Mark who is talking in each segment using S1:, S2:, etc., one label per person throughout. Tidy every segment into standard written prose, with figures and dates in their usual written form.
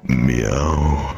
S1: Meow.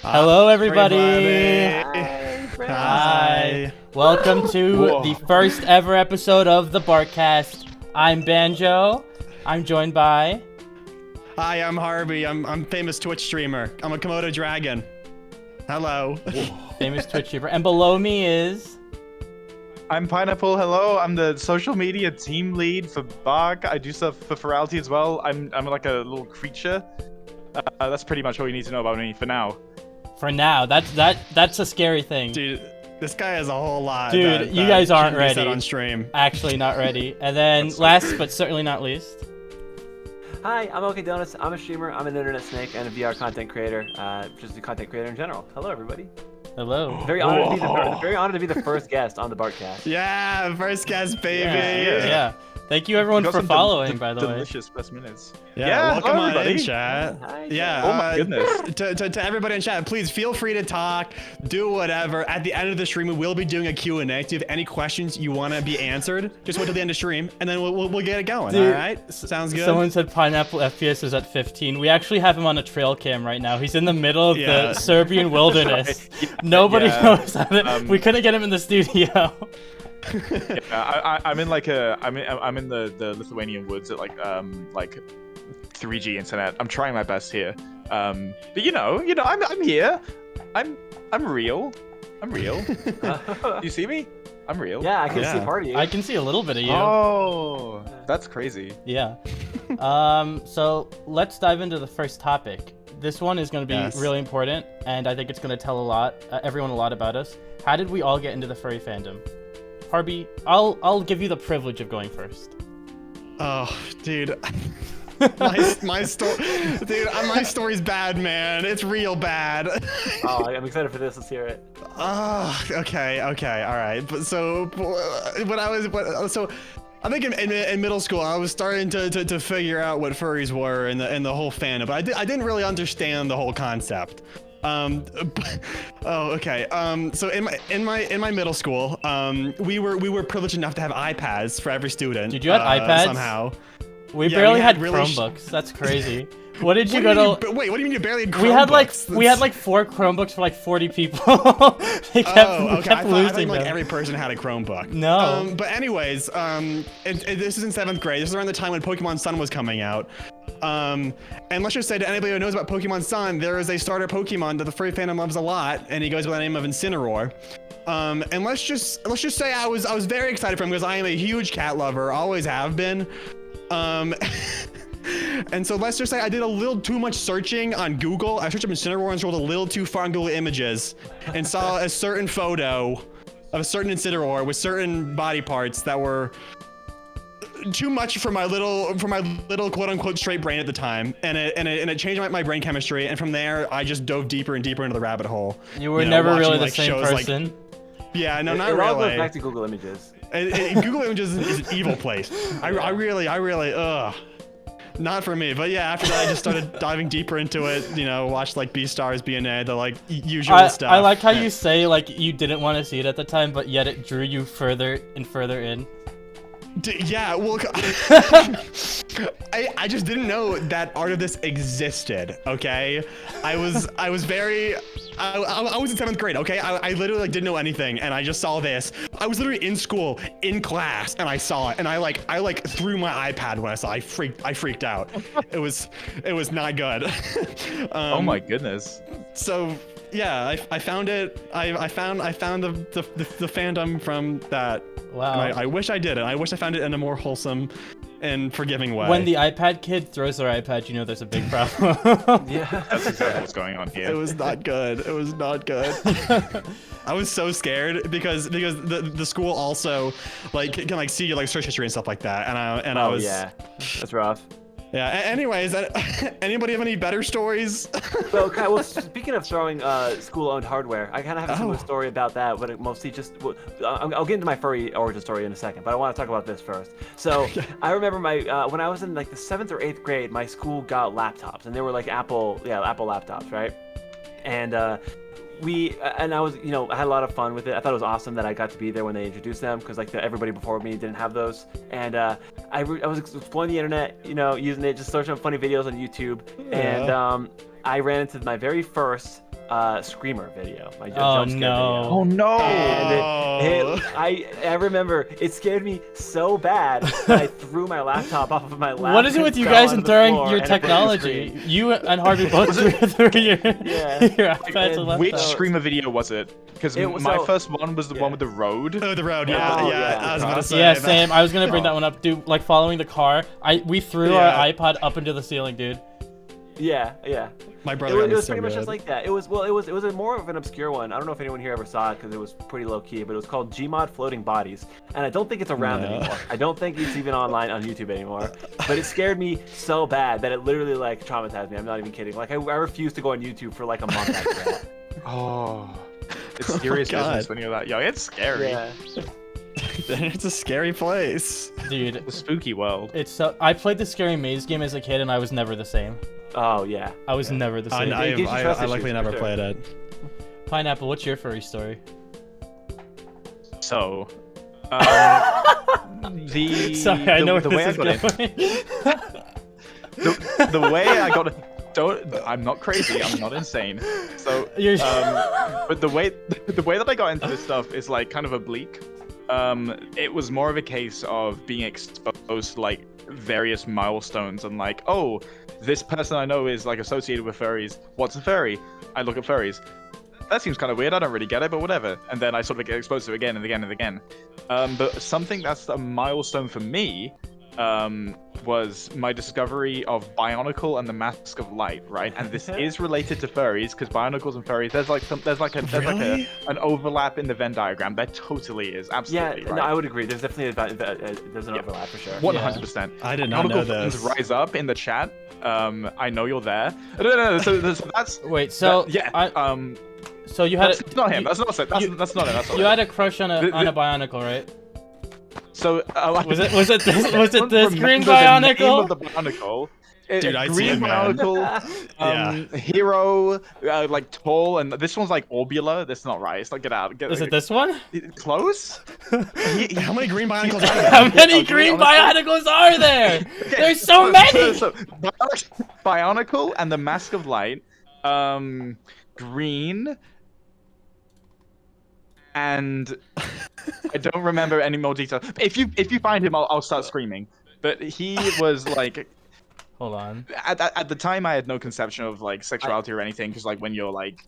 S2: Hello, everybody.
S3: Hi, friends.
S2: Hi. Welcome to the first ever episode of the BARQcast. I'm Banjo. I'm joined by...
S4: Hi, I'm Harvey. I'm famous Twitch streamer. I'm a Komodo dragon. Hello.
S2: famous Twitch streamer. And below me is...
S3: I'm Pineapple. Hello. I'm the social media team lead for BARQ. I do stuff for Ferality as well. I'm like a little creature. That's pretty much all you need to know about me for now.
S2: For now. That's a scary thing.
S4: Dude, this guy has a whole lot.
S2: Dude, you guys aren't ready.
S4: Set on stream.
S2: Actually not ready. And then last but certainly not least...
S5: Hi, I'm OkayDonuts. I'm a streamer, I'm an internet snake, and a VR content creator. Just a content creator in general. Hello, everybody.
S2: Hello.
S5: Very honored to be the first guest on the BARQcast.
S4: Yeah, first guest, baby.
S2: Yeah. Thank you everyone for following, by the way.
S3: Delicious first minutes.
S4: Yeah, welcome
S3: hello,
S4: on in,
S3: everybody.
S4: chat.
S5: Hi,
S4: Yeah.
S3: Oh my goodness.
S4: To everybody in chat, please feel free to talk, do whatever. At the end of the stream, we will be doing a Q&A. So if you have any questions you want to be answered, just wait till the end of stream, and then we'll get it going.
S2: Dude,
S4: all right? Sounds good.
S2: Someone said Pineapple FPS is at 15. We actually have him on a trail cam right now. He's in the middle of the Serbian wilderness. Nobody knows how to... we couldn't get him in the studio.
S3: I'm in like I'm in the Lithuanian woods at like 3G internet. I'm trying my best here. But you know, I'm here. I'm real. I'm real. You see me? I'm real.
S5: Yeah, I can see part of you.
S2: I can see a little bit of you.
S3: Oh, that's crazy.
S2: Yeah. So let's dive into the first topic. This one is going to be really important, and I think it's going to tell everyone a lot about us. How did we all get into the furry fandom? Harvey, I'll give you the privilege of going first.
S4: Oh, dude. my story, dude. My story's bad, man. It's real bad.
S5: Oh, I'm excited for this. Let's hear it.
S4: Okay, all right. But so I think in middle school I was starting to figure out what furries were and the whole fandom, but I didn't really understand the whole concept. So in my middle school, we were privileged enough to have iPads for every student.
S2: Did you have iPads?
S4: Somehow?
S2: We barely had Chromebooks. That's crazy. What did you go to?
S4: Wait, what do you mean you barely had Chromebooks?
S2: We had like 4 Chromebooks for like 40 people. They kept,
S4: I thought
S2: losing
S4: like
S2: them.
S4: every person had a Chromebook.
S2: No.
S4: But anyways, this is in 7th grade. This is around the time when Pokemon Sun was coming out. And let's just say to anybody who knows about Pokemon Sun, there is a starter Pokemon that the furry fandom loves a lot, and he goes by the name of Incineroar. And let's just say I was very excited for him because I am a huge cat lover, always have been. And so let's just say I did a little too much searching on Google. I searched up Incineroar and scrolled a little too far on Google Images and saw a certain photo of a certain Incineroar with certain body parts that were too much for my little quote unquote straight brain at the time, and it changed my brain chemistry, and from there I just dove deeper and deeper into the rabbit hole.
S2: You were never
S4: watching,
S2: really the
S4: like,
S2: same
S4: shows
S2: person.
S4: Yeah, no, not
S5: It all
S4: really.
S5: goes back to Google Images.
S4: Google Images is an evil place. I really, not for me. But yeah, after that I just started diving deeper into it. Watched like Beastars, BNA, the like usual stuff.
S2: I like how you say like you didn't want to see it at the time, but yet it drew you further and further in.
S4: Yeah, well, I just didn't know that art of this existed. Okay, I was in 7th grade. Okay, I literally like didn't know anything, and I just saw this. I was literally in school, in class, and I saw it, and I threw my iPad when I saw it. I freaked out. It was not good.
S3: Oh my goodness.
S4: So yeah, I found it. I found the fandom from that.
S2: Wow.
S4: And I wish I did it. I wish I found it in a more wholesome and forgiving way.
S2: When the iPad kid throws their iPad, you know there's a big problem.
S5: Yeah.
S3: That's exactly what's going on here.
S4: It was not good. It was not good. I was so scared because the school also can like see your like search history and stuff like that, and I was
S5: yeah, that's rough.
S4: Yeah. Anyways, anybody have any better stories?
S5: So, well, speaking of throwing school-owned hardware, I kind of have a similar story about that, but it mostly just I'll get into my furry origin story in a second, but I want to talk about this first. So, I remember my when I was in like the 7th or 8th grade, my school got laptops, and they were like Apple laptops, right? And I was, I had a lot of fun with it. I thought it was awesome that I got to be there when they introduced them, because like everybody before me didn't have those. And I was exploring the internet, using it, just searching up funny videos on YouTube.
S4: Yeah.
S5: And I ran into my very first Screamer video, my
S2: Oh,
S5: jump scare
S2: no.
S5: video.
S3: Oh no!
S5: And I remember it scared me so bad that I threw my laptop off of my lap.
S2: What is it with you guys and throwing your technology? You and Harvey both threw your iPads and
S3: Which
S2: laptops.
S3: Screamer video was it? Because my first one was the one with the road.
S4: Oh, the road.
S5: Oh,
S4: Yeah.
S5: yeah.
S4: I was about to say.
S2: Yeah,
S4: that.
S2: same. I was gonna bring that one up, dude. Like following the car, we threw our iPod up into the ceiling, dude.
S5: Yeah.
S4: My brother.
S5: It was pretty much just like that. It was a more of an obscure one. I don't know if anyone here ever saw it because it was pretty low key, but it was called Gmod Floating Bodies, and I don't think it's around anymore. I don't think it's even online on YouTube anymore. But it scared me so bad that it literally like traumatized me. I'm not even kidding. Like I refused to go on YouTube for like a month after that.
S3: Oh, it's serious business when you're that young. It's scary.
S5: Yeah.
S4: It's a scary place.
S2: Dude,
S3: The spooky world.
S2: it's so. I played the Scary Maze game as a kid, and I was never the same.
S5: Oh yeah.
S2: I was never the same.
S5: it gives you trust
S4: I luckily
S5: issues,
S4: never
S5: for sure.
S4: played it.
S2: Pineapple, what's your furry story?
S3: So,
S2: Sorry, I know
S3: the
S2: where
S3: way I
S2: this
S3: got
S2: is
S3: in, the way I got it. I'm not crazy. I'm not insane. So, but the way that I got into this stuff is like kind of oblique. It was more of a case of being exposed to like various milestones and like, oh, this person I know is like associated with furries. What's a furry? I look at furries. That seems kind of weird. I don't really get it, but whatever. And then I sort of get exposed to it again and again and again. But something that's a milestone for me was my discovery of Bionicle and the Mask of Light, right? And this is related to furries because Bionicles and furries, there's an overlap in the Venn diagram. There totally is, absolutely.
S5: Yeah,
S3: right?
S5: no, I would agree. There's definitely there's an overlap for sure.
S3: 100%.
S4: I did not know
S3: Bionicle fans
S4: this.
S3: rise up in the chat. I know you're there. No. So that's
S2: Wait, so so you had
S3: that's not him. That's not it. That's not it.
S2: you had a crush on a Bionicle, right?
S3: So
S2: Was it this green
S3: remember the name
S2: Bionicle?
S3: of the Bionicle.
S4: Dude, I see
S3: Green
S4: it, man.
S3: Bionicle, hero, like tall, and this one's like Orbula. That's not right. It's like get out.
S2: Is it this one?
S3: Close?
S4: How many green Bionicles are there?
S2: How many green Bionicles are there? There's so many!
S3: So, Bionicle and the Mask of Light, green, and I don't remember any more details. If you find him, I'll start screaming. But he was like,
S2: Hold on.
S3: at the time I had no conception of like sexuality or anything, because like when you're like,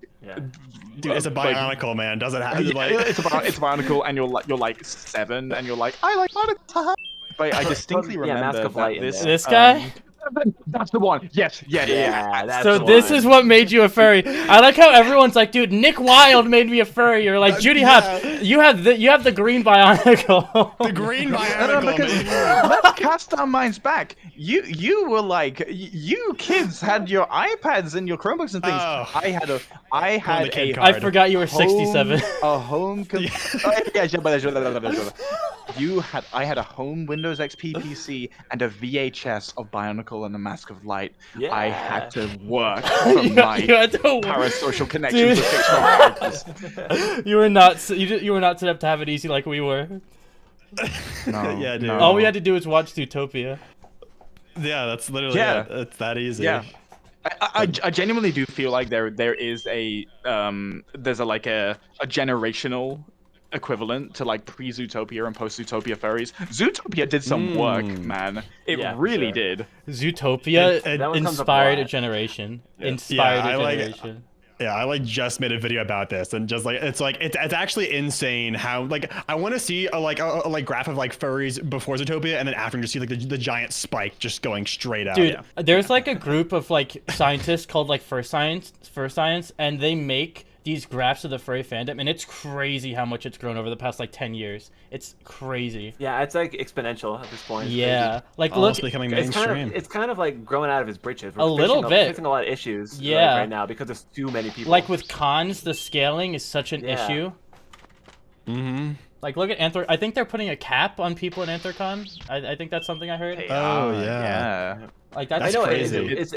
S4: Dude, it's a Bionicle, man. Doesn't have like.
S3: it's a Bionicle, and you're like 7, and you're like, I like Bionicles. But I distinctly remember
S5: Mask of Light
S3: that
S5: in
S3: this
S2: This guy?
S3: that's the one. Yes, yeah.
S5: That's
S2: So
S5: the
S2: this
S5: one.
S2: is what made you a furry. I like how everyone's like, dude, Nick Wilde made me a furry. Or like, Judy Hopps, you have the green Bionicle.
S4: The green
S3: No,
S4: Bionicle,
S3: because
S4: man.
S3: let's cast our minds back. You were like, you kids had your iPads and your Chromebooks and things.
S4: Oh.
S3: I had
S4: the kid
S3: a
S4: card.
S2: I forgot you were 67.
S3: a home. I had a home Windows XP PC and a VHS of Bionicle and the Mask of Light.
S5: Yeah.
S3: I had to work from my
S2: You had to work.
S3: parasocial connections with fictional characters.
S2: You were not set up to have it easy like we were.
S3: No,
S4: Yeah, dude.
S3: no.
S2: All we had to do was watch Zootopia.
S4: Yeah, that's literally
S3: Yeah.
S4: it. It's that easy.
S3: Yeah. I genuinely do feel like there is a there's a generational equivalent to like pre-Zootopia and post-Zootopia furries. Zootopia did some work, man. It
S5: Yeah, for
S3: really
S5: sure.
S3: did.
S2: Zootopia
S5: That one comes up a
S2: inspired a
S5: lot.
S2: generation.
S3: Yeah.
S2: Inspired
S4: Yeah,
S2: a
S4: I like-
S2: generation.
S4: Yeah, I like just made a video about this, and just like it's actually insane how like I want to see a like graph of like furries before Zootopia and then after, and just see like the giant spike just going straight out.
S2: Dude, there's like a group of like scientists called like Fur Science, and they make these graphs of the furry fandom, and it's crazy how much it's grown over the past like 10 years. It's crazy.
S5: Yeah, it's like exponential at this point. It's
S2: yeah,
S5: crazy.
S2: like
S4: Oh,
S2: look,
S4: it's becoming mainstream.
S5: It's kind of like growing out of his britches. We're
S2: A little bit.
S5: facing a lot of issues
S2: Yeah.
S5: right now because there's too many people.
S2: like with cons, the scaling is such an
S5: Yeah.
S2: issue.
S4: Mm-hmm.
S2: Like look at Anther. I think they're putting a cap on people in Anthrocon. I think that's something I heard.
S4: Oh, yeah.
S3: Yeah.
S2: Like
S5: I
S2: that's
S5: know
S4: crazy.
S5: it's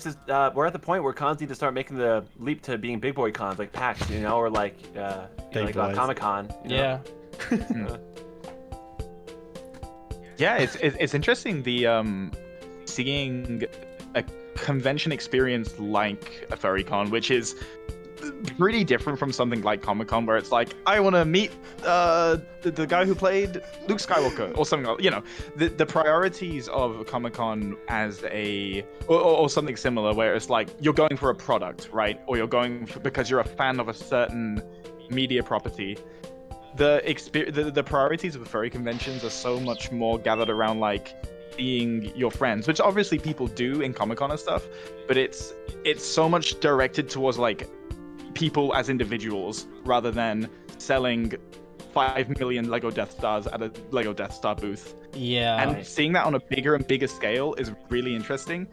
S5: just we're at the point where cons need to start making the leap to being big boy cons like PAX, you know, or like
S4: Big boys.
S5: Comic-Con.
S2: yeah.
S3: Yeah, it's interesting the seeing a convention experience like a furry con, which is pretty different from something like Comic-Con, where it's like, I want to meet the guy who played Luke Skywalker or something like, you know, the priorities of Comic-Con as a or something similar, where it's like you're going for a product, right? Or you're going because you're a fan of a certain media property. The priorities of the furry conventions are so much more gathered around like seeing your friends, which obviously people do in Comic-Con and stuff, but it's so much directed towards like people as individuals rather than selling 5 million Lego Death Stars at a Lego Death Star booth.
S2: Yeah.
S3: And seeing that on a bigger and bigger scale is really interesting.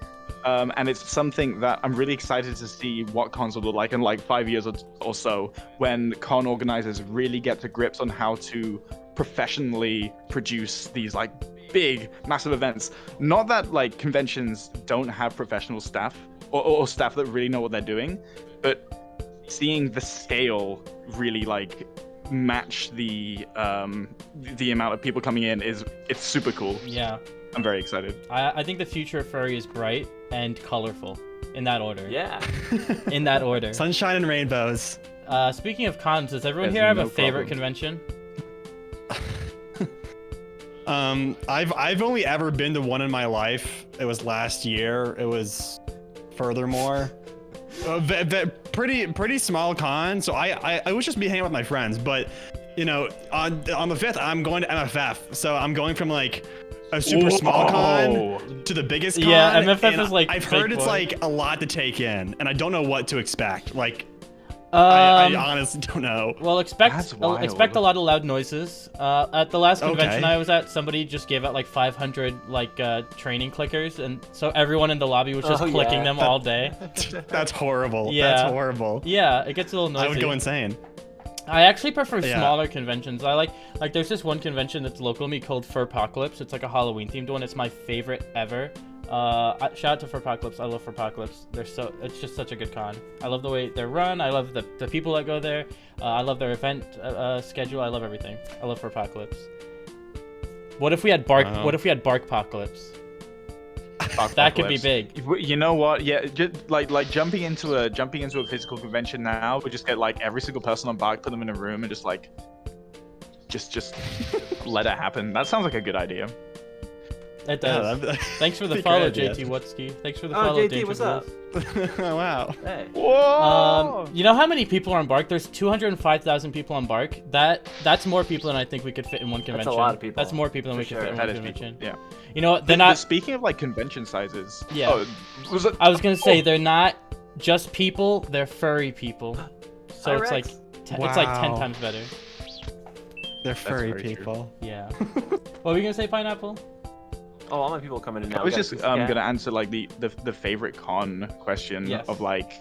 S3: And it's something that I'm really excited to see what cons will look like in like 5 years or so, when con organizers really get to grips on how to professionally produce these like big, massive events. Not that like conventions don't have professional staff or staff that really know what they're doing, but seeing the scale really like match the amount of people coming in it's super cool.
S2: Yeah.
S3: I'm very excited.
S2: I think the future of furry is bright and colorful, in that order.
S5: Yeah.
S2: In that order.
S4: Sunshine and rainbows.
S2: Speaking of cons, does everyone
S3: There's
S2: here have
S3: no
S2: a favorite
S3: problem.
S2: convention?
S4: I've only ever been to one in my life. It was last year. It was Furthermore. Pretty small con. So I would just be hanging out with my friends, but you know, on the 5th I'm going to MFF, so I'm going from like a super small con to the biggest con.
S2: Yeah, MFF is like
S4: I've heard
S2: big
S4: it's
S2: boy.
S4: like a lot to take in, and I don't know what to expect. Like I honestly don't know.
S2: Well,
S3: That's wild.
S2: expect a lot of loud noises. At the last convention
S4: Okay.
S2: I was at, somebody just gave out like 500 like training clickers, and so everyone in the lobby was just
S5: Oh,
S2: clicking
S5: yeah.
S2: them all day.
S4: That's horrible.
S2: Yeah.
S4: That's horrible.
S2: Yeah, it gets a little noisy.
S4: I would go insane.
S2: I actually prefer
S4: Yeah.
S2: smaller conventions. I like there's this one convention that's local to me called Furpocalypse. It's like a Halloween themed one. It's my favorite ever. Shout out to Furpocalypse. I love Furpocalypse. It's just such a good con. I love the way they're run. I love the people that go there. I love their event schedule. I love everything. I love Furpocalypse. What if we had BARQ?
S4: Wow.
S2: What if we had BARQpocalypse? That could be big.
S3: You know what? Yeah, just like jumping into a physical convention now, we just get like every single person on BARQ, put them in a room, and just let it happen. That sounds like a good idea.
S2: It does.
S4: Yeah,
S2: Thanks for the
S4: be a
S2: follow,
S4: great
S2: JT
S4: idea.
S2: Watsky. Thanks for the
S5: Oh,
S2: follow,
S5: JT,
S2: Danger
S5: what's up?
S2: Wolf.
S4: Wow.
S5: Hey.
S3: Whoa!
S2: You know how many people are on BARQ? There's 205,000 people on BARQ. That's more people than I think we could fit in one convention.
S5: lot of people.
S2: That's more people than
S5: For
S2: we could
S5: sure.
S2: fit in
S3: That
S2: one
S3: is people.
S2: convention.
S3: Yeah.
S2: You know what? They're not.
S3: Speaking of like convention sizes.
S2: Yeah.
S3: Oh, was it?
S2: I was gonna say they're not just people. They're furry people. So
S5: Hi,
S2: it's like
S5: Rex.
S2: it's like 10
S4: Wow.
S2: times better.
S4: They're furry
S3: very true.
S4: people.
S2: Yeah. What were you gonna say, Pineapple?
S5: Oh, all my people coming in now.
S3: I was
S5: We got
S3: just
S5: Pussycat.
S3: gonna answer like the favorite con question
S2: Yes.
S3: of like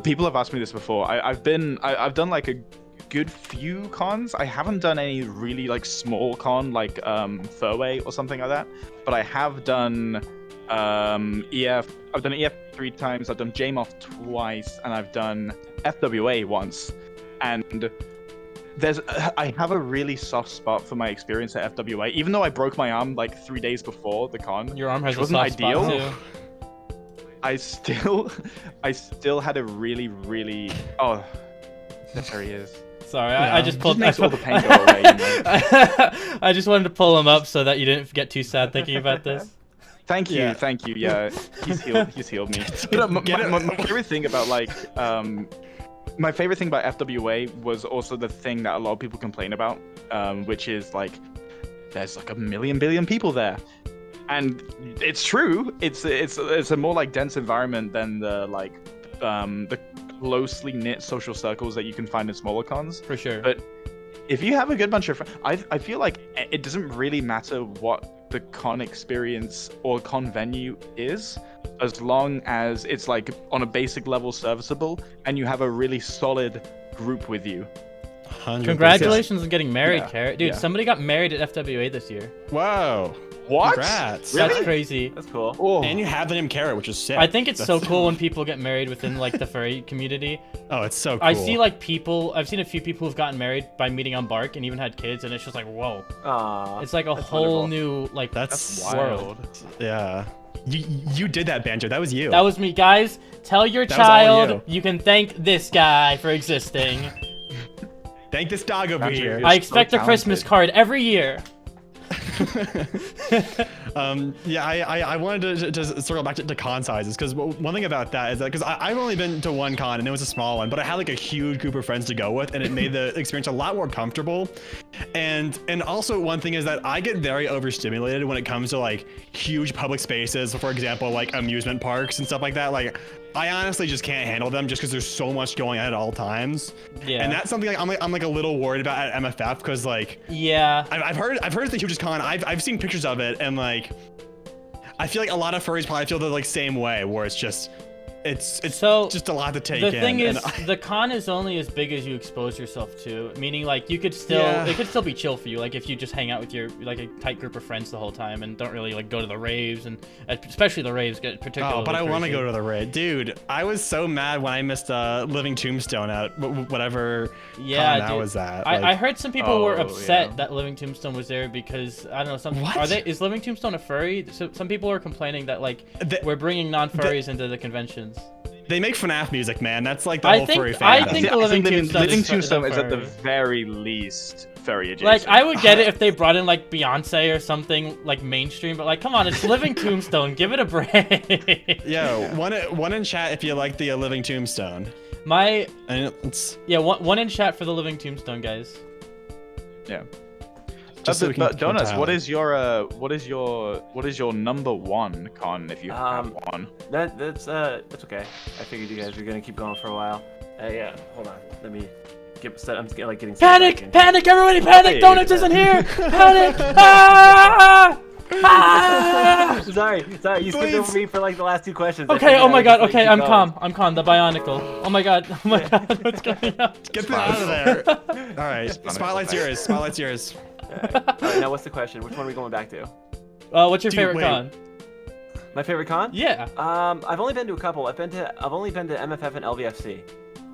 S3: people have asked me this before. I've done like a good few cons. I haven't done any really like small con like Furway or something like that, but I have done EF. I've done EF 3 times. I've done JMOF twice, and I've done FWA once. And I have a really soft spot for my experience at FWA, even though I broke my arm like 3 days before the con.
S2: Your arm has
S3: Which
S2: a
S3: wasn't
S2: soft spot
S3: ideal.
S2: too.
S3: I still had a really oh, there he is.
S2: Sorry,
S4: Yeah.
S2: I just pulled.
S3: Makes all the pain go away, you know?
S2: I just wanted to pull him up so that you didn't get too sad thinking about this.
S3: Thank you,
S4: Yeah.
S3: thank you. Yeah, he's healed me. But my favorite thing about my favorite thing about FWA was also the thing that a lot of people complain about, which is like there's like 1 million billion people there, and it's true. It's a more like dense environment than the closely knit social circles that you can find in smaller cons.
S2: For sure.
S3: But if you have a good bunch of friends, I feel like it doesn't really matter what the con experience or con venue is, as long as it's like on a basic level serviceable and you have a really solid group with you.
S4: 100%.
S2: Congratulations on getting married,
S3: Yeah,
S2: Carrot. Dude,
S3: yeah.
S2: somebody got married at FWA this year.
S4: Whoa.
S3: What?
S4: Congrats.
S3: Really?
S2: That's crazy.
S5: That's cool.
S3: Oh.
S4: And you have the name Carrot, which is sick.
S2: I think it's so cool when people get married within like the furry community.
S4: Oh, it's so cool.
S2: I see like I've seen a few people who've gotten married by meeting on BARQ and even had kids, and it's just like, whoa.
S5: Aww.
S2: It's like a
S5: that's
S2: whole
S5: wonderful.
S2: new like
S4: That's
S2: world.
S4: Yeah. You did that, Banjo. That was you.
S2: That was me, guys. Tell your
S4: That was all
S2: child
S4: you.
S2: you can thank this guy for existing.
S4: Thank this dog over
S3: Banjo,
S4: here.
S3: you're
S2: I
S3: so
S2: expect a Christmas
S3: talented.
S2: card every year.
S4: Yeah, I wanted to circle back to con sizes, because one thing about that is that because I've only been to one con and it was a small one, but I had like a huge group of friends to go with, and it made the experience a lot more comfortable. And also one thing is that I get very overstimulated when it comes to like huge public spaces, for example, like amusement parks and stuff like that. Like I honestly just can't handle them just because there's so much going on at all times.
S2: Yeah.
S4: And that's something like I'm like a little worried about at MFF, because like
S2: Yeah.
S4: I've heard it's the hugest con. I've seen pictures of it, and like I feel like a lot of furries probably feel the like same way, where it's just
S2: So,
S4: just a lot to take
S2: The
S4: in.
S2: thing is,
S4: and
S2: the con is only as big as you expose yourself to. Meaning, like, you could still,
S4: Yeah.
S2: it could still be chill for you. Like, if you just hang out with your, like, a tight group of friends the whole time and don't really, like, go to the raves, and especially the raves get particularly
S4: oh, but I want to
S2: crazy.
S4: go to the raid, dude. I was so mad when I missed Living Tombstone at whatever
S2: Yeah,
S4: con that
S2: dude.
S4: was at.
S2: I
S4: Like,
S2: heard some people were
S3: Oh,
S2: upset
S3: yeah.
S2: that Living Tombstone was there because I don't know. Some
S4: What?
S2: is Living Tombstone a furry? So some people were complaining that like
S4: The-
S2: we're bringing non-furries into the conventions.
S4: they make FNAF music, man. That's like the
S2: I
S4: whole
S2: think-
S4: furry
S2: I
S4: fandom.
S2: think the Living Tombstone
S3: Living
S2: is
S3: Tombstone is at the
S2: furry.
S3: very least furry adjacent.
S2: Like I would get it if they brought in like Beyonce or something like mainstream, but like come on, it's Living Tombstone. Give it a break.
S4: Yo, one in chat if you like the Living Tombstone.
S2: My
S4: And it's
S2: yeah, one in chat for the Living Tombstone, guys.
S3: yeah.
S4: Just so we can
S3: But Donuts,
S4: tally.
S3: what is your number one con if you have one?
S5: That's okay. I figured you guys were gonna keep going for a while. Yeah, hold on. Let me get set. I'm like getting set back
S2: Panic!
S5: in.
S2: Panic! Everybody panic!
S3: Hey.
S2: Donuts isn't here! Panic! Ah! Ah!
S5: Sorry. You skipped over me for like the last two questions. I
S2: Okay,
S5: figured
S2: oh
S5: I
S2: my
S5: would
S2: god,
S5: just, like,
S2: okay,
S5: keep
S2: I'm
S5: going.
S2: calm. I'm calm, the Bionicle. Oh my god, what's going on?
S4: get that out of there. All right,
S3: Spotlight's
S4: spotlight's
S3: back.
S4: yours. Spotlight's yours.
S5: All right, now what's the question? Which one are we going back to?
S2: What's your
S4: Dude,
S2: favorite
S4: wait.
S2: con?
S5: My favorite con?
S2: Yeah.
S5: I've only been to a couple. I've only been to MFF and LVFC,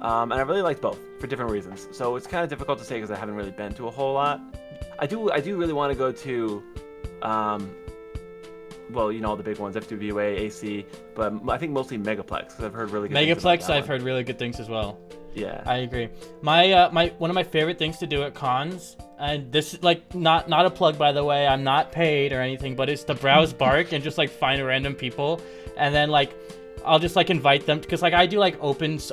S5: and I really liked both for different reasons. So it's kind of difficult to say because I haven't really been to a whole lot. I do really want to go to, well, you know, all the big ones, FWA, AC, but I think mostly Megaplex because I've heard really good things about
S2: Megaplex,
S5: that
S2: I've
S5: one.
S2: heard really good things as well.
S5: Yeah.
S2: I agree. My one of my favorite things to do at cons, and this is like not a plug by the way, I'm not paid or anything, but it's to browse BARQ and just like find random people, and then like I'll just like invite them because like I do like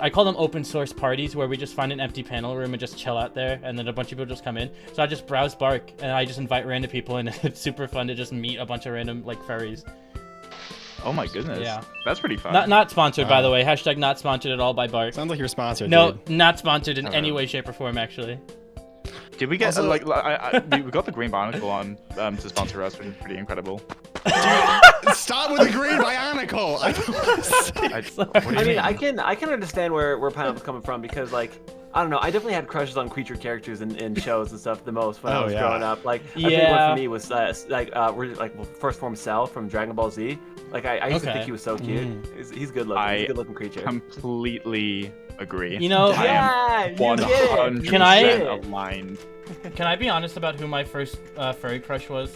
S2: I call them open source parties where we just find an empty panel room and just chill out there, and then a bunch of people just come in. So I just browse BARQ and I just invite random people, and it's super fun to just meet a bunch of random like furries.
S3: Oh my goodness.
S2: Yeah.
S3: That's pretty fun.
S2: Not sponsored by the way. Hashtag not sponsored at all by BARQ.
S4: Sounds like you're sponsored.
S2: No,
S4: dude.
S2: not sponsored in any
S3: Alright.
S2: way, shape, or form actually.
S3: Did we get
S4: Also-
S3: we got the Green Barnacle on to sponsor us, which is pretty incredible.
S4: Stop with the green Bionicle. I don't want to say.
S3: What do you
S5: I mean, I can understand where Pineapple's coming from because like I don't know, I definitely had crushes on creature characters in shows and stuff the most when I
S4: Oh,
S5: was
S4: yeah.
S5: growing up. Like I think one
S2: Yeah.
S5: for me was first form Cell from Dragon Ball Z. Like I used to
S2: Okay.
S5: think he was so cute. He's good looking. He's a good looking creature.
S3: completely agree.
S2: You know,
S3: I
S5: yeah,
S3: am
S5: you get it.
S3: 100%
S2: Can I-
S3: aligned.
S2: can I be honest about who my first furry crush was?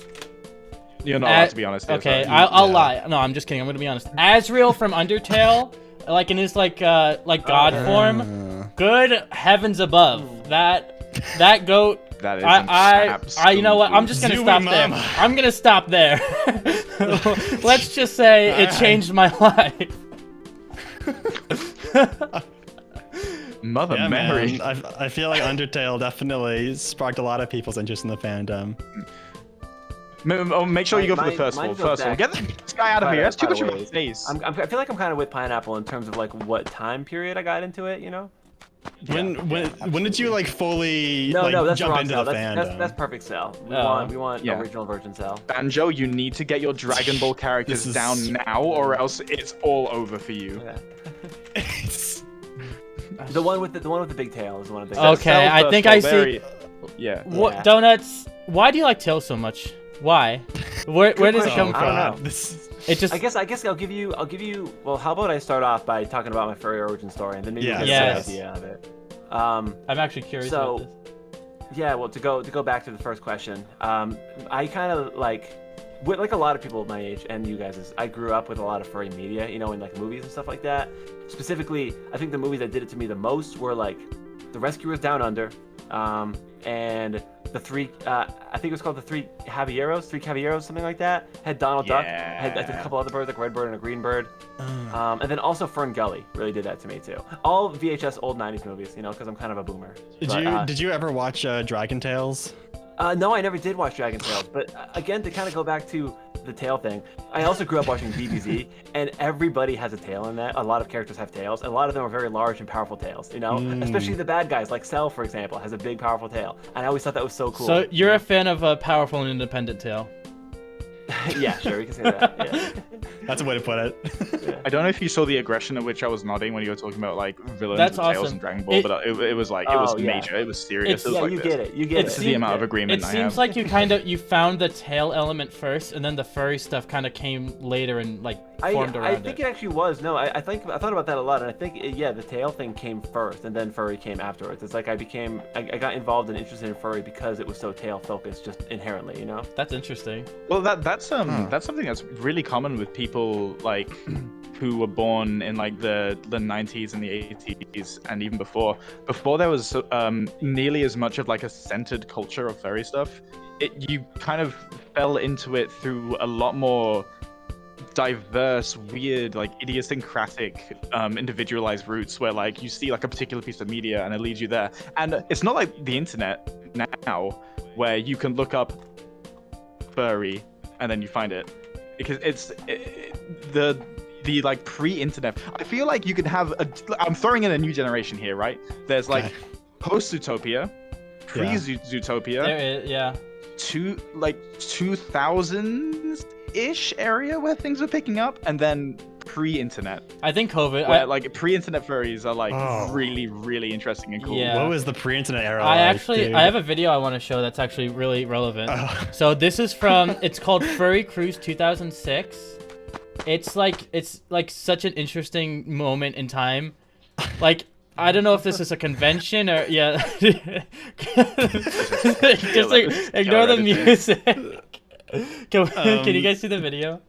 S3: You're not allowed to be honest. here,
S2: Okay,
S3: sorry.
S2: I'll
S4: yeah.
S2: lie. No, I'm just kidding. I'm gonna be honest. Azrael from Undertale, like in his like God form. Good heavens above. That goat
S3: That is
S2: you know what? I'm just gonna
S4: Zooey
S2: stop there.
S4: mama.
S2: I'm gonna stop there. Let's just say it changed my life.
S3: Mother
S4: Yeah,
S3: Mary.
S4: man. I feel like Undertale definitely sparked a lot of people's interest in the fandom.
S3: Make sure you go for the first
S5: mine
S3: one.
S5: goes
S3: First one.
S5: back
S3: Get this guy out of here. That's too much of a
S5: ways.
S3: face.
S5: I feel like I'm kind of with Pineapple in terms of like what time period I got into it, you know?
S4: When did you like fully
S5: No, that's
S4: jump
S5: wrong
S4: into
S5: Cell.
S4: the fandom?
S5: That's perfect Cell. We want
S3: Yeah.
S5: original version Cell.
S3: Banjo, you need to get your Dragon Ball characters down now, or else it's all over for you.
S5: Okay. The one with the big tail is the one of the big
S2: Okay, I think I see.
S3: Yeah.
S2: What
S5: Yeah.
S2: Donuts? Why do you like tails so much? Why? Where does it come
S5: question.
S2: from?
S5: I don't know.
S2: It just.
S5: I guess I'll give you. Well, how about I start off by talking about my furry origin story, and then maybe you get
S2: Yes.
S5: an idea of it.
S2: I'm actually curious about this.
S5: Yeah, well, to go back to the first question, I kind of like a lot of people my age and you guys, I grew up with a lot of furry media, you know, in like movies and stuff like that. Specifically, I think the movies that did it to me the most were like The Rescuers Down Under, and the three, I think it was called the Three Caballeros, something like that. Had Donald Duck, had a couple other birds like Red Bird and a Green Bird, and then also Fern Gully really did that to me too. All VHS old '90s movies, you know, because I'm kind of a boomer.
S4: Did you ever watch Dragon Tales?
S5: No, I never did watch Dragon Tales, but again, to kind of go back to the tail thing, I also grew up watching DBZ, and everybody has a tail in that. A lot of characters have tails, and a lot of them are very large and powerful tails, you know? Especially the bad guys, like Cell, for example, has a big, powerful tail. And I always thought that was so cool.
S2: So you're a fan of a powerful and independent tail?
S5: Yeah, sure, we can say that. Yeah.
S4: That's a way to put it.
S3: I don't know if you saw the aggression at which I was nodding when you were talking about like villains
S2: That's
S3: with tails
S2: awesome.
S3: in Dragon Ball, but it was like it was
S5: yeah.
S3: major, it was serious. It was
S5: Yeah,
S3: like
S5: you
S3: this.
S5: get it. You get
S3: It's
S5: it.
S3: the amount of agreement
S2: It
S3: I
S2: seems
S3: have.
S2: like you found the tail element first, and then the furry stuff kind of came later and like formed around
S5: I think it actually was. No, I thought about that a lot, and I think the tail thing came first, and then furry came afterwards. It's like I got involved and interested in furry because it was so tail focused, just inherently, you know.
S2: That's interesting.
S3: Well, that's something that's really common with people like who were born in like the 90s and the 80s and even before. Before there was nearly as much of like a centered culture of furry stuff. You kind of fell into it through a lot more diverse, weird, like idiosyncratic, individualized routes where like you see like a particular piece of media and it leads you there. And it's not like the internet now where you can look up furry and then you find it, because the like pre-internet. I feel like you could have I'm throwing in a new generation here, right? There's like post-Zootopia, pre-Zootopia,
S2: There is, yeah.
S3: 2000s-ish area where things were picking up, and then pre-internet.
S2: I think COVID.
S3: Where like pre-internet furries are like really, really interesting and cool.
S2: Yeah.
S4: What was the pre-internet era?
S2: I
S4: like,
S2: actually
S4: dude?
S2: I have a video I want to show that's actually really relevant. So this is from it's called Furry Cruise 2006. It's like such an interesting moment in time. Like I don't know if this is a convention or just like ignore the music. Can you guys see the video?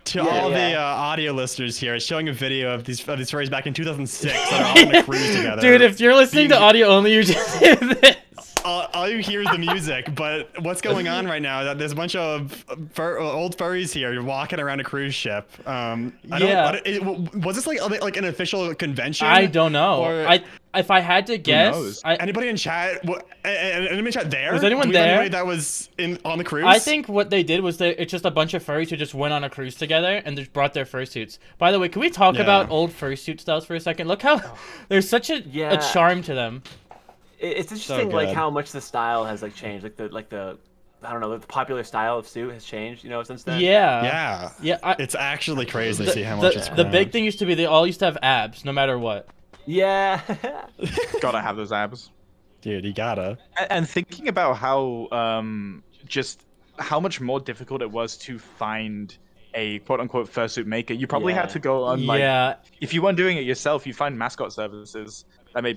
S4: To all the audio listeners here, it's showing a video of these furries back in 2006 that are all on a cruise together.
S2: Dude, if you're listening to audio only, you just hear this.
S4: All you hear is the music, but what's going on right now? That there's a bunch of old furries here walking around a cruise ship. Was this like an official convention?
S2: I don't know.
S4: Or,
S2: if I had to guess,
S4: anybody in chat? Anybody in chat there?
S2: Was anyone
S4: Do we know
S2: there?
S4: anybody that was on the cruise?
S2: I think what they did was it's just a bunch of furries who just went on a cruise together and just brought their fursuits. By the way, can we talk about old fursuit styles for a second? Look how there's such a charm to them.
S5: It's interesting, like how much the style has like changed, like the I don't know, the popular style of suit has changed, you know, since then.
S2: Yeah.
S4: It's actually crazy to see how much it's grown.
S2: The big thing used to be they all used to have abs, no matter what.
S5: Yeah.
S3: Gotta have those abs,
S4: dude. You gotta.
S3: And thinking about how just how much more difficult it was to find a quote-unquote fursuit maker. You probably had to go on like if you weren't doing it yourself, you find mascot services.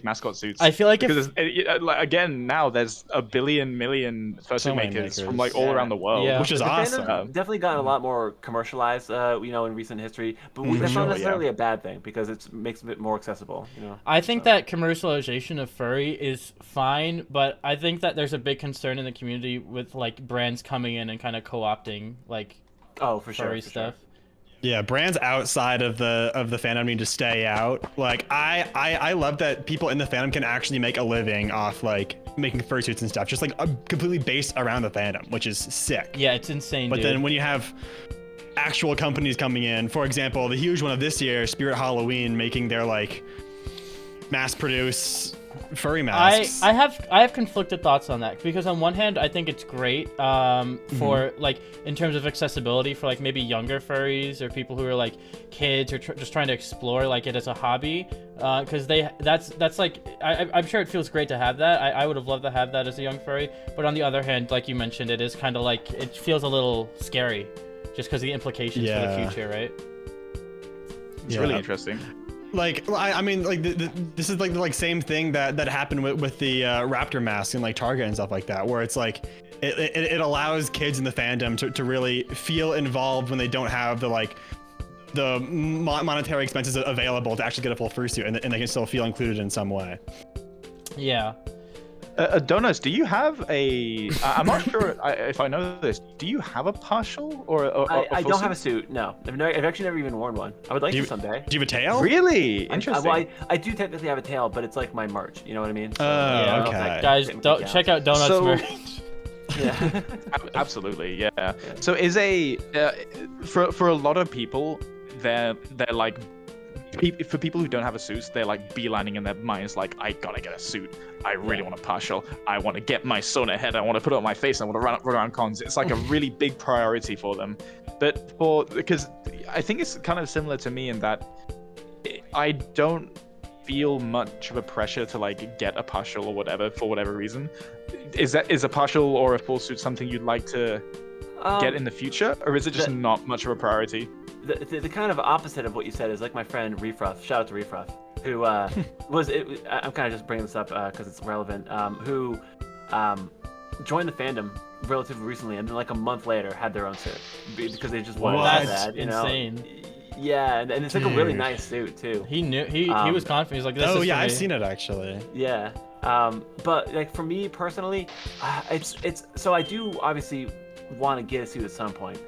S3: mascot suits.
S2: I feel like
S3: because again now there's a million fursuit makers from like all around the world,
S2: Yeah.
S4: which is
S5: the
S4: awesome.
S5: fandom definitely gotten a lot more commercialized, in recent history. But that's not necessarily a bad thing because it makes it more accessible.
S2: I think that commercialization of furry is fine, but I think that there's a big concern in the community with like brands coming in and kind of co-opting like furry stuff.
S4: Yeah, brands outside of the fandom need to stay out. Like I love that people in the fandom can actually make a living off like making fursuits and stuff, just like completely based around the fandom, which is sick.
S2: Yeah, it's insane.
S4: But then when you have actual companies coming in, for example, the huge one of this year, Spirit Halloween, making their like mass-produce furry masks.
S2: I have conflicted thoughts on that because on one hand I think it's great for like in terms of accessibility for like maybe younger furries or people who are like kids or just trying to explore like it as a hobby because that's like I'm sure it feels great to have that. I would have loved to have that as a young furry, but on the other hand, like you mentioned, it is kind of like it feels a little scary just because of the implications for the future, right?
S3: It's really interesting.
S4: Like I mean, like this is like same thing that happened with the raptor masks and like Target and stuff like that, where it's like it allows kids in the fandom to really feel involved when they don't have the monetary expenses available to actually get a full fursuit, and they can still feel included in some way.
S2: Yeah.
S3: Donuts, do you have a? I'm not sure if I know this. Do you have a partial or
S5: I don't have a suit. No, I've actually never even worn one. I would like to someday.
S4: Do you have a tail?
S3: Really? Interesting.
S5: I do technically have a tail, but it's like my merch. You know what I mean? So,
S2: yeah.
S4: Okay.
S2: Guys, check out Donuts merch.
S5: Yeah.
S3: Absolutely. Yeah. So is for a lot of people, they're like. For people who don't have a suit, they're like beelining in their minds like, I gotta get a suit. I really want a partial. I want to get my sun ahead. I want to put it on my face. I want to run around cons. It's like a really big priority for them. But because I think it's kind of similar to me in that I don't feel much of a pressure to like get a partial or whatever for whatever reason. Is a partial or a full suit something you'd like to get in the future, or is it just not much of a priority?
S5: The kind of opposite of what you said is like my friend Refruff, shout out to Refruff, who I'm kind of just bringing this up because it's relevant, who joined the fandom relatively recently and then like a month later had their own suit because they just wanted that, you know?
S2: Insane.
S5: Yeah, and it's like a really nice suit too.
S2: He knew he was confident. He's like, this is
S4: I've seen it actually.
S5: Yeah. But like for me personally, it's so I do obviously want to get a suit at some point.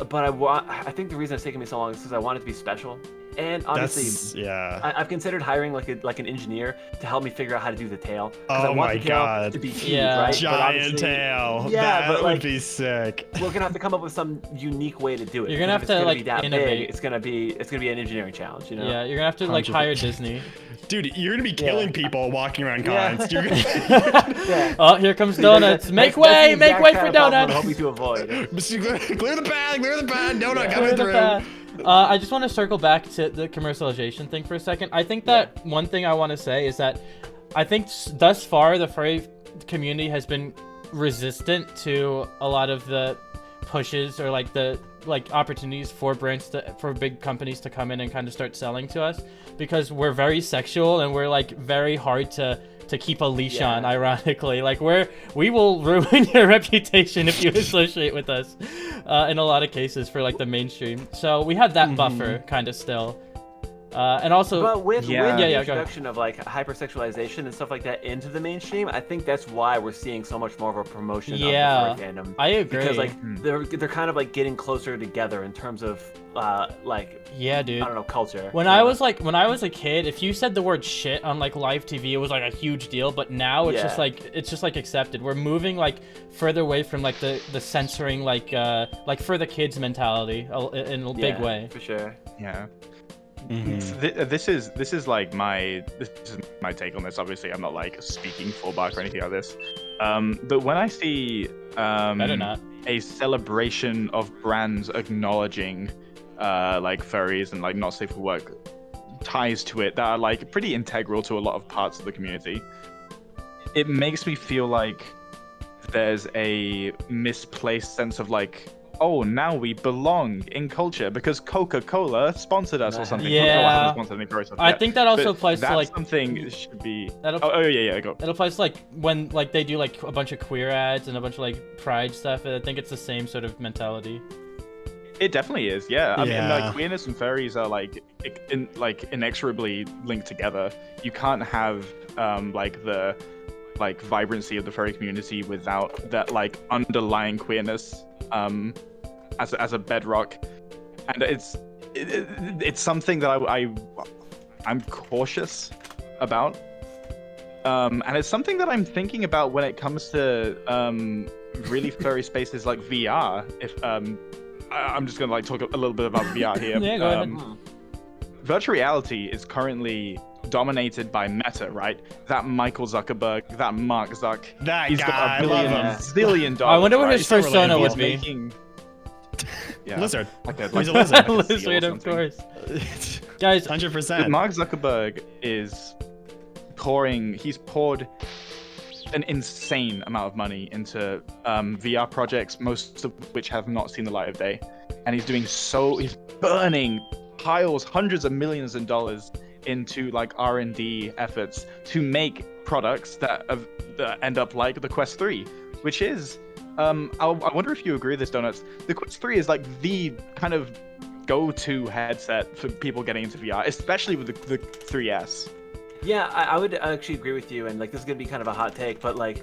S5: But I think the reason it's taken me so long is because I want it to be special. And honestly, I've considered hiring like an engineer to help me figure out how to do the tail.
S4: Oh
S5: I want
S4: my
S5: the tail
S4: god!
S5: to be cute, right?
S4: Giant tail.
S5: Yeah,
S4: that would be sick.
S5: We're gonna have to come up with some unique way to do it.
S2: You're gonna have to like innovate.
S5: It's gonna be an engineering challenge, you know?
S2: Yeah, you're gonna have to like hire Disney.
S4: Dude, you're gonna be killing people walking around cons. You're
S2: gonna... Oh, here comes Donuts. Make way for Donuts.
S5: I hope you to avoid.
S4: Clear the pad, Donut coming through.
S2: I just want to circle back to the commercialization thing for a second. I think that one thing I want to say is that I think thus far the furry community has been resistant to a lot of the pushes or like the opportunities for for big companies to come in and kind of start selling to us, because we're very sexual and we're like very hard to keep a leash on, ironically. Like we will ruin your reputation if you associate with us in a lot of cases for like the mainstream. So we have that buffer kind of still. And also,
S5: but with the introduction of like hypersexualization and stuff like that into the mainstream, I think that's why we're seeing so much more of a promotion of the furry fandom.
S2: I agree.
S5: Because like they're kind of like getting closer together in terms of
S2: dude.
S5: I don't know, culture.
S2: When I was a kid, if you said the word shit on like live TV, it was like a huge deal. But now it's just like accepted. We're moving like further away from like the censoring like for the kids mentality in a big way.
S5: For sure.
S3: Yeah. This is my take on this. Obviously, I'm not like speaking for BARQ or anything like this. But when I see
S2: better not
S3: a celebration of brands acknowledging like furries and like not safe for work ties to it that are like pretty integral to a lot of parts of the community, it makes me feel like there's a misplaced sense of like oh, now we belong in culture because Coca-Cola sponsored us or something.
S2: Yeah.
S3: Coca-Cola hasn't sponsored any furry stuff
S2: I
S3: yet,
S2: think that also
S3: but
S2: applies to
S3: that's
S2: like
S3: something should be.
S2: that'll-
S3: Oh yeah, go.
S2: it applies to like when like they do like a bunch of queer ads and a bunch of like pride stuff. I think it's the same sort of mentality.
S3: It definitely is, yeah. I mean,
S4: Yeah.
S3: like queerness and furries are like inexorably linked together. You can't have like the vibrancy of the furry community without that like underlying queerness as a bedrock, and it's something that I'm cautious about, and it's something that I'm thinking about when it comes to really furry spaces like VR. If I'm just gonna like talk a little bit about VR here.
S2: Yeah, go ahead.
S3: Virtual reality is currently dominated by Meta, right? That Michael Zuckerberg, that Mark Zuck.
S4: That
S3: He's
S4: guy,
S3: got
S4: I
S3: $1
S4: love
S3: billion,
S4: him.
S3: zillion dollars.
S2: I wonder what
S3: right?
S2: his persona would
S3: He's
S2: be.
S3: making... Yeah.
S4: Lizard.
S3: Like a,
S4: He's a
S3: like
S4: lizard.
S3: a seal or
S2: Lizard, of
S3: something.
S2: course. Guys,
S4: 100%.
S3: Mark Zuckerberg is he's poured an insane amount of money into VR projects, most of which have not seen the light of day. And he's burning piles, hundreds of millions of dollars into like R&D efforts to make products that end up like the Quest 3, which is, I wonder if you agree with this, Donuts. The Quest 3 is like the kind of go-to headset for people getting into VR, especially with the 3S.
S5: Yeah, I would actually agree with you, and like this is gonna be kind of a hot take, but like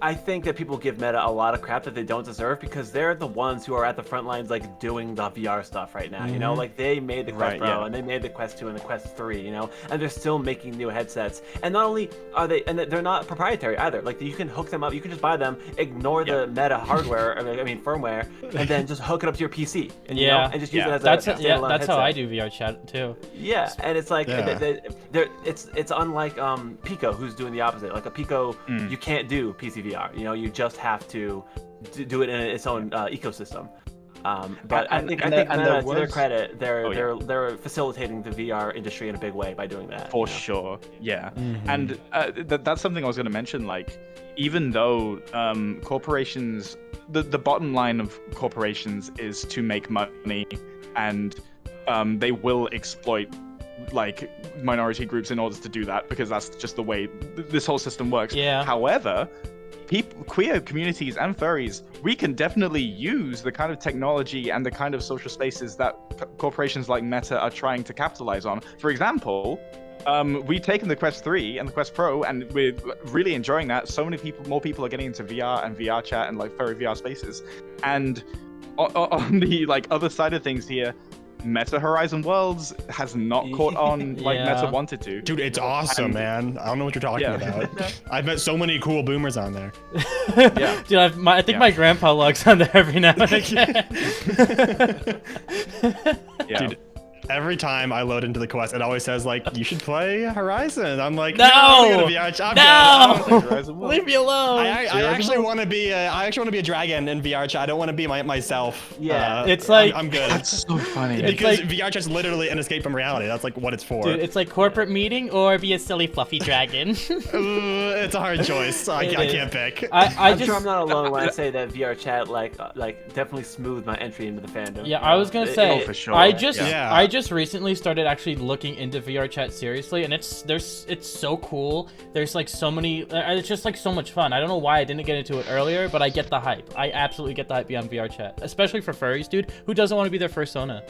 S5: I think that people give Meta a lot of crap that they don't deserve because they're the ones who are at the front lines like doing the VR stuff right now. You know, like they made the Quest
S3: Right,
S5: Pro
S3: yeah.
S5: and they made the Quest 2 and the Quest 3, you know, and they're still making new headsets. And not only are they, and they're not proprietary either. Like you can hook them up, you can just buy them, ignore the Meta hardware, I mean firmware, and then just hook it up to your PC. And, you know,
S2: yeah,
S5: and just use it as
S2: that's
S5: a standalone
S2: that's how
S5: headset.
S2: I do VRChat too.
S5: Yeah, and it's like
S4: Yeah.
S5: it's unlike Pico, who's doing the opposite. Like a Pico, you can't do PC VR. You know, you just have to do it in its own ecosystem. But I think Meta, to their credit, they're facilitating the VR industry in a big way by doing that.
S3: For
S5: you know?
S3: sure, yeah. And that's something I was going to mention. Like, even though corporations, the bottom line of corporations is to make money, and they will exploit like minority groups in order to do that because that's just the way this whole system works.
S2: Yeah.
S3: However, queer communities and furries, we can definitely use the kind of technology and the kind of social spaces that corporations like Meta are trying to capitalize on. For example, we've taken the Quest 3 and the Quest Pro, and we're really enjoying that. So many more people are getting into VR and VRChat and like furry VR spaces. And on the like other side of things here, Meta Horizon Worlds has not caught on like
S2: Yeah.
S3: Meta wanted to.
S4: Dude, it's awesome, man. I don't know what you're talking about. I've met so many cool boomers on there.
S3: Yeah.
S2: Dude, I think my grandpa logs on there every now and again.
S3: Yeah.
S4: Dude, every time I load into the Quest, it always says like, you should play Horizon. I'm like,
S2: No!
S4: I'm gonna be
S2: No!
S3: Horizon Worlds.
S2: Leave me alone.
S4: I actually want to be a dragon in VRChat. I don't want to be myself.
S5: Yeah.
S2: It's like-
S4: I'm good.
S3: That's so funny.
S4: Because
S2: like-
S4: VRChat's literally an escape from reality. That's like what it's for.
S2: Dude, it's like corporate meeting or be a silly fluffy dragon.
S4: It's a hard choice. I
S2: It is.
S4: can't pick.
S2: I
S5: I'm
S2: just
S5: sure I'm not alone when I say that VRChat like definitely smoothed my entry into the fandom.
S2: Yeah,
S5: you
S2: I
S5: know?
S2: was gonna
S5: It-
S2: say.
S5: it-
S3: for sure.
S2: I just
S4: Yeah.
S2: I just recently started actually looking into VRChat seriously, and it's so cool. There's like so many. It's just like so much fun. I don't know why I didn't get into it earlier, but I get the hype. I absolutely get the hype beyond VRChat, especially for furries, dude. Who doesn't want to be their fursona?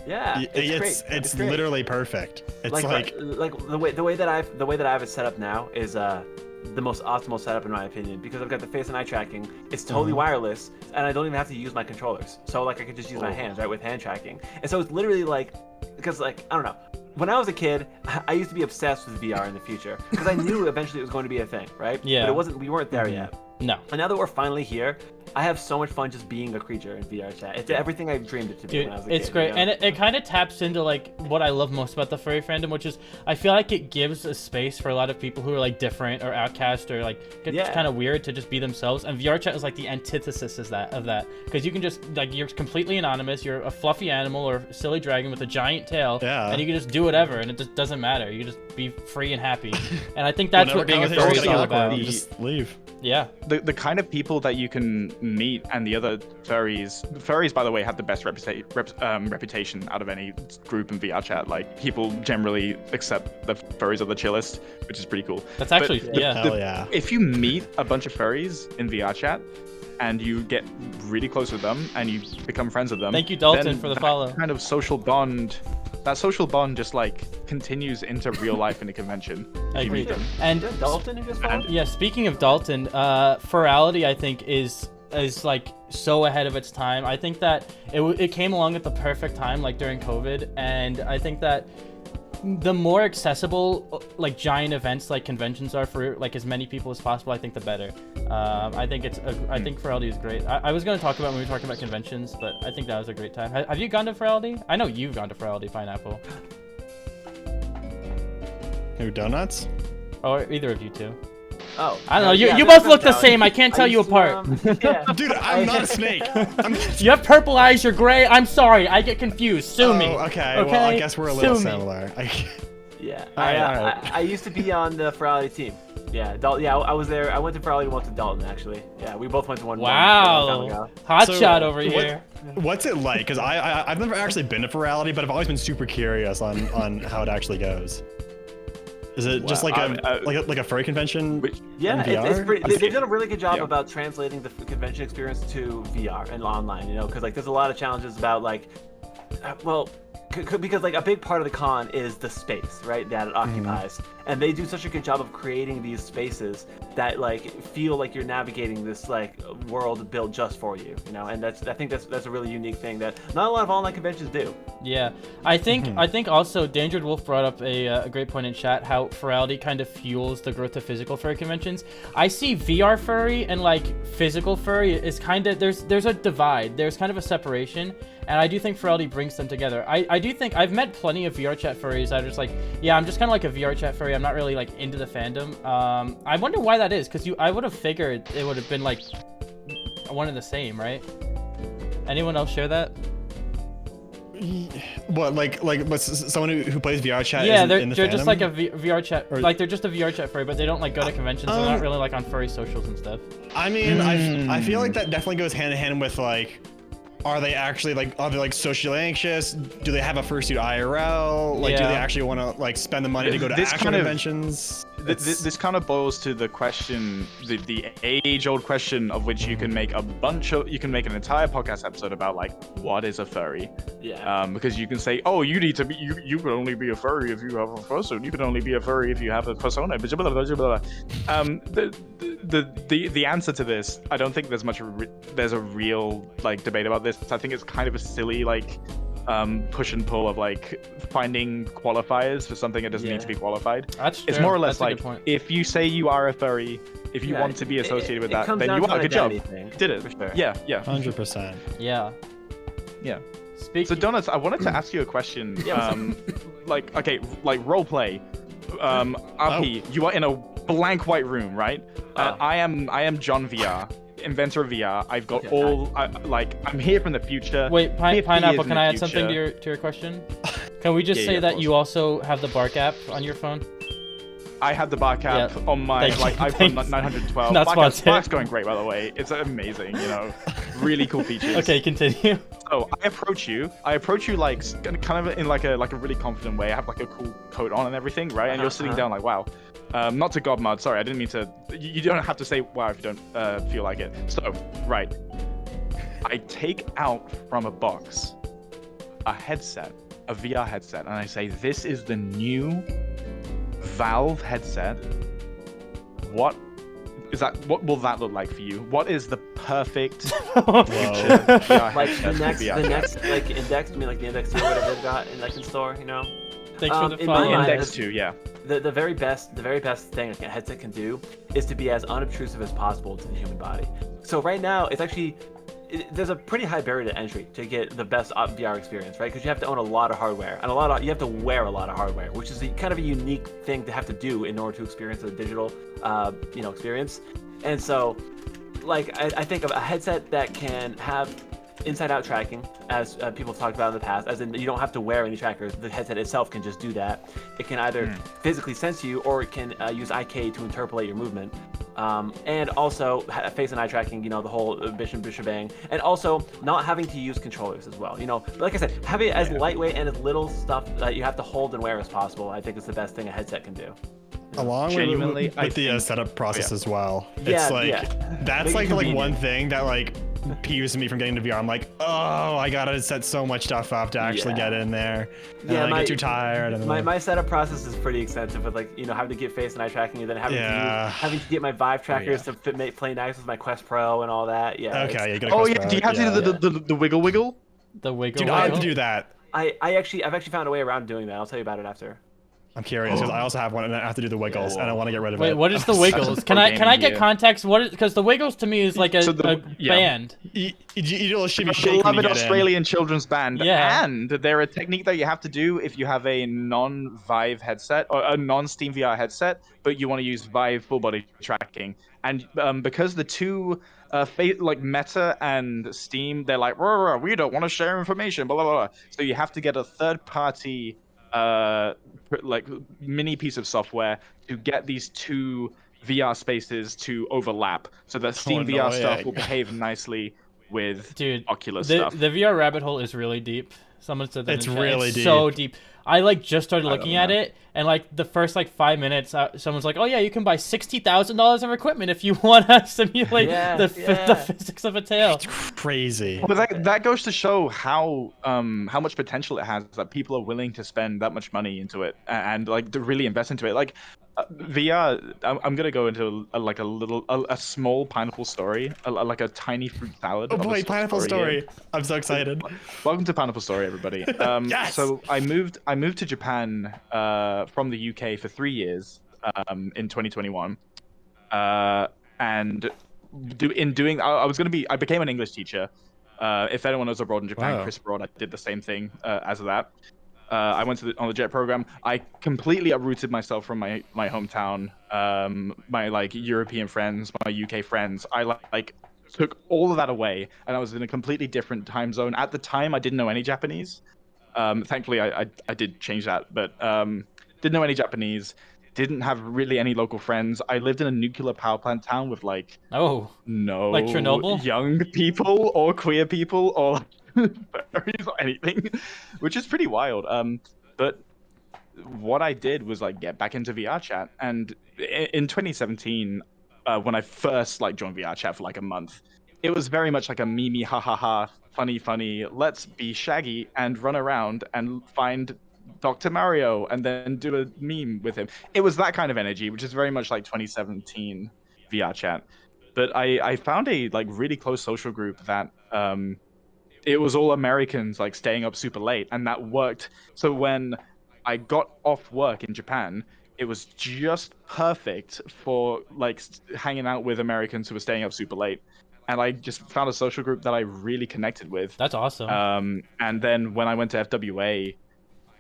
S5: Yeah, it's great.
S4: It's
S5: great.
S4: literally perfect. It's
S5: like the way that I have it set up now is the most optimal setup in my opinion, because I've got the face and eye tracking. It's totally wireless, and I don't even have to use my controllers. So like I could just use my hands, right, with hand tracking. And so it's literally like, because like I don't know. When I was a kid, I used to be obsessed with VR in the future because I knew eventually it was going to be a thing, right?
S2: Yeah.
S5: But it wasn't. We weren't there yet.
S2: No.
S5: And now that we're finally here, I have so much fun just being a creature in VRChat. It's everything I dreamed it to be
S2: Dude,
S5: when I was a
S2: it's
S5: kid.
S2: great,
S5: you know?
S2: and it kind of taps into like what I love most about the furry fandom, which is I feel like it gives a space for a lot of people who are like different or outcast or like it's kind of weird to just be themselves. And VRChat is like the antithesis of that, because you can just like you're completely anonymous. You're a fluffy animal or silly dragon with a giant tail, and you can just do whatever, and it just doesn't matter. You can just be free and happy, and I think that's what being a furry is all about.
S4: You just leave.
S2: Yeah.
S3: The kind of people that you can meet and the other furries, by the way, have the best reputation out of any group in VRChat. Like, people generally accept the furries are the chillest, which is pretty cool.
S2: That's actually,
S4: Hell yeah.
S3: If you meet a bunch of furries in VRChat and you get really close with them and you become friends with them,
S2: Thank you, Dalton,
S3: then
S2: for the
S3: that
S2: follow.
S3: kind of social bond, just like continues into real life in a convention.
S2: I
S3: if you
S2: agree.
S3: meet them.
S2: And
S5: Dalton, who just followed?
S2: yeah, speaking of Dalton, Ferality, I think, is like so ahead of its time. I think that it came along at the perfect time, like during COVID, and I think that the more accessible like giant events like conventions are for like as many people as possible, I think the better. I think Ferality is great. I was going to talk about when we were talking about conventions, but I think that was a great time. Have you gone to Ferality? I know you've gone to Ferality, Pineapple.
S4: Who, donuts?
S2: Or either of you two.
S5: Oh.
S2: I don't know.
S5: Yeah,
S2: You
S5: that's
S2: both look the
S5: valid.
S2: same. I can't tell you
S5: used to,
S2: apart.
S5: yeah.
S4: Dude, I'm not a snake.
S2: You have purple eyes. You're gray. I'm sorry. I get confused. Sue me.
S4: Okay. Well, I guess we're a little
S2: Sue me.
S4: similar.
S5: Yeah,
S4: Alright.
S5: I used to be on the Ferality team. Yeah, I was there. I went to Ferality and went to Dalton, actually. Yeah, we both went to one. one time
S2: Wow.
S5: ago.
S2: Hot
S4: So,
S2: shot over here.
S4: What's it like? Because I've never actually been to Ferality, but I've always been super curious on how it actually goes. Is it just like a furry convention?
S5: Yeah,
S4: in VR?
S5: it's pretty. They've done a really good job
S3: Yeah.
S5: about translating the convention experience to VR and online. You know, because like there's a lot of challenges about like, well, because like a big part of the con is the space, right, that it occupies, and they do such a good job of creating these spaces that like feel like you're navigating this like world built just for you, you know, and I think that's a really unique thing that not a lot of online conventions do.
S2: Yeah, I think also Dangered Wolf brought up a great point in chat, how Ferality kind of fuels the growth of physical furry conventions. I see VR furry and like physical furry is kind of there's a divide. There's kind of a separation, and I do think Ferality brings them together. I do think I've met plenty of VRChat furries that are just like, yeah, I'm just kind of like a VRChat furry. I'm not really like into the fandom. I wonder why that is, because I would have figured it would have been like one and the same, right? Anyone else share that?
S4: What, like someone who plays VRChat?
S2: Yeah,
S4: in the
S2: they're just
S4: fandom?
S2: like a VRChat,
S4: Or-
S2: like they're just a VRChat furry, but they don't like go to conventions. They're not really like on furry socials and stuff.
S4: I mean, I feel like that definitely goes hand in hand with like, are they socially anxious? Do they have a fursuit IRL? Like, do
S2: Yeah.
S4: they actually want to like spend the money to go to
S3: This
S4: actual
S3: kind of-
S4: conventions?
S3: This kind of boils to the question, the age-old question of which you can make an entire podcast episode about, like, what is a furry?
S5: Yeah.
S3: Because you can say, oh, you can only be a furry if you have a fursuit. You can only be a furry if you have a persona. Blah, blah, blah, blah, blah. The answer to this, I don't think there's a real like debate about this. I think it's kind of a silly like push and pull of like finding qualifiers for something that doesn't need to be qualified.
S2: That's true.
S3: It's more or less
S2: That's a
S3: like,
S2: good point.
S3: if you say you are a furry, if you want to be associated with that, then you are. Good job. Did it.
S5: For sure.
S3: Yeah.
S4: 100%.
S2: Yeah.
S3: Yeah.
S2: Speak.
S3: So Donuts, I wanted to ask you a question. Like, okay, like role play. RP, you are in a blank white room, right? I am John VR, inventor of VR. I've got I'm here from the future.
S2: Wait,
S3: 50 years
S2: Pineapple,
S3: in
S2: can
S3: the
S2: I add something
S3: future.
S2: to your question? Can we just
S3: Yeah,
S2: say
S3: yeah, of
S2: that
S3: course.
S2: you also have the BARQ app on your phone?
S3: I have the BARQ app
S2: Yeah.
S3: on my
S2: Thank you.
S3: iPhone
S2: Thanks.
S3: 912.
S2: Not sponsored.
S3: BARQ's going great, by the way. It's amazing, you know. Really cool features.
S2: Okay, continue.
S3: So I approach you like kind of in like a really confident way. I have like a cool coat on and everything, right? And you're sitting down like, wow. Not to godmod, sorry, I didn't mean to. You don't have to say wow if you don't feel like it. So, right. I take out from a box a headset, a VR headset, and I say, this is the new Valve headset. What will that look like for you? What is the perfect future VR
S5: Like
S3: headset
S5: the
S3: for VR?
S5: next like index, I mean like the index 2 or whatever they've got in like in store, you know.
S2: Thanks for the
S5: in my
S2: follow.
S5: mind,
S3: Index 2, yeah.
S5: The very best thing a headset can do is to be as unobtrusive as possible to the human body. So right now, it's actually there's a pretty high barrier to entry to get the best VR experience, right? Because you have to own a lot of hardware and you have to wear a lot of hardware, which is kind of a unique thing to have to do in order to experience a digital, experience. And so, like, I think of a headset that can have inside-out tracking, as people have talked about in the past, as in you don't have to wear any trackers. The headset itself can just do that. It can either physically sense you, or it can use IK to interpolate your movement. and also face and eye tracking, you know, the whole shebang, and also not having to use controllers as well. You know, but like I said, having it as lightweight and as little stuff that you have to hold and wear as possible, I think is the best thing a headset can do.
S4: Along
S3: Genuinely,
S4: with the setup process as well.
S5: Yeah,
S4: It's like
S5: yeah.
S4: that's
S5: Make it
S4: like one
S5: convenient.
S4: thing that like peeves me from getting into VR. I'm like, oh, I gotta set so much stuff up to actually get in there. And
S5: Yeah,
S4: then I get too tired. And then
S5: my setup process is pretty extensive with, like, you know, having to get face and eye tracking, and then having to get my Vive trackers to play nice with my Quest Pro and all that. Yeah.
S4: okay, you get a
S3: Oh
S4: Quest
S3: yeah,
S4: Pro,
S3: do you have to do the wiggle wiggle?
S2: The wiggle.
S4: Dude,
S2: wiggle.
S4: I have to do that.
S5: I've actually found a way around doing that. I'll tell you about it after.
S4: I'm curious because I also have one and I have to do the wiggles and I want to get rid of it.
S2: Wait, what is the wiggles? Can I get context? What is, because the wiggles to me is like a band.
S4: You do a shimmy shake when you
S3: Beloved
S4: get
S3: Australian children's band.
S2: Yeah.
S3: And they're a technique that you have to do if you have a non-Vive headset or a non-Steam VR headset, but you want to use Vive full body tracking. And because the two like Meta and Steam, they're like, we don't want to share information, blah blah blah. So you have to get a third-party like mini piece of software to get these two VR spaces to overlap, so that Steam VR stuff will behave nicely with Oculus stuff.
S2: The VR rabbit hole is really deep. Someone said that
S4: it's
S2: in chat.
S4: really
S2: it's
S4: deep.
S2: So deep. I like just started looking at it, and like the first like 5 minutes, someone's like, "Oh yeah, you can buy $60,000 of equipment if you want to simulate the physics of a tail."
S4: It's crazy.
S3: But that goes to show how much potential it has, that people are willing to spend that much money into it and like to really invest into it. Like VR, I'm gonna go into a small pineapple story, like a tiny fruit salad.
S4: Oh boy, pineapple story! I'm so excited.
S3: Welcome to Pineapple Story, everybody.
S4: Yes!
S3: So I moved to Japan from the UK for 3 years in 2021, and I became an English teacher. If anyone knows abroad in Japan, Chris Broad, I did the same thing as that. I went on the JET program. I completely uprooted myself from my hometown, my like European friends, my UK friends. I like took all of that away, and I was in a completely different time zone. At the time, I didn't know any Japanese. Thankfully, I did change that, but didn't know any Japanese. Didn't have really any local friends. I lived in a nuclear power plant town with like no
S2: like Chernobyl?
S3: Young people or queer people or furries or anything, which is pretty wild. But what I did was like get back into VRChat, and in 2017, when I first like joined VRChat for like a month, it was very much like a meme, ha ha ha, funny. Let's be Shaggy and run around and find Dr. Mario and then do a meme with him. It was that kind of energy, which is very much like 2017 VRChat. But I found a like really close social group that it was all Americans like staying up super late, and that worked. So when I got off work in Japan, it was just perfect for like hanging out with Americans who were staying up super late. And I just found a social group that I really connected with.
S2: That's awesome.
S3: And then when I went to FWA,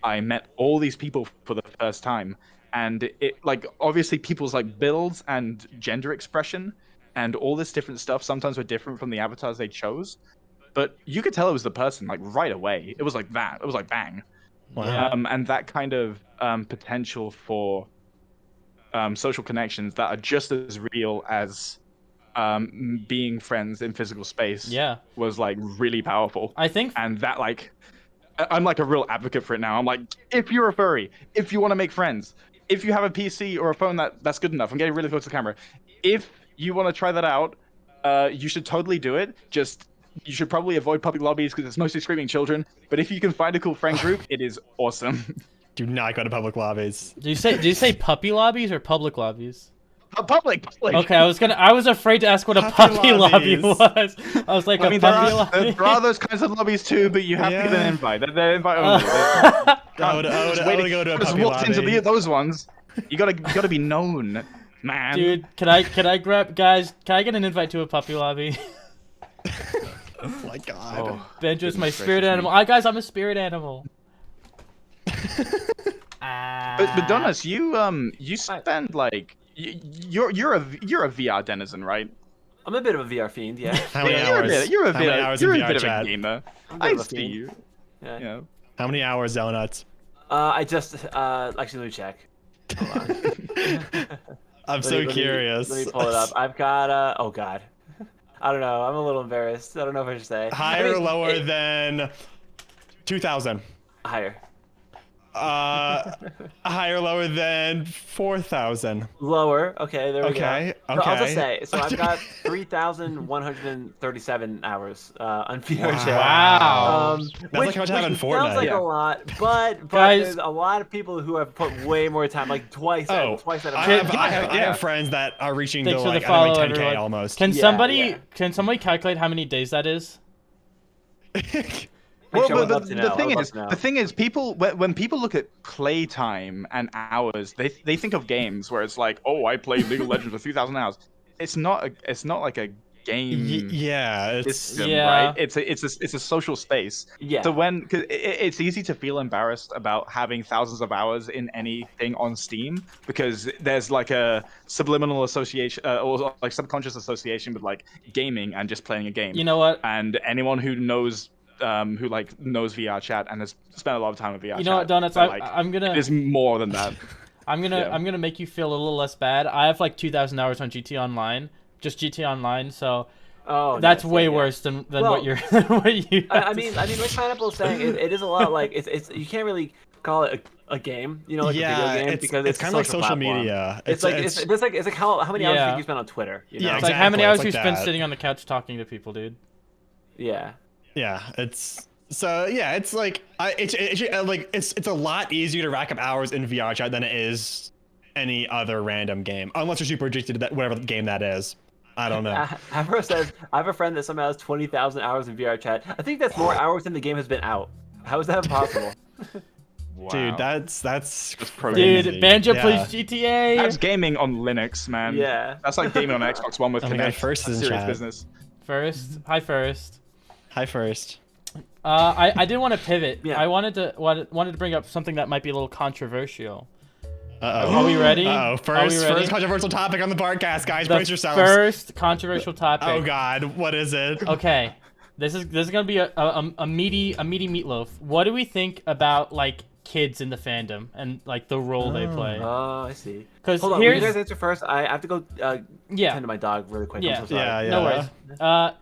S3: I met all these people for the first time, and it like obviously people's like builds and gender expression and all this different stuff sometimes were different from the avatars they chose, but you could tell it was the person like right away. It was like that. It was like bang.
S2: Wow.
S3: And that kind of potential for social connections that are just as real as being friends in physical space was like really powerful.
S2: I think,
S3: and that like I'm like a real advocate for it now. I'm like, if you're a furry, if you want to make friends, if you have a PC or a phone that's good enough, I'm getting really close to the camera, if you want to try that out, you should totally do it. Just you should probably avoid public lobbies because it's mostly screaming children, but if you can find a cool friend group, it is awesome.
S4: Do not go to public lobbies.
S2: Do you say puppy lobbies or public lobbies?
S3: Public.
S2: Okay, I was afraid to ask what a puppy lobby was. I was like, I mean, there
S3: are those kinds of lobbies too, but you have to get an invite. They're invite only.
S4: I would go to a puppy lobby.
S3: Into those ones. You gotta be known, man.
S2: Dude, can I grab guys? Can I get an invite to a puppy lobby?
S4: Oh my god.
S2: Banjo's my spirit animal. Guys, I'm a spirit animal.
S3: But Donuts, you spend like you're a VR denizen, right?
S5: I'm a bit of a VR fiend, yeah.
S4: How many hours?
S3: You're a
S4: How many hours in VR
S3: bit
S4: chat?
S3: of a gamer.
S5: I'm a bit
S3: I
S5: of a
S3: see
S5: fiend.
S3: you.
S5: Yeah.
S3: Yeah.
S4: How many hours, Donuts?
S5: I just actually let me check. Hold on.
S4: I'm so curious.
S5: Let me pull it up. I've got oh god. I don't know. I'm a little embarrassed. I don't know if I should say.
S4: Higher or lower than 2,000?
S5: Higher.
S4: Higher or lower than 4,000?
S5: Lower. Okay, there we go.
S4: Okay.
S5: So I'll just say, so I've got 3,137 hours on VRChat.
S2: Wow.
S4: That's like how much I have in Fortnite.
S5: Sounds like a lot, but
S2: Guys,
S5: there's a lot of people who have put way more time, like twice that amount.
S4: I have friends that are reaching
S2: Thanks
S4: to
S2: for the
S4: like
S2: follow,
S4: 10K
S2: everyone.
S4: almost.
S2: Can somebody calculate how many days that is?
S3: Well, the thing is, people when people look at playtime and hours, they think of games where it's like, oh, I played League of Legends for 3,000 hours. It's not like a game.
S4: System,
S3: right? It's a social space.
S5: Yeah.
S3: So cause it's easy to feel embarrassed about having thousands of hours in anything on Steam because there's like a subliminal association or like subconscious association with like gaming and just playing a game.
S2: You know what?
S3: And anyone who knows VRChat and has spent a lot of time with VRChat.
S2: You know what, Donuts? I'm gonna.
S3: There's more than that.
S2: I'm gonna make you feel a little less bad. I have like 2,000 hours on GT Online, just GT Online. So that's way worse than what you're. What you.
S5: I mean, like Pineapple is saying, it is a lot like it's you can't really call it a game, you know, like a video game because it's
S4: kind of like social
S5: platform.
S4: Media.
S5: It's like how many hours do you think you spend on Twitter? You know?
S2: It's like how many hours you spend sitting on the couch talking to people, dude.
S5: Yeah.
S4: Yeah, it's like it's a lot easier to rack up hours in VRChat than it is any other random game, unless you're super addicted to that whatever game that is. I don't know.
S5: Avro says I have a friend that somehow has 20,000 hours in VRChat. I think that's more hours than the game has been out. How is that possible?
S3: Wow.
S4: Dude, that's
S3: crazy.
S2: Dude, Banjo plays GTA.
S3: That's gaming on Linux, man.
S5: Yeah.
S3: That's like gaming on Xbox One with Kinect.
S4: First is
S3: serious
S4: chat.
S3: business.
S2: Hi first.
S4: Hi first.
S2: I did want to pivot.
S5: Yeah.
S2: I wanted to bring up something that might be a little controversial.
S4: Uh-oh.
S2: Are we ready?
S4: First controversial topic on the BARQcast, guys. Brace yourselves.
S2: First controversial topic.
S4: Oh God, what is it?
S2: Okay, this is gonna be a meaty meatloaf. What do we think about like kids in the fandom and like the role they play?
S5: Oh, I see.
S2: Because
S5: hold on, will you guys answer first? I have to go tend to my dog really quick.
S2: Yeah.
S5: I'm so sorry.
S2: No worries.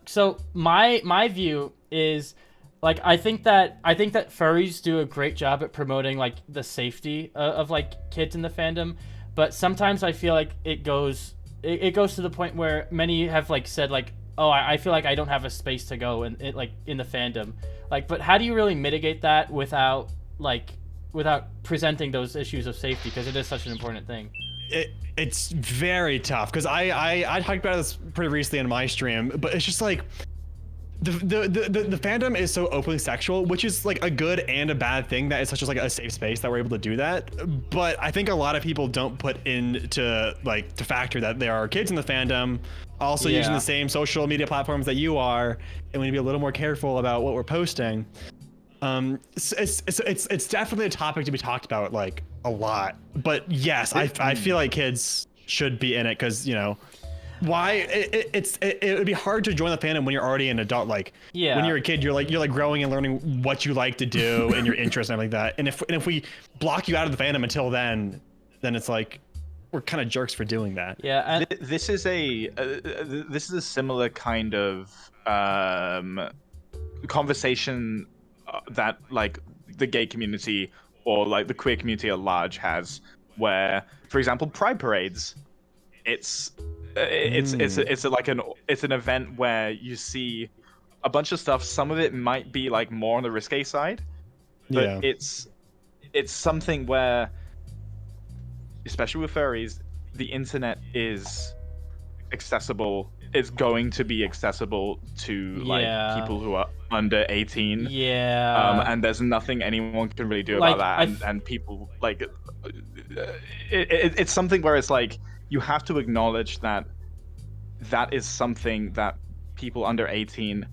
S2: So my view is like I think that furries do a great job at promoting like the safety of like kids in the fandom, but sometimes I feel like it goes to the point where many have like said like, oh, I feel like I don't have a space to go in the fandom. Like, but how do you really mitigate that without presenting those issues of safety, because it is such an important thing?
S4: It's very tough because I talked about this pretty recently in my stream, but it's just like the fandom is so openly sexual, which is like a good and a bad thing that it's such as like a safe space that we're able to do that. But I think a lot of people don't put into like to factor that there are kids in the fandom also using the same social media platforms that you are, and we need to be a little more careful about what we're posting. It's definitely a topic to be talked about like a lot. But yes, I feel like kids should be in it because, you know, why it would be hard to join the fandom when you're already an adult. Like when you're a kid, you're like growing and learning what you like to do and your interests and everything like that. And if we block you out of the fandom until then it's like we're kind of jerks for doing that.
S2: Yeah, and
S3: this is a similar kind of conversation that like the gay community or like the queer community at large has, where, for example, pride parades. It's an event where you see a bunch of stuff. Some of it might be like more on the risque side, but it's something where, especially with furries, the internet is accessible. It's going to be accessible to like people who are under 18. And there's nothing anyone can really do about that. And people like it's something where it's like you have to acknowledge that is something that people under 18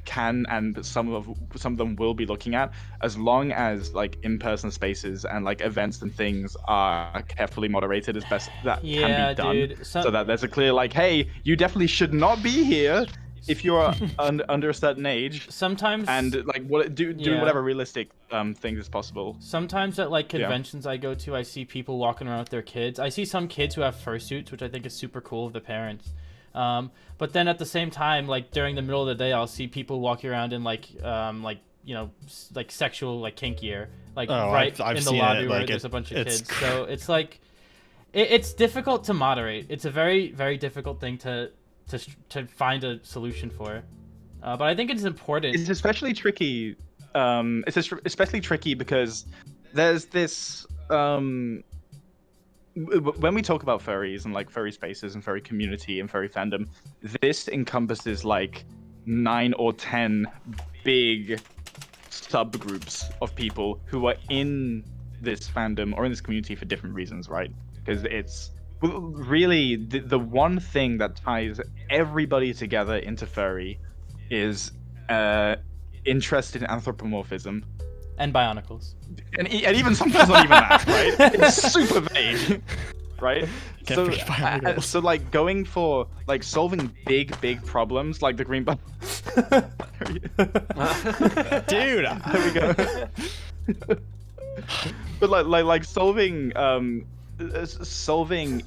S3: can, and some of them will be looking at, as long as like in-person spaces and like events and things are carefully moderated as best that can be done.
S2: Dude.
S3: So that there's a clear like, hey, you definitely should not be here. if you're under a certain age,
S2: sometimes
S3: and like do whatever realistic things as possible.
S2: Sometimes at like conventions I go to, I see people walking around with their kids. I see some kids who have fursuits, which I think is super cool of the parents. But then at the same time, like during the middle of the day, I'll see people walking around in like like sexual like kink gear, like I've in the lobby where there's a bunch of kids. So it's like it's difficult to moderate. It's a very, very difficult thing to find a solution for. But I think it's important.
S3: It's especially tricky. Especially tricky because there's this when we talk about furries and like furry spaces and furry community and furry fandom, this encompasses like 9 or 10 big subgroups of people who are in this fandom or in this community for different reasons, right? Because it's really the one thing that ties everybody together into furry is interest in anthropomorphism
S2: and bionicles,
S3: and even sometimes not even that, right? It's super vague, right? So like going for like solving big problems like the green button.
S4: Dude,
S3: there we go. But like solving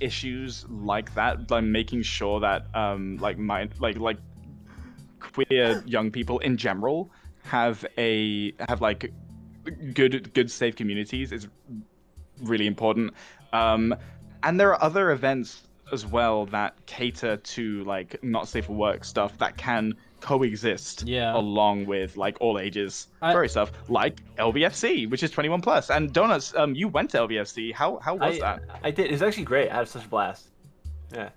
S3: issues like that, like making sure that like queer young people in general have like good safe communities is really important. And there are other events as well that cater to like not safe for work stuff that can coexist along with like all ages furry stuff, like LBFC, which is 21 plus. And Donuts, you went to LBFC. How was that?
S5: I did. It was actually great. I had such a blast. Yeah.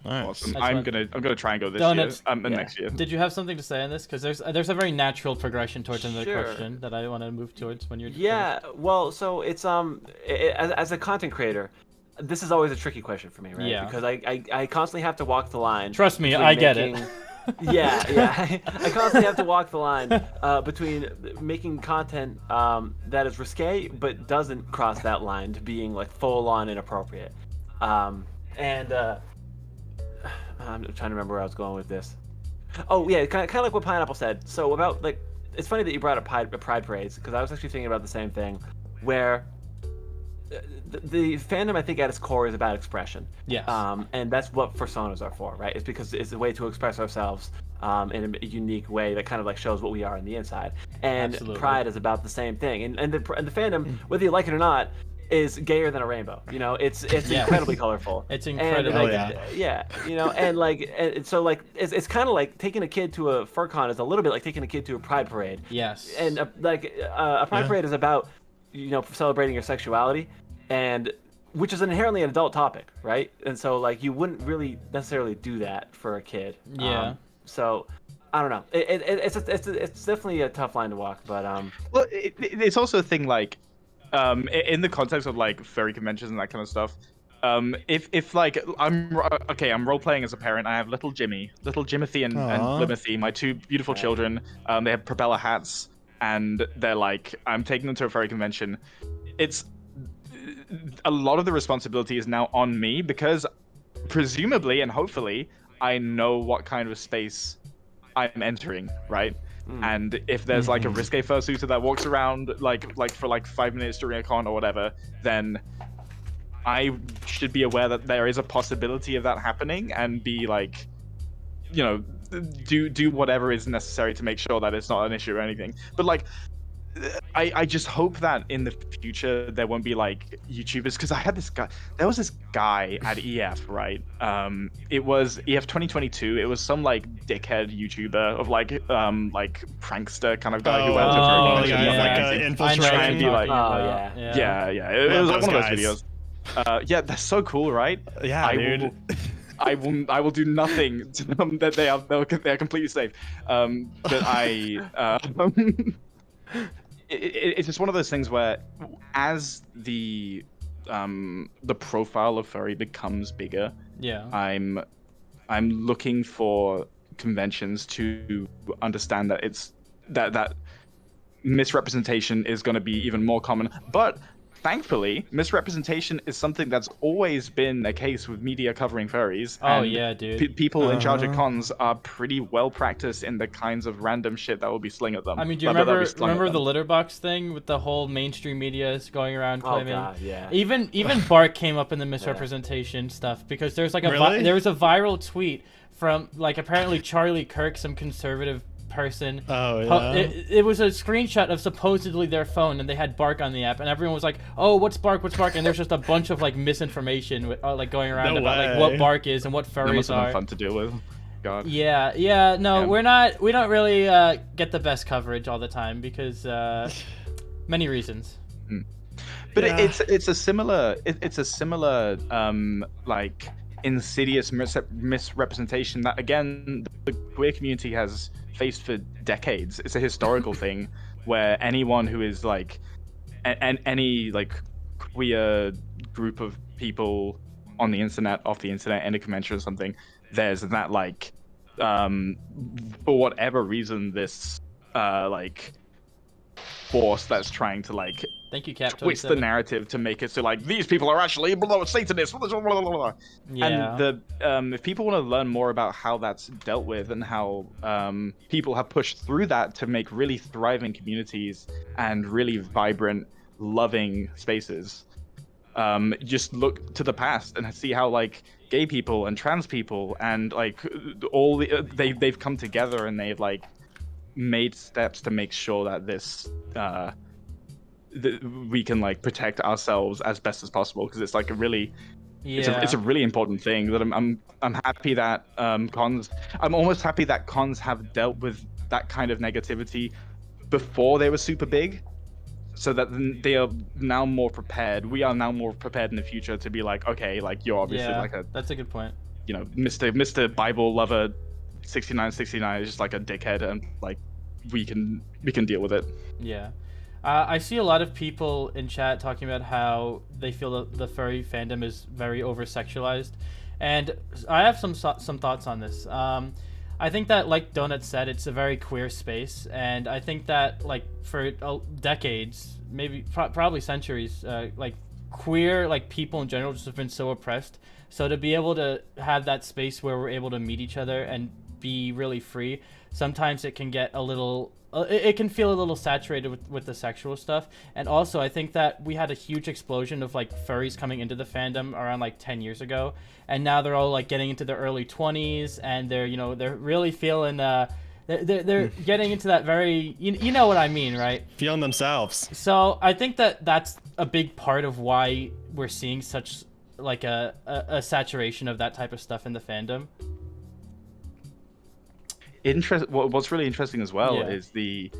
S3: Awesome. I'm gonna try and go this year. Next year.
S2: Did you have something to say on this? Because there's a very natural progression towards another question that I want to move towards when you're.
S5: Yeah.
S2: finished.
S5: Well, so it's as a content creator, this is always a tricky question for me, right?
S2: Yeah.
S5: Because I constantly have to walk the line.
S2: Trust me, I get it.
S5: Yeah. I constantly have to walk the line between making content that is risque but doesn't cross that line to being like full on inappropriate. I'm trying to remember where I was going with this. Oh yeah, kind of like what Pineapple said. So about like, it's funny that you brought up pride parades because I was actually thinking about the same thing, where the fandom I think at its core is about expression.
S2: Yes.
S5: And that's what personas are for, right? It's because it's a way to express ourselves in a unique way that kind of like shows what we are on the inside. And
S2: Absolutely.
S5: Pride is about the same thing. And the fandom, whether you like it or not, is gayer than a rainbow. You know, it's incredibly colorful.
S2: It's incredible.
S5: And so like it's kind of like taking a kid to a FurCon is a little bit like taking a kid to a pride parade.
S2: Yes.
S5: And a pride parade is about celebrating your sexuality, and which is inherently an adult topic, right? And so like you wouldn't really necessarily do that for a kid.
S2: Yeah.
S5: So I don't know. It's definitely a tough line to walk, but
S3: Well, it's also a thing like. In the context of like furry conventions and that kind of stuff, if like I'm role playing as a parent, I have little Jimothy and Limothy, my 2 beautiful children. They have propeller hats, and they're like, I'm taking them to a furry convention. It's a lot of the responsibility is now on me because presumably and hopefully I know what kind of space I'm entering, right? And if there's like a risque fursuiter that walks around like for like 5 minutes during a con or whatever, then I should be aware that there is a possibility of that happening and be like, do whatever is necessary to make sure that it's not an issue or anything. But like, I just hope that in the future there won't be like YouTubers, because there was this guy at EF, right? It was EF 2022. It was some like dickhead YouTuber of like prankster kind of guy who went to
S4: infiltrate.
S3: It was like one of those videos. They're so cool, right?
S4: Yeah, dude.
S3: I will do nothing to them that they're completely safe. It's just one of those things where, as the profile of furry becomes bigger, I'm looking for conventions to understand that it's that misrepresentation is going to be even more common. But thankfully, misrepresentation is something that's always been a case with media covering furries.
S2: Oh yeah, dude.
S3: People in charge of cons are pretty well practiced in the kinds of random shit that will be slung at them.
S2: I mean, do you remember the litter box thing with the whole mainstream media is going around claiming?
S5: Oh god, yeah.
S2: Even BARQ came up in the misrepresentation stuff because there's like there was a viral tweet from like apparently Charlie Kirk, some conservative person.
S4: Oh yeah.
S2: It was a screenshot of supposedly their phone, and they had BARQ on the app, and everyone was like, "Oh, what's BARQ? What's BARQ?" And there's just a bunch of like misinformation like going around about like what BARQ is and what furries are.
S3: Fun to deal with. God.
S2: Yeah. No, we don't really get the best coverage all the time because many reasons.
S3: But it's a similar like insidious misrepresentation that again the queer community has faced for decades. It's a historical thing where anyone who is like any like queer group of people on the internet, off the internet, in a convention or something, there's that like for whatever reason this like force that's trying to like
S2: thank you, Cap.
S3: twist the narrative to make it so like these people are actually Satanists.
S2: Yeah.
S3: And the if people want to learn more about how that's dealt with and how people have pushed through that to make really thriving communities and really vibrant, loving spaces, just look to the past and see how like gay people and trans people and like all they've come together and they've like made steps to make sure that this we can like protect ourselves as best as possible, because it's like a really it's a really important thing that I'm happy that cons I'm almost happy that cons have dealt with that kind of negativity before they were super big, so that they are now more prepared. We are now more prepared in the future to be like, okay, like you're obviously like
S2: that's a good point.
S3: You know, Mr. Bible lover 6969 is just like a dickhead, and like we can deal with it.
S2: Yeah. I see a lot of people in chat talking about how they feel that the furry fandom is very over-sexualized, and I have some thoughts on this. I think that, like Donut said, it's a very queer space, and I think that like for decades, maybe probably centuries, like queer like people in general just have been so oppressed. So to be able to have that space where we're able to meet each other and be really free, sometimes it can get a little it can feel a little saturated with the sexual stuff. And also I think that we had a huge explosion of like furries coming into the fandom around like 10 years ago, and now they're all like getting into their early 20s, and they're really feeling they're getting into that very you know what I mean, right?
S4: Feeling themselves.
S2: So I think that that's a big part of why we're seeing such like a saturation of that type of stuff in the fandom.
S3: What's really interesting as well is the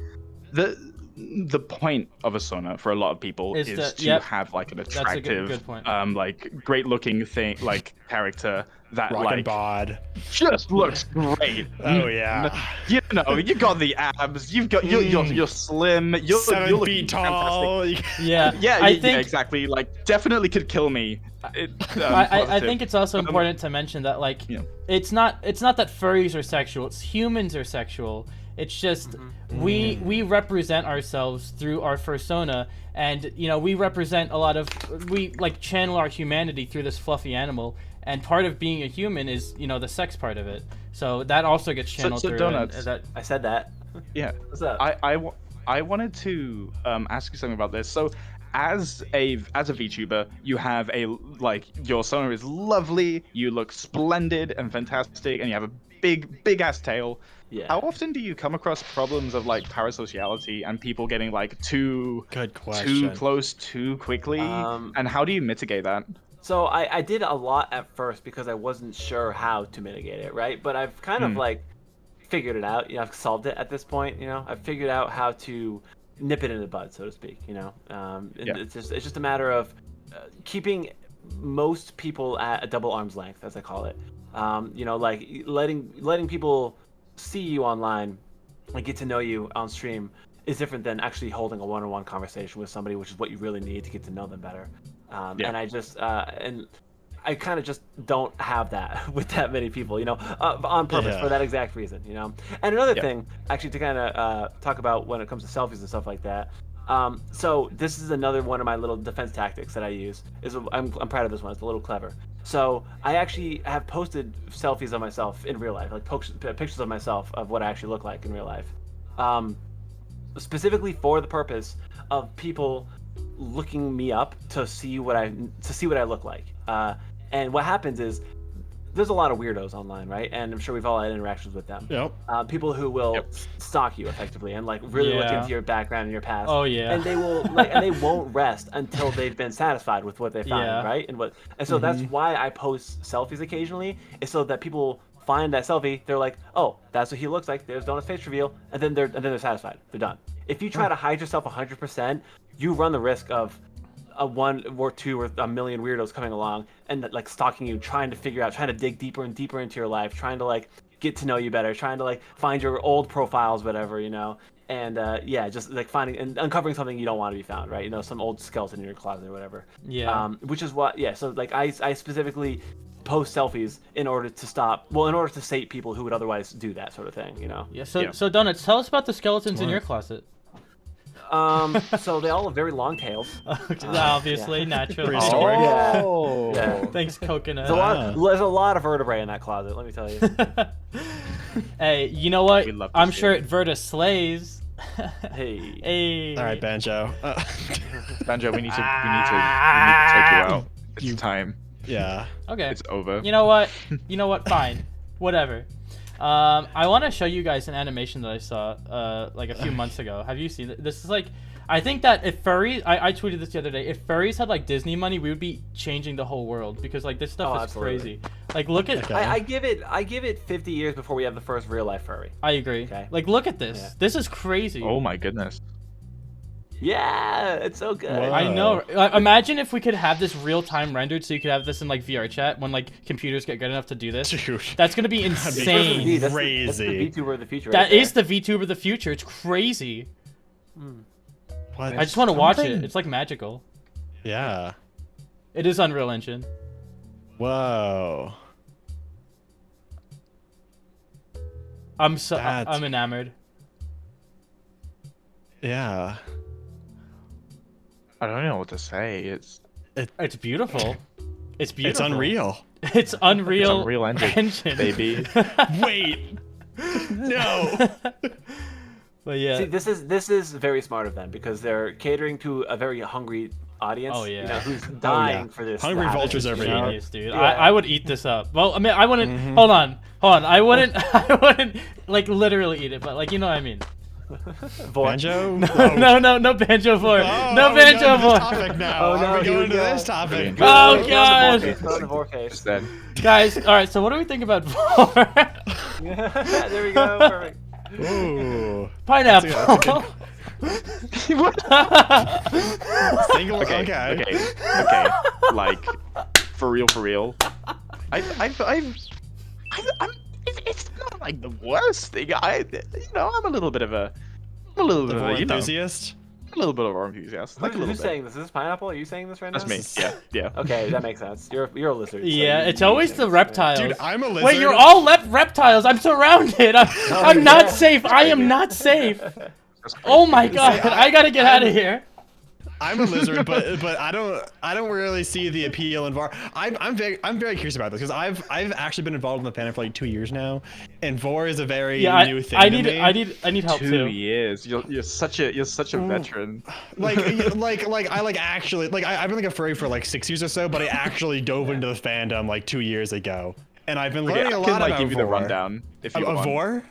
S3: point of a sauna for a lot of people is to have like an attractive,
S2: good point.
S3: Like great looking thing, like character that
S4: Rock
S3: like
S4: and bod.
S3: just looks great.
S4: Oh yeah.
S3: You know, you got the abs. You've got you're slim. You're
S4: 7 feet tall.
S2: Yeah.
S3: I think exactly. Like definitely could kill me.
S2: I think it's also important to mention that like it's not that furries are sexual. It's humans are sexual. It's just we represent ourselves through our fursona, and we represent we like channel our humanity through this fluffy animal, and part of being a human is the sex part of it. So that also gets channeled through.
S3: Donuts.
S5: I said that.
S3: Yeah.
S5: What's up?
S3: I wanted to ask you something about this. So as a VTuber, you have your sonar is lovely, you look splendid and fantastic, and you have a big ass tail.
S5: Yeah.
S3: How often do you come across problems of like parasociality and people getting like too close too quickly? And how do you mitigate that?
S5: So I did a lot at first because I wasn't sure how to mitigate it, right? But I've kind of like figured it out. I've solved it at this point. I've figured out how to nip it in the bud, so to speak. It's just a matter of keeping most people at a double arm's length, as I call it. Like letting people see you online and get to know you on stream is different than actually holding a one-on-one conversation with somebody, which is what you really need to get to know them better. And I just and I kind of just don't have that with that many people, on purpose for that exact reason, And another thing, actually, to kind of talk about when it comes to selfies and stuff like that, So this is another one of my little defense tactics that I use. I'm proud of this one. It's a little clever. So I actually have posted selfies of myself in real life, like pictures of myself of what I actually look like in real life, specifically for the purpose of people looking me up to see what I look like. And what happens is, there's a lot of weirdos online, right? And I'm sure we've all had interactions with them.
S4: Yep.
S5: People who will stalk you effectively and like really look into your background and your past.
S2: Oh yeah.
S5: And they will and they won't rest until they've been satisfied with what they find, right? And so that's why I post selfies occasionally, is so that people find that selfie, they're like, oh, that's what he looks like. There's Donut's face reveal, and then they're satisfied. They're done. If you try to hide yourself 100%, you run the risk of a 1 or 2 or a million weirdos coming along and like stalking you, trying to dig deeper and deeper into your life, trying to like get to know you better, trying to like find your old profiles, whatever, you know. And just like finding and uncovering something you don't want to be found, right? You know, some old skeleton in your closet or whatever. Yeah. Which is what, so like I specifically post selfies in order to sate people who would otherwise do that sort of thing, you know.
S2: So Donuts, tell us about the skeletons in your closet.
S5: So they all have very long tails.
S2: Obviously, naturally.
S5: Yeah.
S2: Thanks, Coconut.
S5: There's a lot of vertebrae in that closet, let me tell you.
S2: Hey, you know what? I'm sure Verta slays.
S5: Hey.
S4: All right, Banjo.
S3: Banjo, we need to take you out. It's time.
S4: Yeah.
S2: Okay.
S3: It's over.
S2: You know what? Fine. Whatever. I want to show you guys an animation that I saw like a few months ago. Have you seen it? This is like, I think that if furries, I tweeted this the other day, if furries had like Disney money, we would be changing the whole world, because like this stuff is crazy. Like look at
S5: I give it 50 years before we have the first real life furry.
S2: I agree. Okay. Like look at this. Yeah. This is crazy.
S3: Oh my goodness.
S5: Yeah, it's so good.
S4: Whoa.
S2: I know. Imagine if we could have this real time rendered, so you could have this in like VRChat when like computers get good enough to do this.
S4: Dude,
S2: that's gonna be insane.
S5: That's
S4: crazy.
S5: That's the VTuber of the future.
S2: That is the VTuber of the future. It's crazy.
S4: What?
S2: I just want to watch it. It's like magical.
S4: Yeah.
S2: It is Unreal Engine.
S4: Whoa.
S2: I'm enamored.
S4: Yeah.
S3: I don't know what to say.
S2: It's beautiful. It's beautiful.
S4: It's unreal.
S2: It's Unreal,
S3: Unreal Engine, baby.
S4: Wait. No.
S2: But yeah.
S5: See, this is very smart of them, because they're catering to a very hungry audience.
S2: Oh yeah.
S5: You know, who's dying for this.
S4: Hungry vultures over here.
S2: Genius, dude. Yeah. I would eat this up. Well, I mean, I wouldn't. Hold on. I wouldn't like literally eat it, but like, you know what I mean.
S4: Banjo?
S2: No Banjo Vore. No Banjo Vore.
S4: Topic now. Are we going to this topic?
S2: Oh god.
S5: The Vore case.
S2: Guys, all right. So what do we think about Vore?
S5: There we go. Perfect.
S4: Ooh.
S2: Pineapple.
S4: Single.
S3: Okay. Like, for real. It's not like the worst thing. I'm a little bit of a
S4: enthusiast.
S3: A little bit of an enthusiast. Like
S5: Who's saying this? Is this Pineapple? Are you saying this right now?
S3: That's me. Yeah.
S5: Okay, that makes sense. You're a lizard.
S2: Yeah, it's always the reptiles.
S4: Dude, I'm a lizard.
S2: Wait, you're all reptiles. I'm surrounded. I'm not safe. I am not safe. Oh my god! I gotta get out of here.
S4: I'm a lizard, but I don't really see the appeal in Vore. I'm very curious about this, because I've actually been involved in the fandom for like 2 years now, and Vore is a very new thing.
S2: I need help too.
S3: 2 years. You're such a veteran.
S4: Like I've been like a furry for like 6 years or so, but I actually dove into the fandom like 2 years ago, and I've been learning a lot about Vore.
S3: I can give you the rundown if you want.
S4: Vore?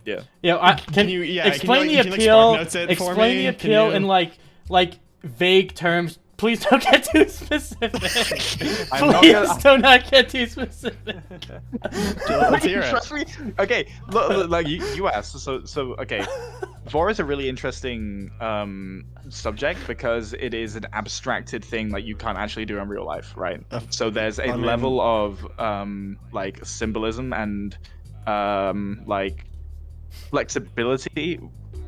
S3: Yeah.
S2: Yeah. Can you explain the appeal? Explain the appeal in like vague terms. Please don't get too specific. Please do not get too specific.
S4: Let's hear it.
S3: Trust me. Okay, look, like you asked. So okay, Vore is a really interesting subject, because it is an abstracted thing that you can't actually do in real life, right? So there's a level of like symbolism and like flexibility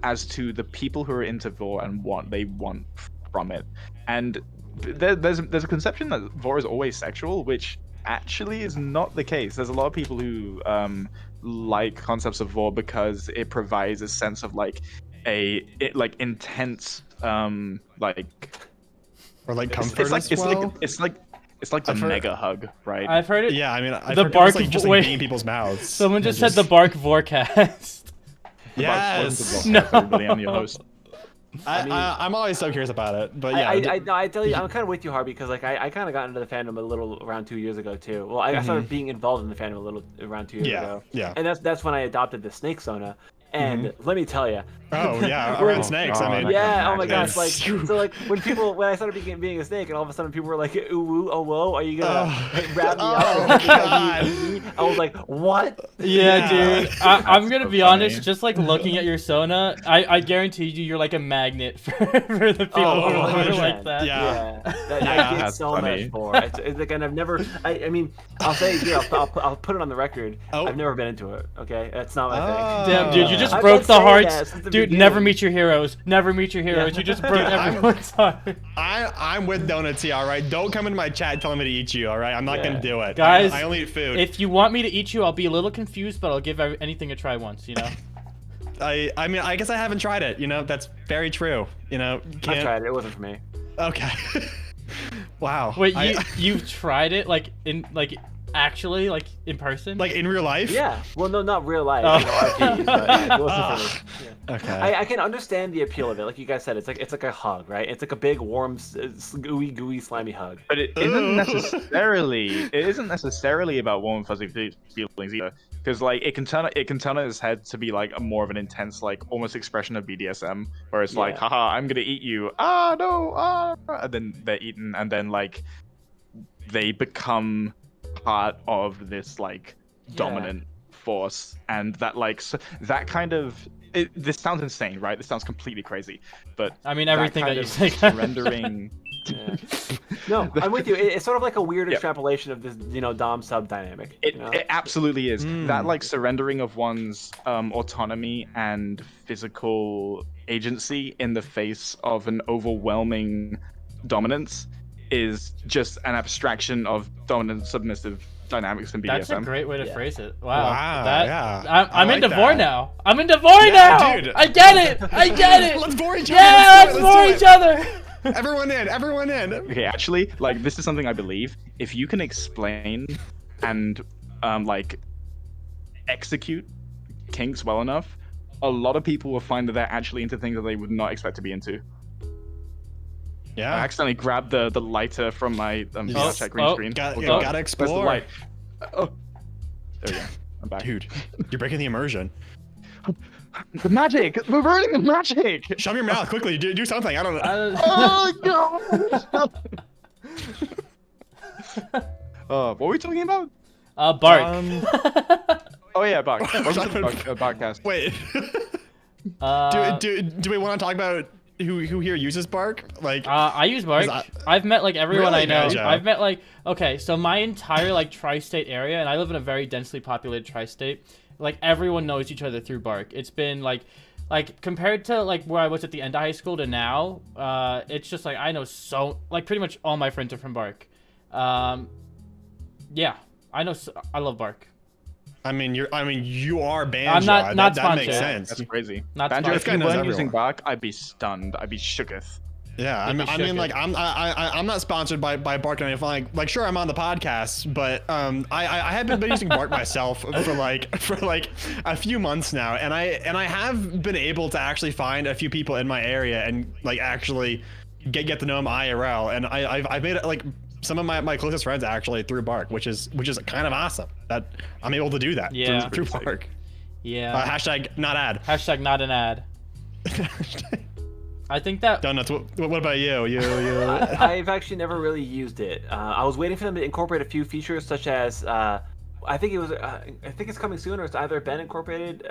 S3: as to the people who are into Vore and what they want from it. And there's a conception that Vore is always sexual, which actually is not the case. There's a lot of people who like concepts of Vore because it provides a sense of like like intense like
S4: Or like
S3: it's,
S4: comfort as well.
S3: it's like the mega hug, right?
S2: I've heard it.
S4: Yeah, I mean, I've
S2: The
S4: heard
S2: BARQ
S4: like just like being in people's mouths.
S2: Someone just said the BARQ Vorecast.
S4: Yes.
S3: No. Everybody, I'm your host.
S4: I'm always so curious about it, but yeah.
S5: I tell you, I'm kind of with you, Harvey, because like I kind of got into the fandom a little around 2 years ago too. Well, I started being involved in the fandom a little around 2 years ago.
S4: Yeah.
S5: And that's when I adopted the snake Sona. And let me tell you.
S4: Oh yeah, around snakes. I mean.
S5: Yeah. Oh my gosh. Like so, like when I started being a snake, and all of a sudden people were like, "Ooh, woo, oh whoa, are you gonna wrap me up?"
S4: God.
S5: I was like, "What?"
S2: Yeah, dude. I'm gonna be
S3: funny.
S2: honest. Just like looking at your Sona, I guarantee you, you're like a magnet for the people who are like that.
S4: Yeah.
S5: I get so
S3: funny.
S5: much for it. It's like, and I've never. I mean, I'll say here. I'll put it on the record. I've never been into it. Okay, that's not my thing.
S2: Damn, dude, you just
S5: I've
S2: broke
S5: been
S2: the
S5: saying
S2: hearts.
S5: that since the
S2: Dude,
S5: beginning.
S2: never meet your heroes. Never meet your heroes.
S5: Yeah.
S2: You just broke everyone's heart.
S4: I'm with Donuts here, all right? Don't come into my chat telling me to eat you, all right? I'm not gonna do it.
S2: Guys,
S4: I only eat food.
S2: If you want me to eat you, I'll be a little confused, but I'll give anything a try once, you know?
S4: I mean, I guess I haven't tried it, you know? That's very true, you know?
S5: I tried it. It wasn't for me.
S4: Okay. Wow.
S2: Wait, you've tried it, like, actually, like, in person?
S4: Like, in real life?
S5: Yeah. Well, no, not real life.
S2: Oh.
S5: You know, RP, but yeah, it wasn't for me. Yeah.
S4: Okay.
S5: I can understand the appeal of it. Like you guys said, it's like a hug, right? It's like a big, warm, gooey, slimy hug.
S3: But it isn't necessarily about warm fuzzy feelings either, because like it can turn on its head to be like a more of an intense, like almost expression of BDSM, where it's like, haha, I'm gonna eat you, and then they're eaten, and then like they become part of this like dominant force, and that like that kind of. This sounds insane, right? This sounds completely crazy, but
S2: I mean, everything that you say.
S3: Surrendering.
S5: No, I'm with you. It's sort of like a weird extrapolation of this, dom sub dynamic.
S3: It absolutely is. That like surrendering of one's autonomy and physical agency in the face of an overwhelming dominance is just an abstraction of dominant submissive dynamics in BDSM.
S2: That's a great way to phrase it. Wow. I'm
S4: like
S2: into
S4: that.
S2: Vore now. I'm into Vore now.
S4: Dude.
S2: I get it.
S4: Let's Vore each other.
S2: Yeah, let's Vore each other.
S4: Everyone in.
S3: Okay, actually, like this is something I believe. If you can explain and like execute kinks well enough, a lot of people will find that they're actually into things that they would not expect to be into.
S4: Yeah.
S3: I accidentally grabbed the lighter from my VRChat green screen.
S4: Gotta explore.
S3: Where's the light? Oh, there we go. I'm back.
S4: Dude, you're breaking the immersion.
S3: The magic! We're burning the magic!
S4: Shut your mouth quickly. Do something. I don't know.
S3: Oh no! What were we talking about?
S2: BARQ.
S3: Oh yeah, BARQ. Welcome to the BARQcast.
S4: Wait. Do we want to talk about who here uses BARQ? Like,
S2: I use BARQ. I've met like everyone
S4: Really,
S2: I know.
S4: Banjo?
S2: I've met like so my entire like tri-state area, and I live in a very densely populated tri-state. Like everyone knows each other through BARQ. It's been like compared to like where I was at the end of high school to now, it's just like I know pretty much all my friends are from BARQ. Yeah, I know. I love BARQ.
S4: I mean, you are Banjo.
S2: I'm not
S4: that
S2: sponsored.
S4: makes sense.
S3: That's crazy.
S2: Not
S3: Banjo, if
S2: sponsored.
S3: you
S4: This guy
S3: weren't
S4: knows
S3: using
S4: everyone.
S3: BARQ, I'd be stunned. I'd be shooketh.
S4: Yeah, I mean, like I'm not sponsored by BARQ or anything. Like sure, I'm on the podcast, but I have been using BARQ myself for like a few months now, and I have been able to actually find a few people in my area and like actually get to know them IRL, and I've made like some of my closest friends actually through BARQ, which is kind of awesome that I'm able to do that through BARQ.
S2: Yeah.
S4: Hashtag not ad.
S2: Hashtag not an ad. I think that.
S4: Donuts. What about you?
S5: I've actually never really used it. I was waiting for them to incorporate a few features, such as I think it's coming soon, or it's either been incorporated.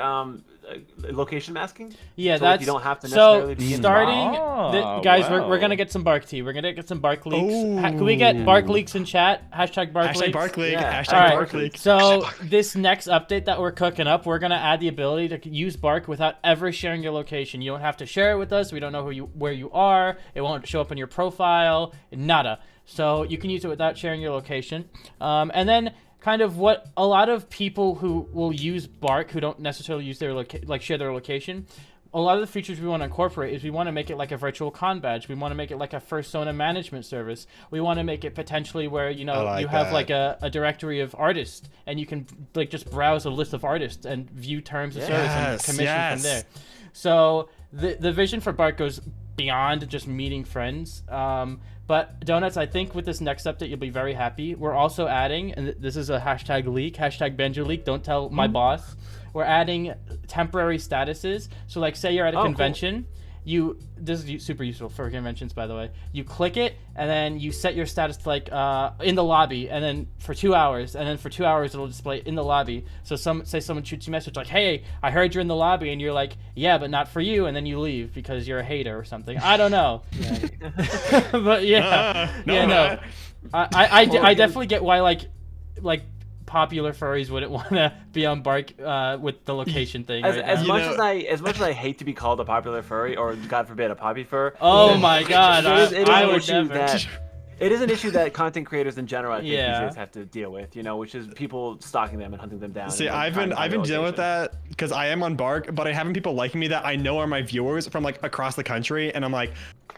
S5: Location masking.
S2: Yeah,
S5: so
S2: that's
S5: you don't have to necessarily be in
S2: starting. Guys,
S3: wow.
S2: we're gonna get some BARQ tea. We're gonna get some BARQ leaks. Can we get BARQ leaks in chat? Hashtag BARQ
S4: Hashtag
S2: leaks.
S4: BARQ leak.
S5: Yeah.
S4: Hashtag
S2: All
S4: BARQ
S2: right.
S4: leak.
S2: So this next update that we're cooking up, we're gonna add the ability to use BARQ without ever sharing your location. You don't have to share it with us. We don't know where you are. It won't show up in your profile. Nada. So you can use it without sharing your location. And then kind of what a lot of people who will use BARQ who don't necessarily use their share their location, a lot of the features we want to incorporate is we want to make it like a virtual con badge. We want to make it like a fursona management service. We want to make it potentially where, you know, you have like a directory of artists, and you can like just browse a list of artists and view terms of service and commission from there. So the vision for BARQ goes beyond just meeting friends. But Donuts, I think with this next update, you'll be very happy. We're also adding, and this is a hashtag leak, hashtag Banjo leak. Don't tell my boss. We're adding temporary statuses. So like say you're at a convention, this is super useful for conventions, by the way. You click it, and then you set your status to like in the lobby, and then for 2 hours, and then for 2 hours it'll display in the lobby. So someone shoots you a message like, hey, I heard you're in the lobby, and you're like, yeah, but not for you, and then you leave because you're a hater or something. I don't know. But no. I definitely get why like popular furries wouldn't want to be on BARQ with the location thing.
S5: As much as I hate to be called a popular furry, or God forbid a poppy fur.
S2: Oh my God, I would never.
S5: It is an issue that content creators in general, I think, these days have to deal with, you know, which is people stalking them and hunting them down.
S4: See, I've been dealing with that because I am on BARQ, but I have people liking me that I know are my viewers from like across the country, and I'm like,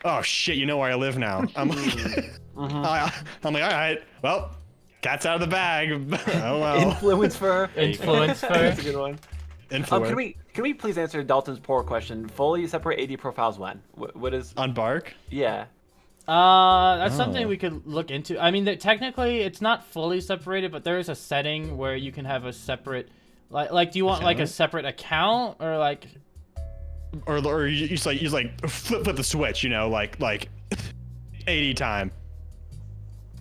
S4: oh shit, you know where I live now. I'm like, I'm like, all right, well, cat's out of the bag. Oh well.
S5: Influence fur.
S2: Influence fur.
S5: That's a good one. Can we please answer Dalton's poor question? Fully separate AD profiles when? What is
S4: on BARQ?
S5: Yeah.
S2: That's something we could look into. I mean, technically, it's not fully separated, but there is a setting where you can have a separate, like, do you want like a separate account or like,
S4: or you just like flip the switch, you know, like 80 time.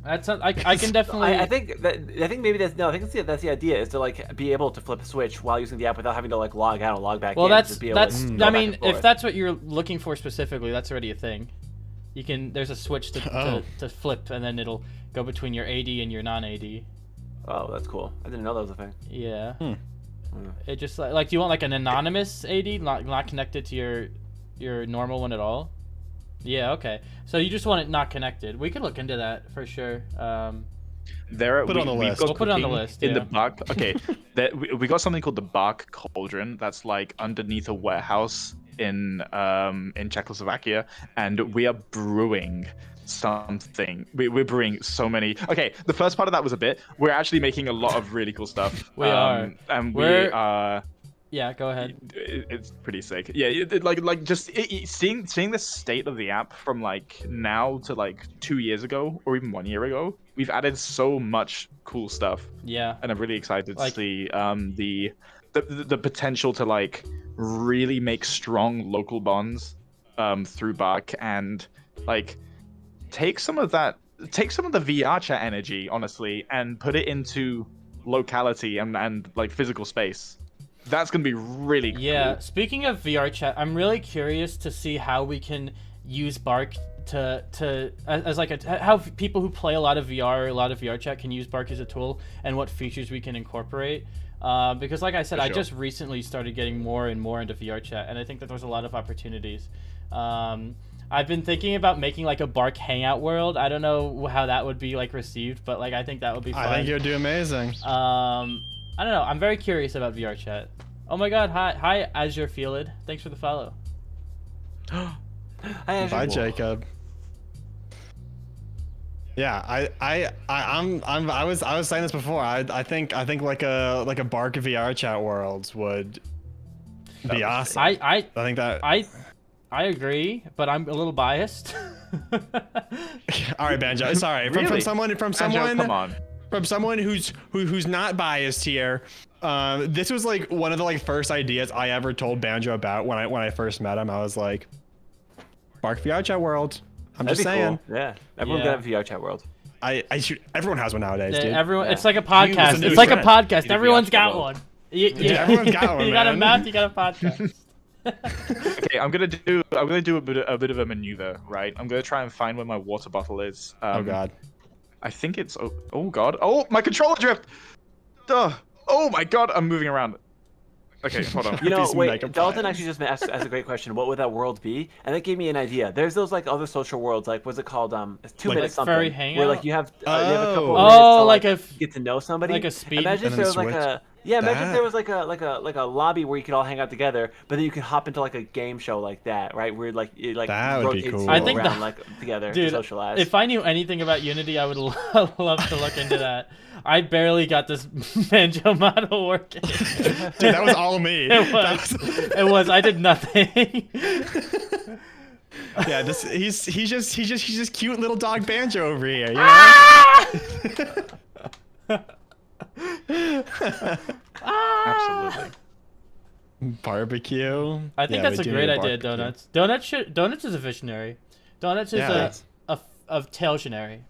S2: That's I can definitely.
S5: I think maybe that's that's the idea, is to like be able to flip a switch while using the app without having to like log out and log back in.
S2: Well, that's I mean, if that's what you're looking for specifically, that's already a thing. You can there's a switch to flip, and then it'll go between your AD and your non-AD.
S5: Oh, that's cool. I didn't know that was a thing.
S2: Yeah. It just like do you want like an anonymous AD, not connected to your normal one at all? Yeah, okay. So you just want it not connected. We could look into that for sure.
S3: We'll
S2: put it on the list.
S3: In the BARQ, okay. We got something called the BARQ cauldron that's like underneath a warehouse in Czechoslovakia, and we are brewing something. We're brewing so many. Okay, the first part of that was a bit. We're actually making a lot of really cool stuff.
S2: We are.
S3: And we are.
S2: Yeah, go ahead.
S3: It's pretty sick. Yeah, seeing the state of the app from like now to like 2 years ago or even 1 year ago, we've added so much cool stuff.
S2: Yeah.
S3: And I'm really excited to see the potential to like really make strong local bonds through BARQ, and like take some of the VRChat energy, honestly, and put it into locality and like physical space. That's gonna be really cool.
S2: Yeah, speaking of VRChat, I'm really curious to see how we can use BARQ as like how people who play a lot of VRChat can use BARQ as a tool, and what features we can incorporate. Because like I said, I just recently started getting more and more into VRChat, and I think that there's a lot of opportunities. I've been thinking about making like a BARQ hangout world. I don't know how that would be like received, but like I think that would be fun.
S4: I think you'd do amazing.
S2: I don't know. I'm very curious about VRChat. Oh my God! Hi, Azure Fielid. Thanks for the follow.
S4: Bye, Jacob. Yeah, I was saying this before. I think like a BARQ VRChat world would be awesome.
S2: I
S4: think that
S2: I agree, but I'm a little biased.
S4: All right, Banjo. Sorry, from someone
S3: Banjo, come on.
S4: From someone who's not biased here. This was like one of the like first ideas I ever told Banjo about when I first met him. I was like, BARQ VRChat world. That'd just saying.
S5: Cool. Yeah, everyone's got a VRChat world.
S4: Everyone has one nowadays, dude.
S2: Everyone, it's like a podcast. It's like a podcast. Everyone's got one.
S4: Everyone's got one.
S2: You got a mouth. You got a podcast.
S3: Okay, I'm gonna do a bit of a maneuver, right? I'm gonna try and find where my water bottle is.
S4: Oh God.
S3: I think it's oh God. Oh, my controller drift. Duh. Oh my God, I'm moving around. Okay, hold on.
S5: You know, wait, Dalton actually just asked a great question. What would that world be? And that gave me an idea. There's those like other social worlds, like what's it called? It's 2 minutes something.
S2: Furry hangout?
S5: Where like you have a couple minutes to
S2: like
S5: get to know somebody.
S2: Like a speed.
S5: Imagine if there was like Yeah, imagine if there was like a lobby where you could all hang out together, but then you could hop into like a game show like that, right? Where like it like
S4: That would be
S5: rotates
S4: cool.
S5: you
S2: I think
S5: around
S2: that-
S5: like together
S2: Dude,
S5: to socialize.
S2: if I knew anything about Unity, I would love to look into that. I barely got this Banjo model working.
S4: Dude, that was all me.
S2: It was. It was. I did nothing.
S4: Yeah, he's just cute little dog Banjo over here. You know?
S3: Absolutely.
S4: Barbecue.
S2: I think
S4: Yeah,
S2: that's
S4: we
S2: a
S4: do
S2: great
S4: need
S2: idea,
S4: barbecue.
S2: Donuts. Donuts is a visionary. Donuts is
S4: Yeah.
S2: a tailsionary.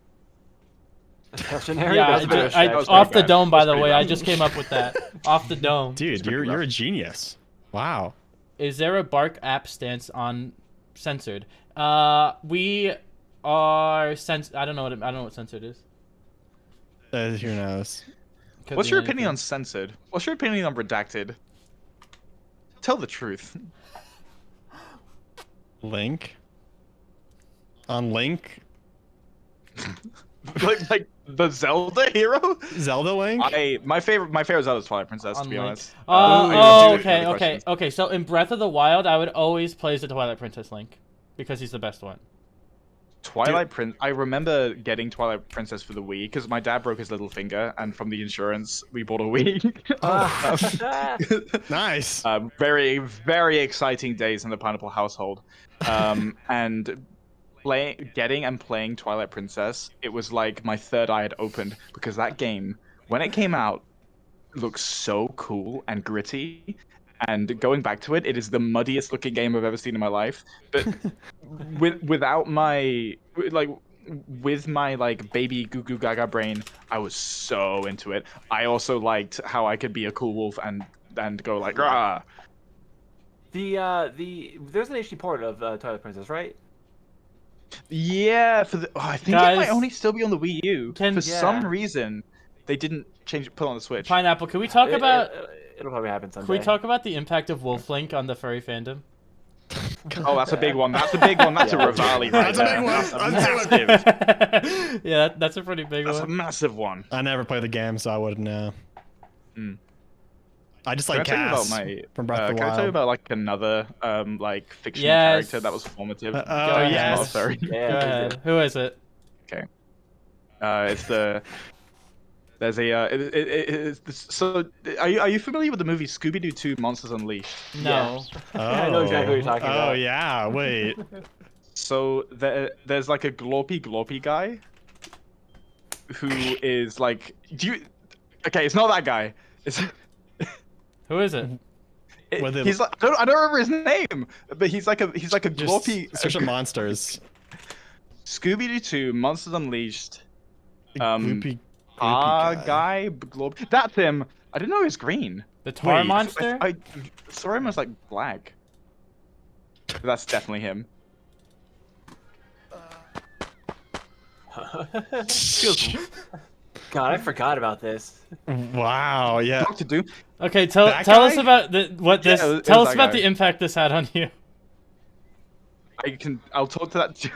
S5: Stationary?
S2: Yeah,
S5: That's a bit of a
S2: I,
S5: stretch.
S2: off the
S3: bad.
S2: dome, by
S3: That's
S2: the
S3: pretty
S2: way.
S3: bad.
S2: I just came up with that. Off the dome.
S4: Dude,
S3: pretty
S4: you're
S3: rough.
S4: a genius. Wow.
S2: Is there a BARQ app stance on censored? We are I don't know what censored is.
S4: Who knows?
S2: Could
S3: What's
S2: be
S3: your
S2: anything.
S3: opinion on censored? What's your opinion on redacted? Tell the truth.
S4: Link? On Link?
S3: like the Zelda hero?
S4: Zelda Link?
S3: My favorite Zelda is Twilight Princess, to be
S2: Link.
S3: honest.
S2: Oh,
S3: Dude,
S2: okay,
S3: other
S2: okay,
S3: questions.
S2: okay. So in Breath of the Wild, I would always play as the Twilight Princess Link because he's the best one.
S3: Twilight Prince. I remember getting Twilight Princess for the Wii because my dad broke his little finger, and from the insurance, we bought a Wii.
S4: Nice.
S3: Very, very exciting days in the Pineapple household. And getting and playing Twilight Princess, it was like my third eye had opened because that game, when it came out, looked so cool and gritty. And going back to it, it is the muddiest looking game I've ever seen in my life. But with my baby goo goo gaga brain, I was so into it. I also liked how I could be a cool wolf and go like rah.
S5: There's an HD port of Twilight Princess, right?
S3: Yeah, I think it
S2: Guys,
S3: might only still be on the Wii U. For
S5: Yeah.
S3: some reason, they didn't put it on the Switch.
S2: Pineapple, can we talk about?
S5: It'll probably happen someday.
S2: Can we talk about the impact of Wolf Link on the furry fandom?
S3: Oh, that's a big one. That's a big one. That's a Rivali right
S4: That's a
S3: there.
S4: big one.
S3: That's a
S4: Let's do
S3: massive.
S2: Yeah, that's a pretty big
S3: That's a
S2: one.
S3: massive one.
S4: I never played the game, so I wouldn't know.
S3: Mm.
S4: I just
S3: Can I
S4: like
S3: tell you about
S4: Cass
S3: my?
S4: from Breath of the
S3: Can I tell you
S4: Wild.
S3: about like another like fictional
S2: Yes.
S3: character that was formative?
S4: Oh,
S2: Go ahead.
S4: yes.
S3: Not furry.
S2: Go
S5: Yeah,
S2: ahead. Who is it?
S3: It's the. There's a so are you familiar with the movie Scooby-Doo 2 Monsters Unleashed?
S2: No.
S4: Oh.
S5: I know exactly what you're talking about.
S4: Oh yeah, wait.
S3: So there's like a glorpy guy who is like okay, it's not that guy. It's
S2: Who is it?
S4: With it-
S3: he's like I don't remember his name, but he's like a
S4: Just
S3: glorpy
S4: search up monsters.
S3: Scooby-Doo 2 Monsters Unleashed.
S4: Gloopy
S3: Guy. That's him. I didn't know he was green.
S2: The tar
S4: Wait,
S2: monster?
S3: I saw him as like black. But that's definitely him.
S5: God, I forgot about this.
S4: Wow, yeah.
S3: Doctor Doom.
S2: Okay, tell
S4: That
S2: us
S4: guy?
S2: about
S3: Yeah, it was
S2: tell us
S3: that
S2: about
S3: guy.
S2: the impact this had on you.
S3: I'll talk to that.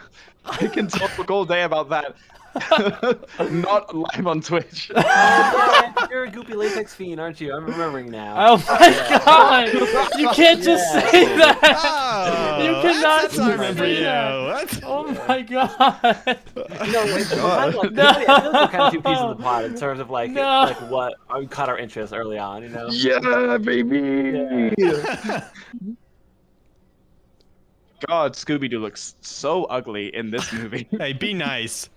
S3: I can talk all day about that. Not live on Twitch.
S5: Yeah, you're a goopy latex fiend, aren't you? I'm remembering now.
S2: Oh my god! You can't just
S5: Yeah.
S2: say that!
S4: Oh,
S2: You cannot
S4: that's I remember
S2: say
S4: you.
S2: that.
S4: What?
S2: Oh my god!
S5: You know, like,
S3: God.
S5: I feel like we're kind of two pieces of the plot in terms of like,
S2: No.
S5: like what caught our interest early on. You know.
S3: Yeah, baby. God, Scooby-Doo looks so ugly in this movie.
S4: Hey, be nice.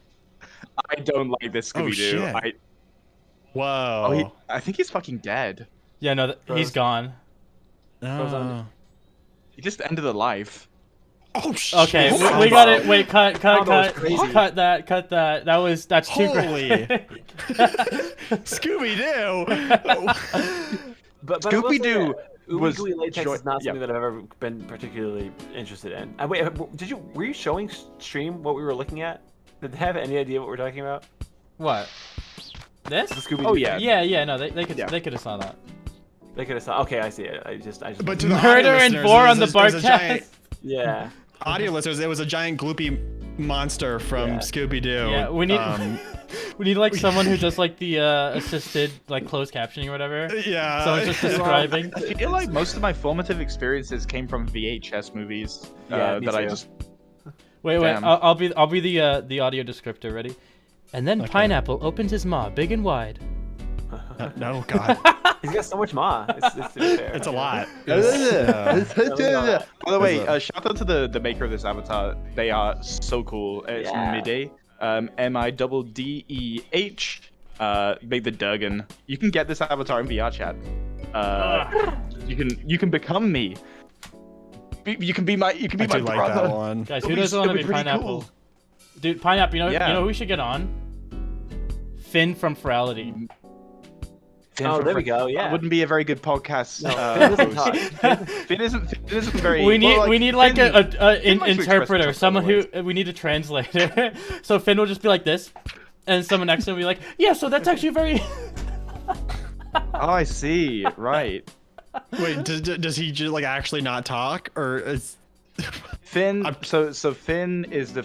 S3: I don't like this
S4: Oh,
S3: Scooby-Doo.
S4: shit. Whoa.
S3: I think he's fucking dead.
S2: Yeah, no, he's
S5: Rose.
S2: gone.
S4: Oh.
S3: He just ended the life.
S4: Oh shit.
S2: Okay,
S5: Combo.
S2: we got it. Wait, cut,
S5: Combo is crazy.
S2: cut that. That's too
S4: Holy.
S2: great.
S4: Scooby Doo.
S5: But
S3: Scooby-Doo was
S5: Ooey gooey latex is not
S3: yeah.
S5: something that I've ever been particularly interested in. Wait, were you showing stream what we were looking at? Did they have any idea what we're talking about?
S2: What? This?
S5: The Scooby-Doo.
S3: Oh yeah.
S2: Yeah. No, they could
S3: Yeah.
S2: have saw that.
S5: They could have saw. Okay, I see it. I just.
S4: But to the
S2: Murder
S4: audio
S2: and
S4: listeners,
S2: Vore
S4: it
S2: on the
S4: was a- it was a giant-
S2: BARQ.
S5: Yeah.
S4: Audio listeners, it was a giant gloopy monster from
S5: Yeah.
S4: Scooby Doo.
S2: Yeah, we need. We need like someone who does like the assisted like closed captioning or whatever.
S4: Yeah.
S2: Someone's just describing.
S3: I feel like most of my formative experiences came from VHS movies
S5: Yeah, me
S3: that I
S5: too.
S3: just.
S2: Wait,
S3: Damn.
S2: I'll be the audio descriptor. Ready? And then Pineapple opens his maw big and wide.
S4: No, God.
S5: He's got so much ma. It's to be fair.
S4: It's a lot.
S3: By the way, shout out to the maker of this avatar. They are so cool. It's Midday. MIDDEH. Made the Durgan. You can get this avatar in VRChat. You can become me. You can be my
S4: I
S3: my
S4: do like
S3: brother.
S4: that one.
S2: Guys, who doesn't want to be
S3: pretty
S2: Pineapple?
S3: cool.
S2: Dude, Pineapple. You know
S3: Yeah.
S2: who we should get on? Finn from Ferality.
S5: Oh, there we go. Yeah.
S3: That wouldn't be a very good podcast. Finn isn't very.
S2: We need like
S3: Finn
S2: a
S3: likes to express
S2: interpreter,
S3: himself
S2: someone
S3: other
S2: who we need a translator. So Finn will just be like this, and someone next to him will be like, yeah. So that's actually very.
S3: Oh, I see. Right.
S4: Wait, does he just like actually not talk, or is
S3: Finn. So Finn is the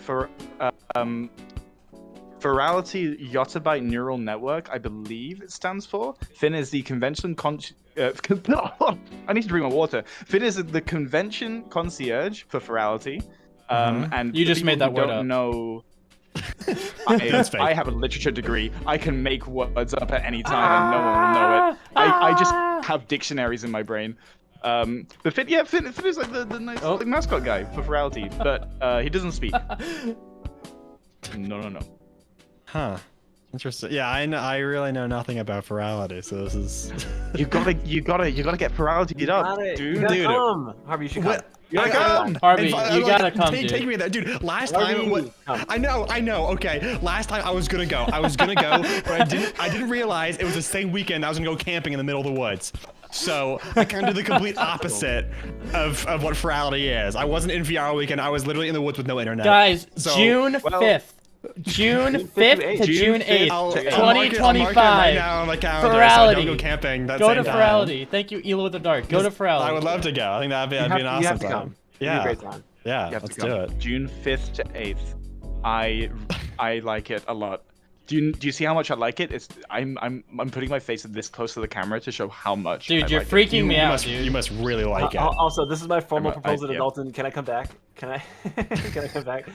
S3: Ferality Yottabyte Neural Network, I believe it stands for. Finn is the convention I need to drink my water. Finn is the convention concierge for Ferality. And
S2: You
S3: for
S2: just made
S3: people
S2: that
S3: who
S2: word
S3: don't
S2: up.
S3: know.
S4: That's fake.
S3: I have a literature degree. I can make words up at any time and no one will know it. I just have dictionaries in my brain. But Finn is like the nice like, mascot guy for Ferality, but he doesn't speak. No.
S4: Huh. Interesting. Yeah, I really know nothing about Ferality, so this is.
S3: You gotta get Ferality up,
S5: You gotta come. Harvey, you should come.
S3: You gotta come.
S2: Harvey,
S4: And
S2: you gotta come,
S4: take
S2: dude.
S4: me there, dude. Last
S5: Harvey,
S4: time,
S5: come.
S4: I know. Okay, last time I was gonna go, but I didn't realize it was the same weekend I was gonna go camping in the middle of the woods. So I kind of did the complete opposite of what Ferality is. I wasn't in VR weekend. I was literally in the woods with no internet.
S2: Guys,
S4: So-
S2: June 5th. June 5th to June 8th,
S4: I'll mark it right
S2: 2025.
S4: now on my calendar, so I
S2: Ferality.
S4: don't go camping that
S2: Go
S4: same
S2: to
S4: time.
S2: Ferality. Thank you, Elo with the Dark. Go to Ferality.
S4: I would love to go. I think that'd be an
S5: You
S4: awesome
S5: have to
S4: time.
S5: come.
S4: Yeah.
S5: It'd be a great time.
S4: Yeah,
S3: You have
S4: let's
S3: to
S4: do
S3: come.
S4: it.
S3: June 5th to 8th. I like it a lot. Do you see how much I like it? I'm putting my face this close to the camera to show how much.
S2: Dude,
S3: I
S2: you're
S3: like
S2: freaking me out,
S4: must,
S2: dude.
S4: you must really like it.
S5: Also, this is my formal
S3: I'm a-
S5: proposal to
S3: yeah.
S5: Dalton. Can I come back? Can I? Can I come back?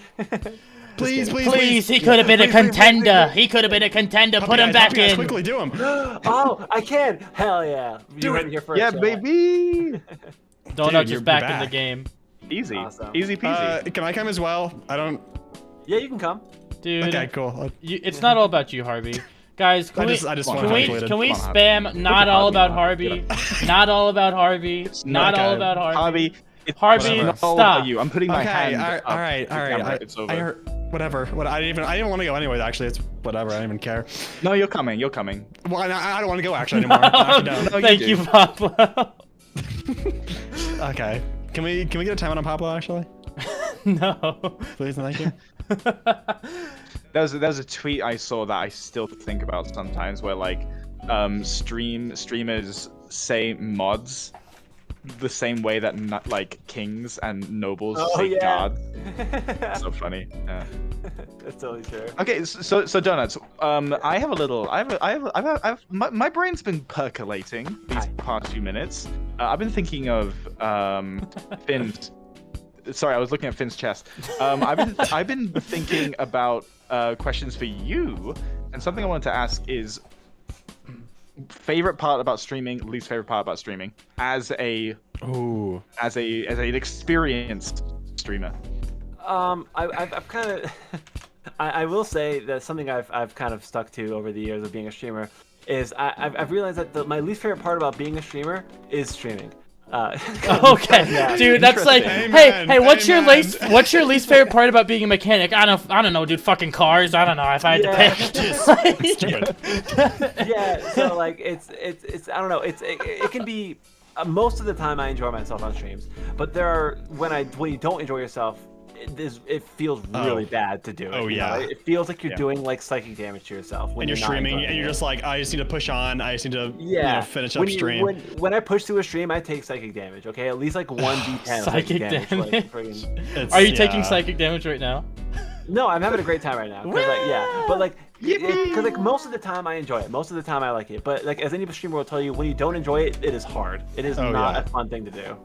S4: Please,
S2: Please, he could have been a contender. He could have been a contender. Put him back in.
S4: Quickly do him.
S5: Oh, I can. Hell yeah. You heard it here first.
S3: Yeah,
S5: chat.
S3: baby.
S2: Donuts
S4: you're
S2: is back in
S4: back.
S2: the game.
S3: Easy,
S5: Awesome.
S3: easy peasy.
S4: Can I come as well? I don't.
S5: Yeah, you can come.
S2: Dude,
S4: Okay, cool.
S2: it's not all about you, Harvey. Guys, can we
S4: I just want
S2: can
S4: to
S2: we
S4: calculate it.
S2: can we
S3: Come on,
S2: spam not all about
S3: Harvey.
S2: Harvey, not all about Harvey, not all
S4: Okay.
S2: about Harvey.
S3: Harvey, it's
S2: Harvey,
S3: not
S2: stop.
S3: about you. I'm putting my
S4: Okay,
S3: hand.
S4: all right.
S3: up to the camera. It's over.
S4: I heard, whatever. I didn't want to go anyway. Actually, it's whatever. I don't even care.
S3: No, you're coming. You're coming.
S4: Well, I don't want to go actually anymore. Actually, no.
S3: No, you
S2: Thank
S3: do.
S2: you, Pablo.
S4: Okay. Can we get a time on Pablo actually?
S2: No.
S4: Please and thank you.
S3: There's a tweet I saw that I still think about sometimes, where like streamers say mods the same way that like kings and nobles say gods. So funny. Yeah.
S5: That's totally true.
S3: Okay, so donuts. I have a little. My brain's been percolating these past few minutes. I've been thinking of Finn's. Sorry, I was looking at Finn's chest. I've been thinking about questions for you, and something I wanted to ask is favorite part about streaming, least favorite part about streaming, as an experienced streamer.
S5: I've kind of, I will say that something I've kind of stuck to over the years of being a streamer is I've realized that my least favorite part about being a streamer is streaming.
S2: Okay,
S5: Yeah.
S2: dude, that's like,
S4: Amen,
S2: hey, what's your
S4: amen.
S2: least favorite part about being a mechanic? I don't know, dude. Fucking cars. I don't know if I had to pick.
S4: Stupid.
S5: Yeah, so like it's I don't know, it can be most of the time I enjoy myself on streams, but there are when you don't enjoy yourself, it feels really bad to do it.
S4: Oh,
S5: you
S4: yeah.
S5: know? It feels like you're
S4: Yeah.
S5: doing like psychic damage to yourself when
S4: And you're
S5: not
S4: streaming,
S5: enjoying
S4: and you're
S5: it.
S4: just like, I just need to push on. I just need to finish
S5: when
S4: up stream.
S5: When I push through a stream, I take psychic damage. Okay, at least like 1d10 of
S2: Psychic
S5: Like,
S2: damage.
S5: friggin-
S4: It's-
S2: Are you taking
S4: yeah.
S2: psychic damage right now?
S5: No, I'm having a great time right now. Cause like, yeah, but like, because like most of the time I enjoy it. Most of the time I like it. But like, as any streamer will tell you, when you don't enjoy it, it is hard. It is not a fun thing to do.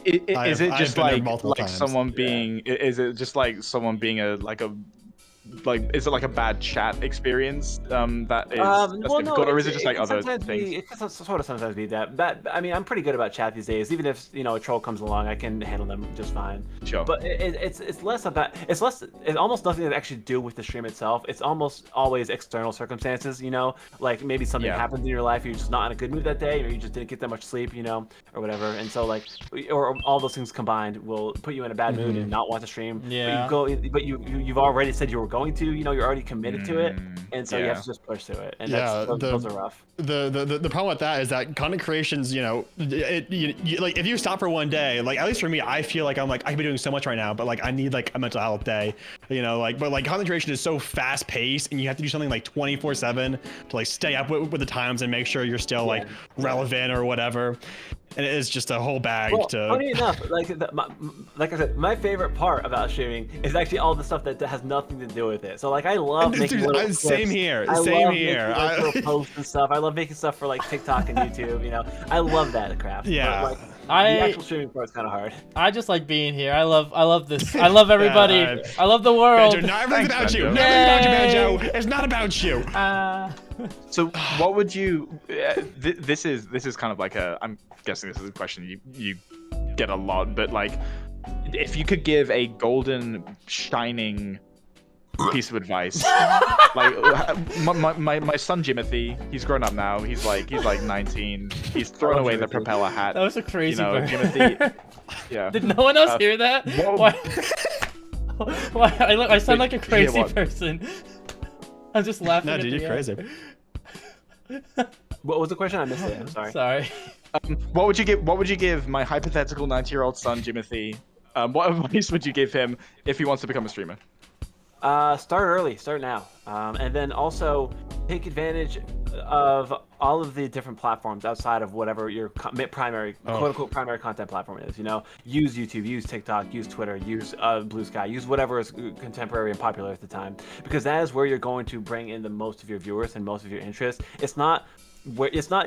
S3: Is it just like
S4: times.
S3: someone being? Is it just like someone being is it like a bad chat experience that's difficult, or is it just like other things?
S5: It can sort of sometimes be that. I mean, I'm pretty good about chat these days. Even if a troll comes along, I can handle them just fine.
S3: Sure.
S5: But it's less about it's almost nothing to actually do with the stream itself. It's almost always external circumstances. Like maybe something happens in your life, you're just not in a good mood that day, or you just didn't get that much sleep, or whatever. And so like, or all those things combined will put you in a bad mood and not want to stream.
S2: Yeah.
S5: But you've already said you were going to, you're already committed to it, and so you have to just push through it, and those are rough.
S4: The problem with that is that content creations, like if you stop for one day, like at least for me, I feel like I could be doing so much right now, but like I need like a mental health day, but like content creation is so fast paced, and you have to do something like 24/7 to like stay up with the times and make sure you're still like relevant or whatever. And it is just a whole bag to.
S5: Funny enough, like I said, my favorite part about streaming is actually all the stuff that has nothing to do with it. So like I love making little clips.
S4: Same here.
S5: I love making little posts and stuff. I love making stuff for like TikTok and YouTube. I love that crap.
S4: Yeah.
S5: But, like, the actual streaming part's kind of hard.
S2: I just like being here. I love this. I love everybody. I love the world.
S4: Banjo, not everything's about you. Not everything's about you, Banjo. It's not about you.
S3: So what would you? This is kind of like I'm guessing this is a question you get a lot, but like, if you could give a golden shining piece of advice, like my son Jimothy, he's grown up now. He's like 19. He's thrown away the propeller hat.
S2: That was a crazy bird.
S3: Jimothy. Yeah.
S2: Did no one else hear that? Why? I sound like a crazy person. I'm just laughing.
S4: No, dude, you're crazy.
S5: What was the question? I missed it. I'm sorry.
S2: Sorry.
S3: What would you give my hypothetical 90-year-old son Jimothy? What advice would you give him if he wants to become a streamer?
S5: Start early, start now, and then also take advantage of all of the different platforms outside of whatever your primary, quote-unquote, primary content platform is. Use YouTube, use TikTok, use Twitter, use Blue Sky, use whatever is contemporary and popular at the time, because that is where you're going to bring in the most of your viewers and most of your interest. It's not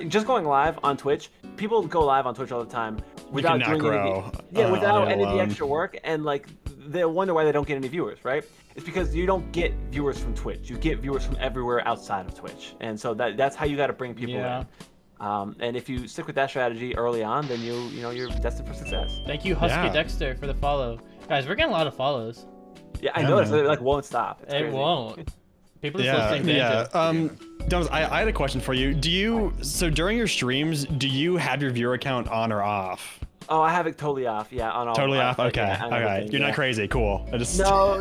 S5: just going live on Twitch. People go live on Twitch all the time without doing without any of the extra work, and like they wonder why they don't get any viewers, right? It's because you don't get viewers from Twitch. You get viewers from everywhere outside of Twitch, and so that's how you got to bring people in. And if you stick with that strategy early on, then you're destined for success.
S2: Thank you, Husky Dexter, for the follow, guys. We're getting a lot of follows.
S5: Yeah, I noticed. It like won't stop.
S2: It won't. People are still saying Banjo.
S4: Donuts, I had a question for you. So during your streams, do you have your viewer account on or off?
S5: Oh, I have it totally off. Yeah, on all.
S4: Totally off. Okay. Okay. You're not crazy. Cool.
S5: No,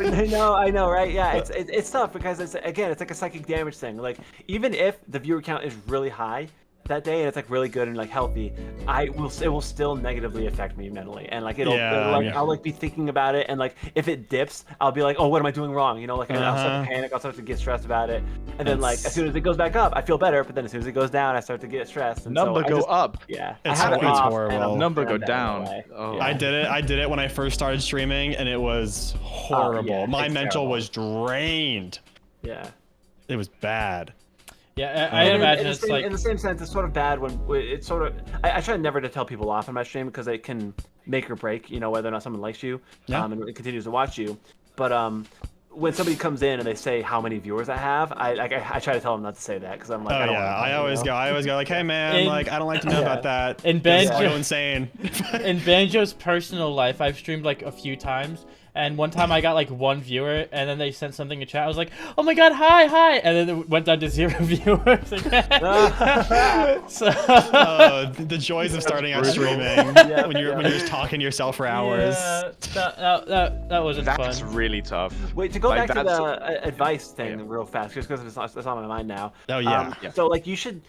S5: I know, right? Yeah, it's tough because it's like a psychic damage thing. Like even if the viewer count is really high that day and it's like really good and like healthy, it will still negatively affect me mentally, and like I'll like be thinking about it, and like if it dips, I'll be like, oh, what am I doing wrong? Like I'll start to panic, I'll start to get stressed about it, and then like as soon as it goes back up, I feel better, but then as soon as it goes down, I start to get stressed. And
S3: number go up.
S5: Yeah,
S4: it's horrible.
S3: Number go down.
S4: Oh. Yeah. I did it when I first started streaming, and it was horrible. My mental was drained.
S5: Yeah,
S4: it was bad.
S2: Yeah, I imagine it's like
S5: in the same sense, it's sort of bad when it's sort of. I try never to tell people off on my stream because it can make or break, whether or not someone likes you, and it continues to watch you. But when somebody comes in and they say how many viewers I have, I try to tell them not to say that because I'm like,
S4: I always go like, hey man, like I don't like to know about that.
S2: In Banjo,
S4: go insane.
S2: In Banjo's personal life, I've streamed like a few times. And one time I got like 1 viewer, and then they sent something in chat. I was like, "Oh my god, hi!" And then it went down to 0 viewers again.
S4: The joys of starting out streaming when you're just talking to yourself for hours.
S2: Yeah, that wasn't fun.
S3: That's really tough.
S5: Wait, to go back to the advice thing real fast, just because it's on my mind now.
S4: Oh yeah.
S5: So like you should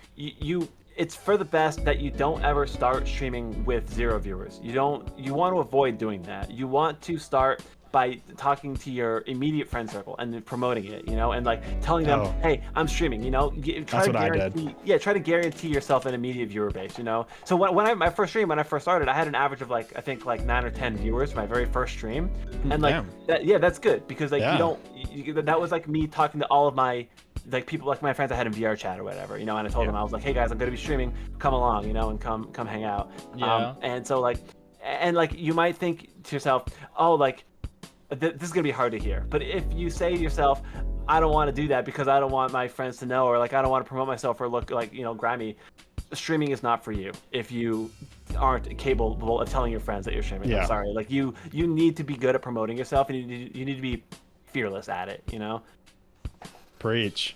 S5: it's for the best that you don't ever start streaming with 0 viewers. You want to avoid doing that. You want to start by talking to your immediate friend circle and then promoting it, you know, and like telling them, hey, I'm streaming, you know.
S4: That's what I did.
S5: Yeah, try to guarantee yourself an immediate viewer base, you know. So my first stream, when I first started, I had an average of like, I think like 9 or 10 viewers for my very first stream, and like that's good because like that was like me talking to all of my like people, like my friends I had in VRChat or whatever, you know, and I told them, I was like, hey guys, I'm gonna be streaming, come along, you know, and come hang out. And so like, and like you might think to yourself, oh, like this is gonna be hard to hear, but if you say to yourself, I don't want to do that because I don't want my friends to know, or like I don't want to promote myself or look like, you know, grimy, streaming is not for you if you aren't capable of telling your friends that you're streaming. I'm sorry, like you need to be good at promoting yourself, and you need to be fearless at it, you know.
S4: Preach.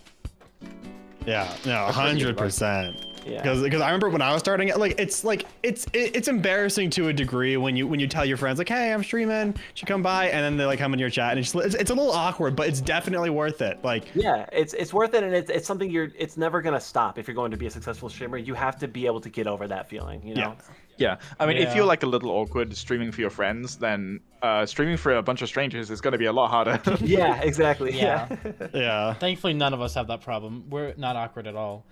S4: Yeah, no, 100%.
S5: Yeah.
S4: Because I remember when I was starting it, like it's embarrassing to a degree when you tell your friends like, hey, I'm streaming, you should come by, and then they like come in your chat, and it's a little awkward, but it's definitely worth it. Like
S5: yeah, it's worth it, and it's something it's never gonna stop if you're going to be a successful streamer. You have to be able to get over that feeling, you know.
S3: Yeah, I mean, if you're like a little awkward streaming for your friends, then streaming for a bunch of strangers is going to be a lot harder.
S5: Yeah, exactly.
S4: Yeah.
S2: Thankfully, none of us have that problem. We're not awkward at all.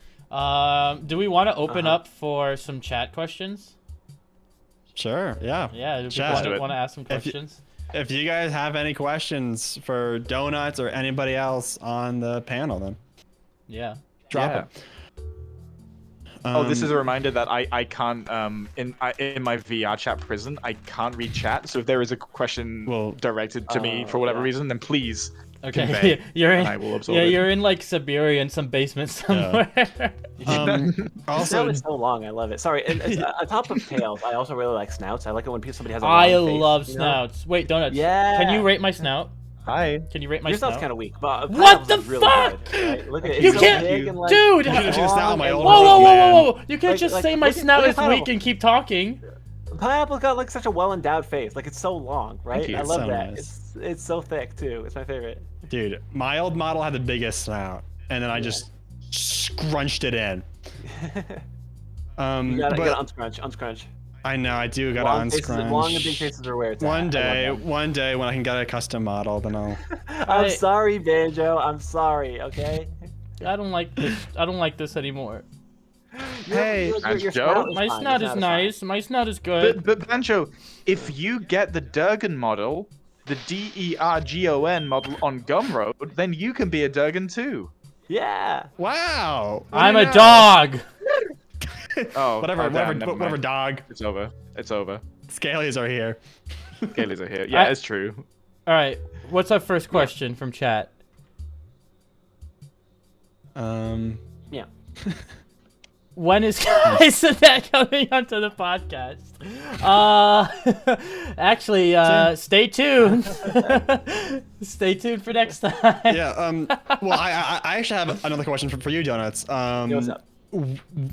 S2: Do we want to open up for some chat questions?
S4: Sure. Yeah.
S2: Yeah. Do people want to ask some questions?
S4: If you guys have any questions for Donuts or anybody else on the panel, then drop it.
S3: Oh, this is a reminder that I can't in my VRChat prison, I can't read chat. So if there is a question directed to me for whatever reason, then please convey,
S2: you're in.
S3: I will absorb it.
S2: You're in like Siberia in some basement somewhere.
S4: Also,
S5: it's so long. I love it. Sorry, and on top of tails, I also really like snouts. I like it when somebody has a
S2: I
S5: long face,
S2: love
S5: you know?
S2: snouts. Wait, Donuts.
S5: Yeah.
S2: Can you rate my snout?
S3: Hi.
S2: Can you rate my
S5: Your
S2: snout?
S5: snout's kind of weak, but
S2: what the
S5: really
S2: fuck?
S5: Good, right? Look at it.
S2: You
S5: It's
S2: can't,
S5: so big and, like,
S2: dude.
S4: You should've seen the snout of my older
S2: Whoa! You can't just
S5: like,
S2: say my
S5: look at
S2: snout is
S5: Pineapple.
S2: weak and keep talking.
S5: Pineapple's got like such a well-endowed face. Like it's so long, right?
S4: you.
S5: I love
S4: So
S5: that.
S4: nice.
S5: It's so thick too. It's my favorite.
S4: Dude, my old model had the biggest snout, and then I just scrunched it in.
S5: You gotta unscrunch.
S4: I know, I do gotta unscrunch.
S5: Long and big faces are where it's
S4: one
S5: at.
S4: day when I can get a custom model, then I'll.
S5: I'm sorry, Banjo. I'm sorry. Okay.
S2: I don't like this. I don't like this anymore.
S4: Hey,
S2: my snout is nice. My snout is good.
S3: But Banjo, if you get the Durgan model, the DERGON model on Gumroad, then you can be a Durgan too.
S5: Yeah.
S4: Wow.
S2: I'm a dog.
S3: Oh,
S4: whatever, dog.
S3: It's over. It's over.
S4: Scalies are here.
S3: Scalies are here. Yeah, it's true.
S2: All right. What's our first question from chat?
S5: Yeah.
S2: When is that coming onto the podcast? Actually, stay tuned. Stay tuned for next time.
S4: Yeah. Well, I actually have another question for you, Donuts.
S5: What's up?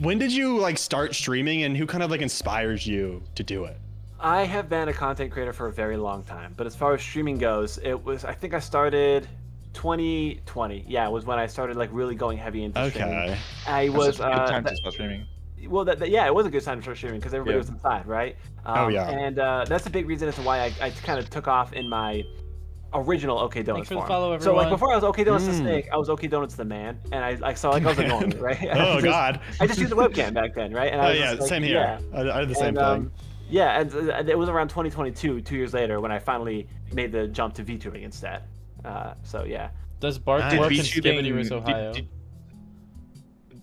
S4: When did you like start streaming, and who kind of like inspires you to do it?
S5: I have been a content creator for a very long time, but as far as streaming goes, I think I started 2020. Yeah, it was when I started like really going heavy into streaming.
S3: I was a good time to start streaming.
S5: Well, yeah, it was a good time to start streaming because everybody was inside, right? And that's a big reason as to why I kind of took off in my original OkayDonuts
S2: Thanks for the
S5: form.
S2: follow, everyone.
S5: So like before I was OkayDonuts the snake, I was OkayDonuts the man, and I saw like I was annoying, right?
S4: Oh God.
S5: I just used the webcam back then, right? And I was just, like,
S4: same here. Yeah. I did the same thing.
S5: Yeah, and it was around 2022, 2 years later, when I finally made the jump to VTubing instead. So yeah.
S2: Does BARQ work in Skibidi, Ohio?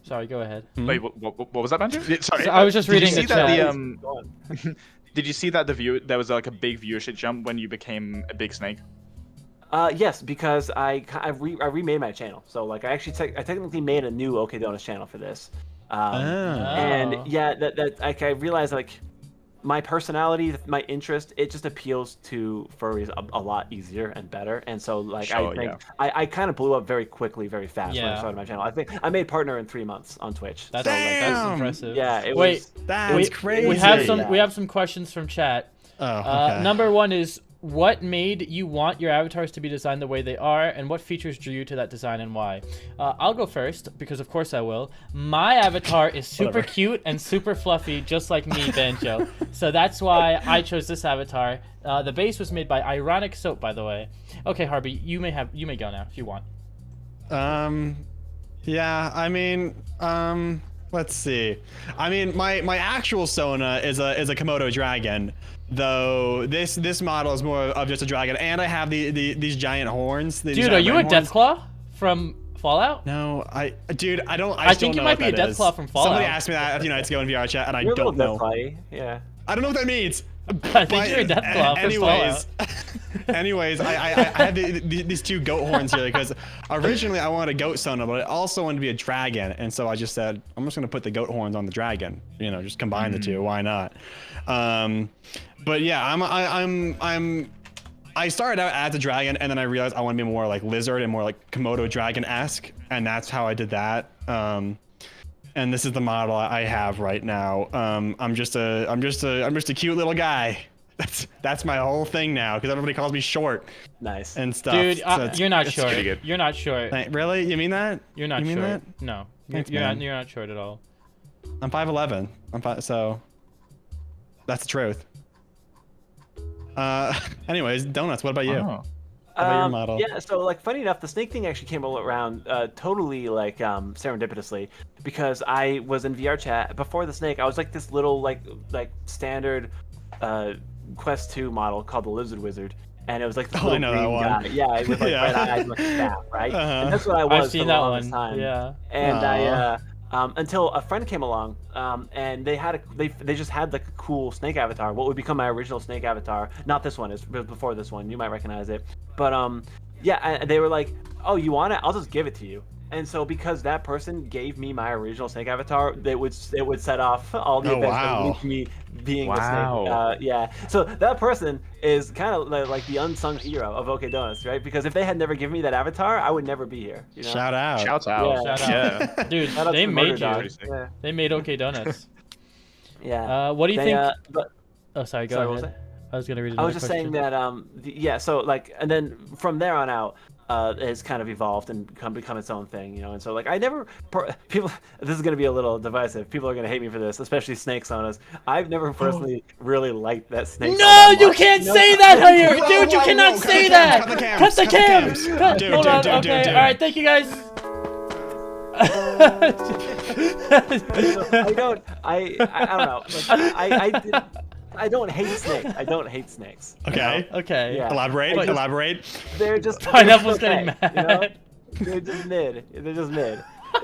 S2: Sorry, go ahead.
S3: Wait, what was that, Banjo? Sorry.
S2: So I was just reading the chat.
S3: Did you see that there was like a big viewership jump when you became a big snake?
S5: Yes, because I remade my channel. So like I technically made a new OkayDonuts channel for this. And yeah, I realized like my personality, my interest, it just appeals to furries a lot easier and better. And so like I kind of blew up very quickly, very fast when I started my channel. I think I made partner in 3 months on Twitch.
S2: That's impressive.
S5: Yeah,
S4: that's crazy.
S2: We have some questions from chat.
S4: Oh, okay.
S2: Number one is, what made you want your avatars to be designed the way they are, and what features drew you to that design and why? I'll go first because of course I will. My avatar is super cute and super fluffy, just like me, Banjo. So that's why I chose this avatar. The base was made by Ironic Soap, by the way. Okay, Harvey, you may go now if you want.
S4: Yeah, I mean, let's see. I mean, my actual Sona is a Komodo dragon. Though this model is more of just a dragon, and I have these giant horns.
S2: Dude, are you a Deathclaw from Fallout?
S4: No, I don't.
S2: I think you might be a Deathclaw from Fallout.
S4: Somebody asked me that a few nights ago in VRChat, and I
S5: You're
S4: don't know.
S5: Yeah.
S4: I don't know what that means.
S2: I think you're a Deathclaw from Fallout.
S4: Anyways, I had these two goat horns here because originally I wanted a goat Sona, but I also wanted to be a dragon, and so I just said I'm just gonna put the goat horns on the dragon. You know, just combine the two. Why not? But yeah, I started out as a dragon, and then I realized I want to be more like lizard and more like Komodo dragon-esque, and that's how I did that. And this is the model I have right now. I'm just a cute little guy. That's my whole thing now, because everybody calls me short.
S5: Nice.
S4: And stuff.
S2: Dude,
S4: so
S2: you're not short. You're not short.
S4: Really? You mean that?
S2: You're not
S4: you mean
S2: short.
S4: That?
S2: No.
S4: Thanks,
S2: you're
S4: man.
S2: not short at all.
S4: I'm 5'11". So that's the truth. Anyways, Donuts, what about you?
S3: Oh.
S4: What about your model?
S5: Yeah, so like funny enough, the snake thing actually came around totally like serendipitously, because I was in VRChat before the snake. I was like this little like standard Quest 2 model called the Lizard Wizard, and it was like this little
S4: that
S5: green
S4: one.
S5: guy. Yeah, with like red eyes and like a staff, right? And that's what I was
S2: I've seen
S5: for the
S2: that
S5: longest
S2: one.
S5: time.
S2: Yeah.
S5: And I until a friend came along, and they just had like a cool snake avatar. What would become my original snake avatar? Not this one. It's before this one. You might recognize it. But yeah, and they were like, "Oh, you want it? I'll just give it to you." And so because that person gave me my original snake avatar, it would set off all the events that would lead to me being a snake. Yeah. So that person is kind of like the unsung hero of OkayDonuts, right? Because if they had never given me that avatar, I would never be here. You know?
S4: Shout out.
S3: Shout out.
S5: Yeah.
S2: Shout out.
S3: Yeah.
S2: Dude,
S5: Shout out
S2: they
S5: to
S2: made
S5: Murder Dog.
S2: you.
S5: Yeah.
S2: They made OkayDonuts.
S5: Yeah.
S2: What do you think?
S5: But,
S2: oh, sorry. Go
S5: sorry, what
S2: ahead.
S5: was
S2: I was gonna read.
S5: I was
S2: another
S5: just saying
S2: question.
S5: that yeah, so like, and then from there on out, it's kind of evolved and become its own thing, you know. And so like, I never people. This is gonna be a little divisive. People are gonna hate me for this, especially snake sonas. I've never personally really liked that snake.
S2: No,
S5: sona
S2: you
S5: much,
S2: can't
S5: you know?
S2: say that here,
S4: Whoa,
S2: dude. You
S4: whoa,
S2: cannot
S4: whoa,
S2: say that. Cut the cams. Cut.
S4: Dude,
S2: Hold on.
S4: dude,
S2: Okay.
S4: dude.
S2: All right. Thank you guys.
S5: I don't know. Like, I don't hate snakes. I don't hate snakes.
S4: Okay.
S2: Okay.
S5: Yeah.
S4: Elaborate.
S5: They're just
S2: Pineapple's
S5: they're
S2: getting
S5: okay, you know?
S2: mad.
S5: They're just mid.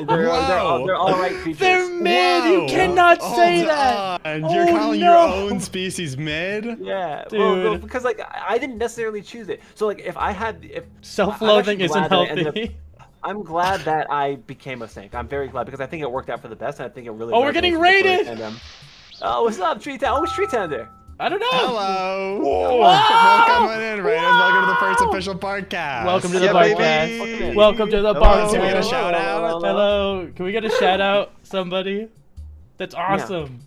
S5: They're all right features.
S2: They're mid. You
S4: Whoa.
S2: cannot say
S4: Hold
S2: that.
S4: on.
S2: Oh,
S4: You're calling
S2: no.
S4: your own species mid?
S5: Yeah,
S2: Dude.
S5: well, because like I didn't necessarily choose it. So like if
S2: Self-loathing
S5: I'm
S2: isn't
S5: glad that I ended up-
S2: healthy.
S5: I'm glad that I became a snake. I'm very glad because I think it worked out for the best, and I think it really.
S2: Oh, we're getting raided!
S5: Oh, what's up, Tree Town? Oh, it's Tree Town there.
S2: I don't know.
S4: Hello.
S2: Whoa.
S4: Welcome in, Raiders. Welcome to the first official BARQ.
S2: Welcome to the
S3: Yeah,
S2: BARQ.
S3: baby.
S2: Welcome to the
S4: Hello.
S2: BARQ.
S4: Can we get a shout out?
S2: Hello. Can we get a shout out, somebody? That's awesome.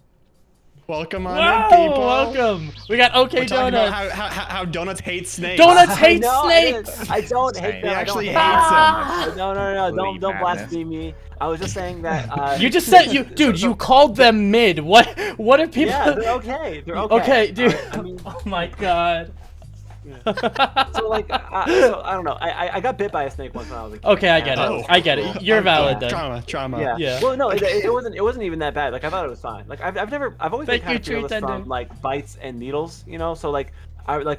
S4: Welcome on
S2: Wow.
S4: in, people.
S2: Welcome. We got
S4: We're talking about
S2: OkayDonuts.
S4: how donuts hate snakes.
S2: Donuts hate
S5: No,
S2: snakes.
S5: I don't hate
S3: He
S5: them. I
S4: actually
S5: don't
S4: hates
S5: them. No.
S3: Complete
S5: Don't
S3: madness.
S5: blaspheme me. I was just saying that.
S2: You just said dude. You called them mid. What if people?
S5: Yeah, they're okay. They're okay.
S2: Okay, dude.
S5: I mean,
S2: Oh my god.
S5: so like, so I don't know. I got bit by a snake once when I was a kid.
S2: Okay, I get it.
S4: Oh.
S2: I get it. You're valid then.
S4: Trauma.
S5: Yeah.
S2: Yeah.
S5: Well, no, it wasn't even that bad. Like I thought it was fine. Like I've always been
S2: Thank
S5: kind
S2: you,
S5: of fearless
S2: Tree
S5: from
S2: Tender.
S5: like bites and needles, you know. So like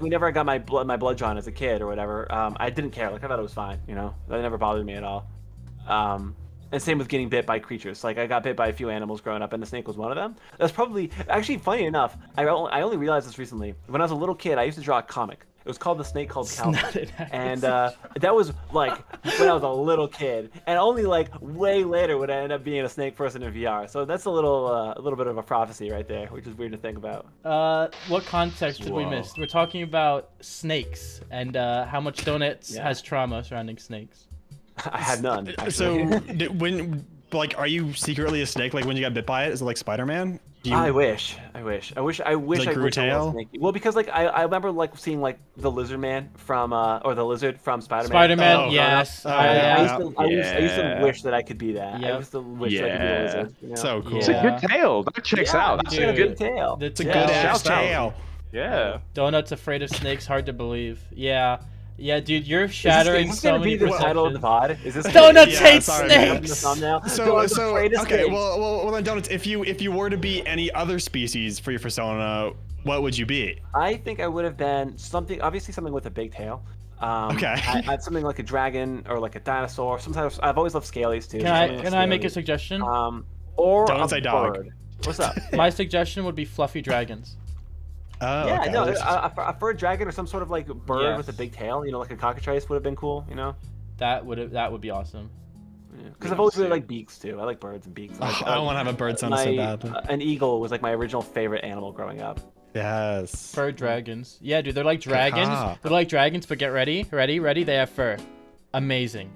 S5: we never got my blood drawn as a kid or whatever. I didn't care. Like I thought it was fine, you know. That never bothered me at all. And same with getting bit by creatures. Like I got bit by a few animals growing up, and the snake was one of them. That's probably actually funny enough. I only realized this recently. When I was a little kid, I used to draw a comic. It was called The Snake Called Calvin.
S2: Snotted ass.
S5: And that was like when I was a little kid, and only like way later would I end up being a snake person in VR. So that's a little bit of a prophecy right there, which is weird to think about.
S2: What context did we
S3: Whoa.
S2: miss? We're talking about snakes and how much Donuts
S5: Yeah.
S2: has trauma surrounding snakes.
S5: I had none. Actually.
S4: So, when are you secretly a snake? Like when you got bit by it? Is it like Spider-Man?
S5: I wish I grew
S4: tail?
S5: snaky. Well, because like I remember like seeing like the lizard man from or the lizard from Spider-Man.
S2: Spider-Man, yes.
S5: I used to wish that I could be that.
S2: Yep.
S5: I used to wish that I could be the lizard. You know?
S4: So cool.
S3: It's a good tail. That checks out.
S5: That's
S3: That's
S5: a
S3: a
S5: good
S3: good.
S5: tail.
S2: It's
S4: It's a good ass
S3: Shouts out.
S4: tail.
S3: Yeah.
S2: Donut's afraid of snakes. Hard to believe. Yeah. Yeah, dude, you're shattering
S5: is this
S2: so
S5: gonna
S2: many
S5: be the title of the
S2: perceptions.
S5: pod? Is this
S2: Donuts
S4: Yeah,
S2: hate
S4: sorry,
S5: Having the
S2: snakes.
S5: thumbnail?
S4: So
S5: Donut's afraid of
S4: okay,
S5: snakes.
S4: well then Donuts, if you were to be any other species for your persona, what would you be?
S5: I think I would have been something, obviously something with a big tail.
S4: Okay.
S5: I'd something like a dragon or like a dinosaur. Sometimes I've always loved scalies too.
S2: Can I make a suggestion?
S5: Or
S4: Don't
S5: a
S4: say dog.
S5: bird. What's up?
S2: My suggestion would be fluffy dragons.
S4: Oh,
S5: Yeah,
S4: okay.
S5: no, a fur dragon or some sort of like bird
S2: Yes.
S5: with a big tail. You know, like a cockatrice would have been cool. You know,
S2: That would be awesome.
S5: because I've always really liked beaks too. I like birds and beaks.
S4: Oh, I don't want to have a bird sound so bad.
S5: An eagle was like my original favorite animal growing up.
S4: Yes.
S2: Fur dragons. Yeah, dude, they're like dragons.
S4: Ah.
S2: They're like dragons, but get ready. They have fur. Amazing.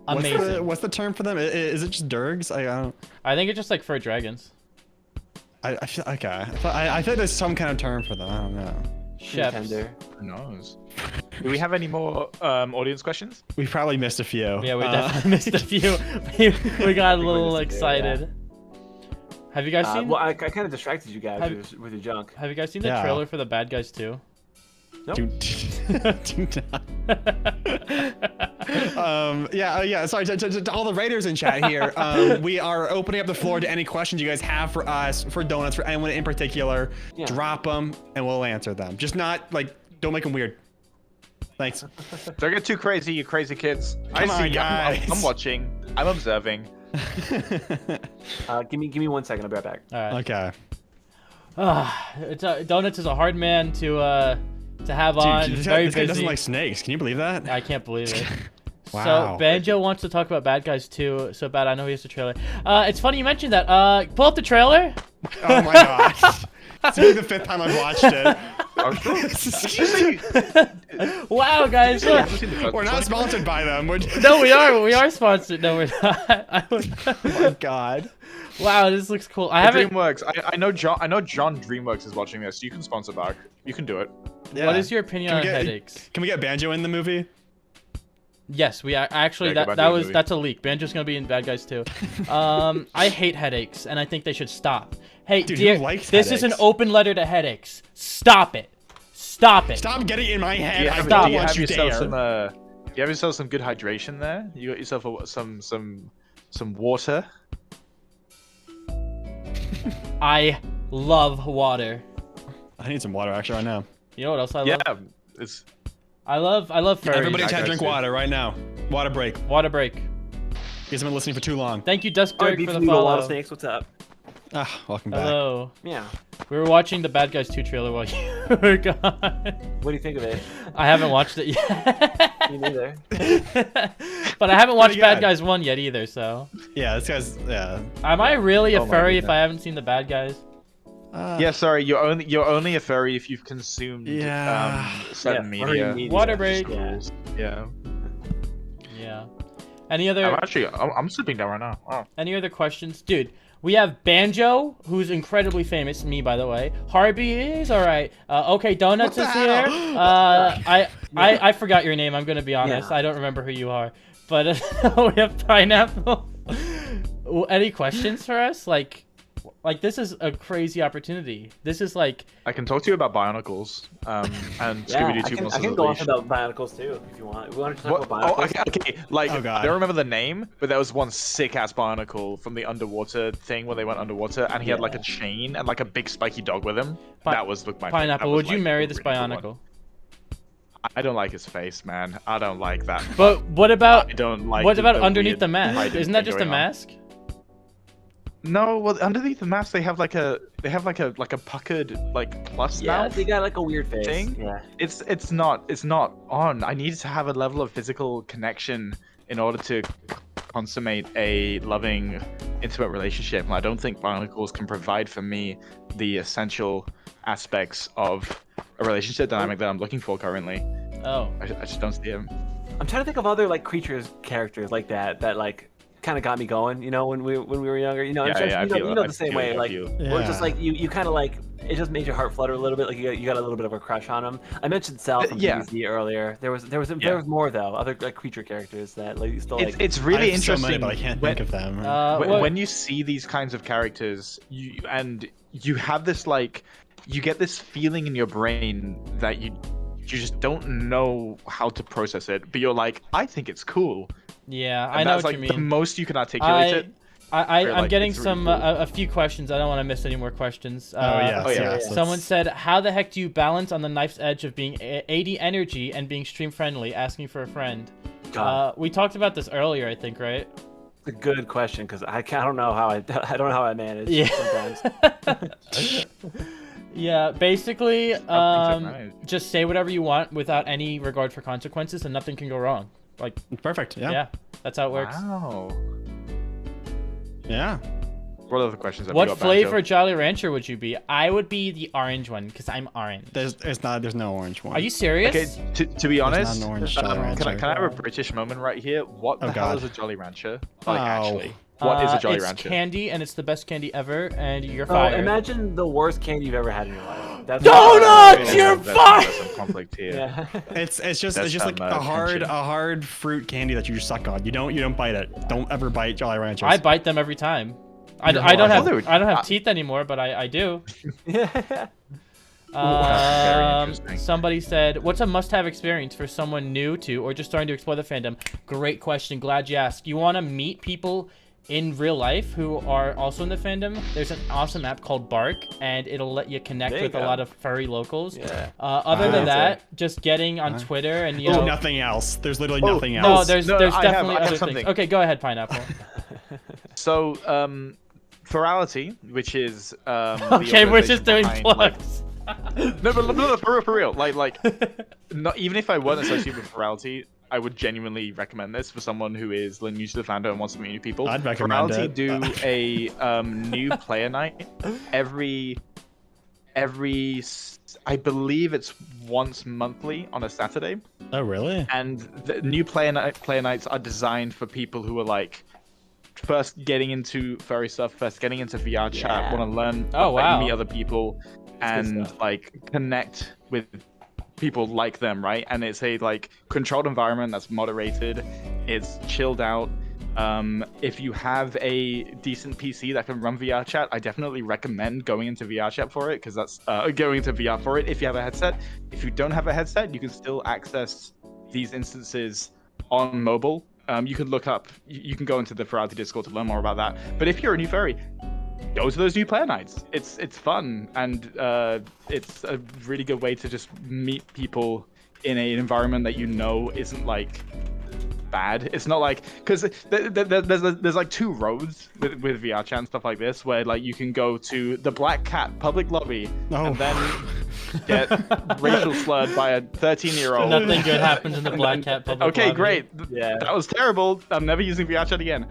S2: Amazing.
S4: What's the term for them? Is it just durgs? I don't.
S2: I think it's just like fur dragons.
S4: I feel okay. I think there's some kind of term for them. I don't know.
S2: Sheps.
S5: Contender.
S3: Who knows? Do we have any more audience questions?
S4: We probably missed a few.
S2: Yeah, we definitely missed a few. We got a little
S5: missed a few,
S2: excited. Have you guys seen?
S5: Well, I kind of distracted you guys with your junk.
S2: Have you guys seen the
S4: Yeah.
S2: trailer for the Bad Guys 2?
S5: Nope.
S4: Do not. Yeah. Sorry to all the raiders in chat here. We are opening up the floor to any questions you guys have for us, for Donuts, for anyone in particular.
S5: Yeah.
S4: Drop them and we'll answer them. Just not like, don't make them weird. Thanks.
S3: Don't get too crazy, you crazy kids.
S4: Come on,
S3: I see.
S4: guys.
S3: I'm watching. I'm observing.
S5: Give me 1 second. I'll be right back.
S2: All right.
S4: Okay.
S2: Donuts is a hard man to have on.
S4: Dude,
S2: Very
S4: this guy
S2: busy.
S4: doesn't like snakes. Can you believe that?
S2: I can't believe it.
S4: Wow.
S2: So Banjo wants to talk about Bad Guys 2 so bad. I know he has the trailer. It's funny you mentioned that. Pull up the trailer.
S4: Oh my gosh. It's maybe the 5th time I've watched it.
S2: Wow, guys. Look.
S4: We're not sponsored by them.
S2: No, we are. We are sponsored. No, we're not.
S4: Oh my god.
S2: Wow, this looks cool. I haven't.
S3: DreamWorks. I know John. I know John DreamWorks is watching this. You can sponsor BARQ. You can do it.
S4: Yeah.
S2: What is your opinion
S4: Can
S2: on
S4: we get-
S2: headaches?
S4: Can we get Banjo in the movie?
S2: Yes, we are actually.
S3: Yeah, go back to
S2: that
S3: the
S2: was
S3: movie.
S2: that's a leak. Banjo's gonna be in Bad Guys 2. I hate headaches, and I think they should stop. Hey,
S4: Dude,
S2: dear,
S4: who likes
S2: this is an
S4: headaches?
S2: open letter to headaches. Stop it. Stop it.
S4: Stop getting in my head.
S3: Do you
S4: I
S3: have,
S2: Stop.
S4: don't
S3: do you
S4: want
S3: have
S4: you
S3: yourself
S4: dare.
S3: some? Do you have yourself some good hydration there? You got yourself some water.
S2: I love water.
S4: I need some water actually right now.
S2: You know what else I love?
S3: Yeah, it's
S2: I love furries.
S4: Everybody
S3: I
S4: chat,
S3: got
S4: drink
S3: you.
S4: water right now. Water break.
S2: Water break.
S4: You guys have been listening for too long.
S2: Thank you, Dusk
S5: All right,
S2: Dirk,
S5: beef
S2: for the
S5: and water
S2: follow.
S5: snakes. What's up?
S4: Ah, welcome back.
S2: Hello.
S5: Yeah.
S2: We were watching the Bad Guys 2 trailer while you were gone.
S5: What do you think of it?
S2: I haven't watched it yet.
S5: Me neither.
S2: But I haven't watched
S4: Pretty
S2: Bad
S4: good.
S2: Guys 1 yet either, so.
S4: Yeah, this guy's
S2: Am I really a
S3: Oh my
S2: furry if
S3: goodness.
S2: I haven't seen the Bad Guys?
S3: yeah. Sorry, you're only a furry if you've consumed
S4: Yeah.
S3: certain
S5: Yeah, furry
S3: media.
S5: media.
S2: Water break.
S5: Yeah.
S3: Yeah.
S2: Yeah. Any other
S3: I'm slipping down right now. Oh.
S2: any other questions? Dude, we have Banjo, who's incredibly famous, me by the way. Harvey is alright. OkayDonuts
S4: What the
S2: is here.
S4: hell?
S2: I forgot your name, I'm gonna be honest.
S5: Yeah.
S2: I don't remember who you are. But we have Pineapple. Any questions for us? Like this is a crazy opportunity. This is like
S3: I can talk to you about Bionicles and
S5: Yeah,
S3: Scooby-Doo 2
S5: I
S3: Monsters
S5: can
S3: on
S5: go
S3: the
S5: off
S3: Leash.
S5: about Bionicles too, if you want. We want to talk
S3: What?
S5: about
S3: Oh,
S5: Bionicles.
S3: okay. Like,
S4: Oh,
S3: I
S4: God.
S3: don't remember the name, but there was one sick-ass Bionicle from the underwater thing where they went underwater, and he had like a chain and like a big spiky dog with him. That was my
S2: Pineapple.
S3: that was,
S2: Would you
S3: like,
S2: marry
S3: a
S2: this
S3: really good one.
S2: Bionicle?
S3: I don't like his face, man. I don't like that.
S2: But what about
S3: I don't like.
S2: what about
S3: the
S2: underneath
S3: weird
S2: the mask?
S3: hiding
S2: Isn't that
S3: thing
S2: just a
S3: going on.
S2: mask?
S3: No, well, underneath the mask they have like a puckered like plus
S5: Yeah,
S3: mouth.
S5: they got like a weird face.
S3: thing?
S5: Yeah.
S3: It's not on. I need to have a level of physical connection in order to consummate a loving, intimate relationship. And I don't think Bionicles can provide for me the essential aspects of a relationship dynamic that I'm looking for currently.
S2: Oh.
S3: I just don't see him.
S5: I'm trying to think of other like characters like that like kind of got me going. You know, when we were younger. You know,
S3: Yeah,
S5: you know the same way. Like,
S4: Yeah.
S5: or just like you kind of like it just made your heart flutter a little bit. Like you got a little bit of a crush on him. I mentioned Cell from DBZ earlier. There was more though. Other like creature characters that like you still like.
S3: It's really interesting.
S4: So many, but I can't think of them.
S3: When you see these kinds of characters, you have this like, you get this feeling in your brain that you just don't know how to process it, but you're like, I think it's cool.
S2: Yeah,
S3: And
S2: I know
S3: that's
S2: what
S3: like
S2: you
S3: the
S2: mean.
S3: most you can articulate it.
S2: I'm getting
S3: it's really
S2: some
S3: cool.
S2: a few questions. I don't want to miss any more questions.
S4: Yes.
S2: Someone said, "How the heck do you balance on the knife's edge of being 80 energy and being stream friendly?" Asking for a friend. We talked about this earlier, I think, right?
S5: It's a good question because I don't know how I don't know how I manage sometimes.
S2: Yeah, basically, just say whatever you want without any regard for consequences, and nothing can go wrong. Like,
S4: perfect. Yeah.
S2: That's how it works.
S3: Wow.
S4: Yeah.
S3: What other questions have
S2: What
S3: we got,
S2: flavor
S3: Banjo?
S2: Jolly Rancher would you be? I would be the orange one because I'm orange.
S4: There's no orange one.
S2: Are you serious?
S3: Okay, to be honest,
S4: not an orange Jolly Rancher.
S3: can I have a British moment right here? What the hell is a Jolly Rancher? Like, actually,
S2: Oh.
S3: what is a Jolly
S2: it's
S3: Rancher?
S2: candy, and it's the best candy ever, and you're
S5: Oh,
S2: fired.
S5: imagine the worst candy you've ever had in your life. That's
S2: Donuts! You're
S3: There's
S2: fired!
S3: some conflict here.
S5: Yeah.
S4: It's just
S3: That's
S4: like
S3: some,
S4: a hard
S3: tension.
S4: fruit candy that you just suck on. You don't bite it. Don't ever bite Jolly Ranchers.
S2: I bite them every time. I don't have teeth anymore, but I do.
S5: Yeah.
S3: Very interesting.
S2: Somebody said, "What's a must-have experience for someone new to or just starting to explore the fandom?" Great question. Glad you asked. You want to meet people in real life who are also in the fandom? There's an awesome app called BARQ, and it'll let you connect with a lot of furry locals.
S5: Yeah.
S2: Other than that, just getting on Twitter and
S4: nothing else. There's literally nothing
S2: No,
S4: else.
S2: there's
S3: I
S2: definitely
S3: have
S2: other
S3: something.
S2: things. Okay, go ahead, Pineapple.
S3: So, Ferality, which is
S2: Okay, we're just doing plugs.
S3: No, for real. Like, not even if I weren't associated with Ferality, I would genuinely recommend this for someone who is new to the fandom and wants to meet new people.
S4: I'd recommend
S3: Ferality
S4: it.
S3: do a new player night every I believe it's once monthly on a Saturday.
S4: Oh, really?
S3: And the new player nights are designed for people who are like first getting into furry stuff, first getting into VRChat, want to learn, meet other people, and like connect with people like them, right? And it's a like controlled environment that's moderated, it's chilled out. If you have a decent PC that can run VRChat, I definitely recommend going into VRChat for it, because that's going into VR for it if you have a headset. If you don't have a headset, you can still access these instances on mobile. You can look up, you can go into the Ferality Discord to learn more about that. But if you're a new furry, go to those new player nights. It's fun, and it's a really good way to just meet people in an environment that you know isn't like bad. It's not like, because there's like two roads with VRChat and stuff like this, where like you can go to the Black Cat public lobby and then get racial slurred by a 13-year-old.
S2: Nothing good happens in the Black Cat public
S3: Okay,
S2: lobby.
S3: great.
S5: Yeah.
S3: That was terrible. I'm never using VRChat again.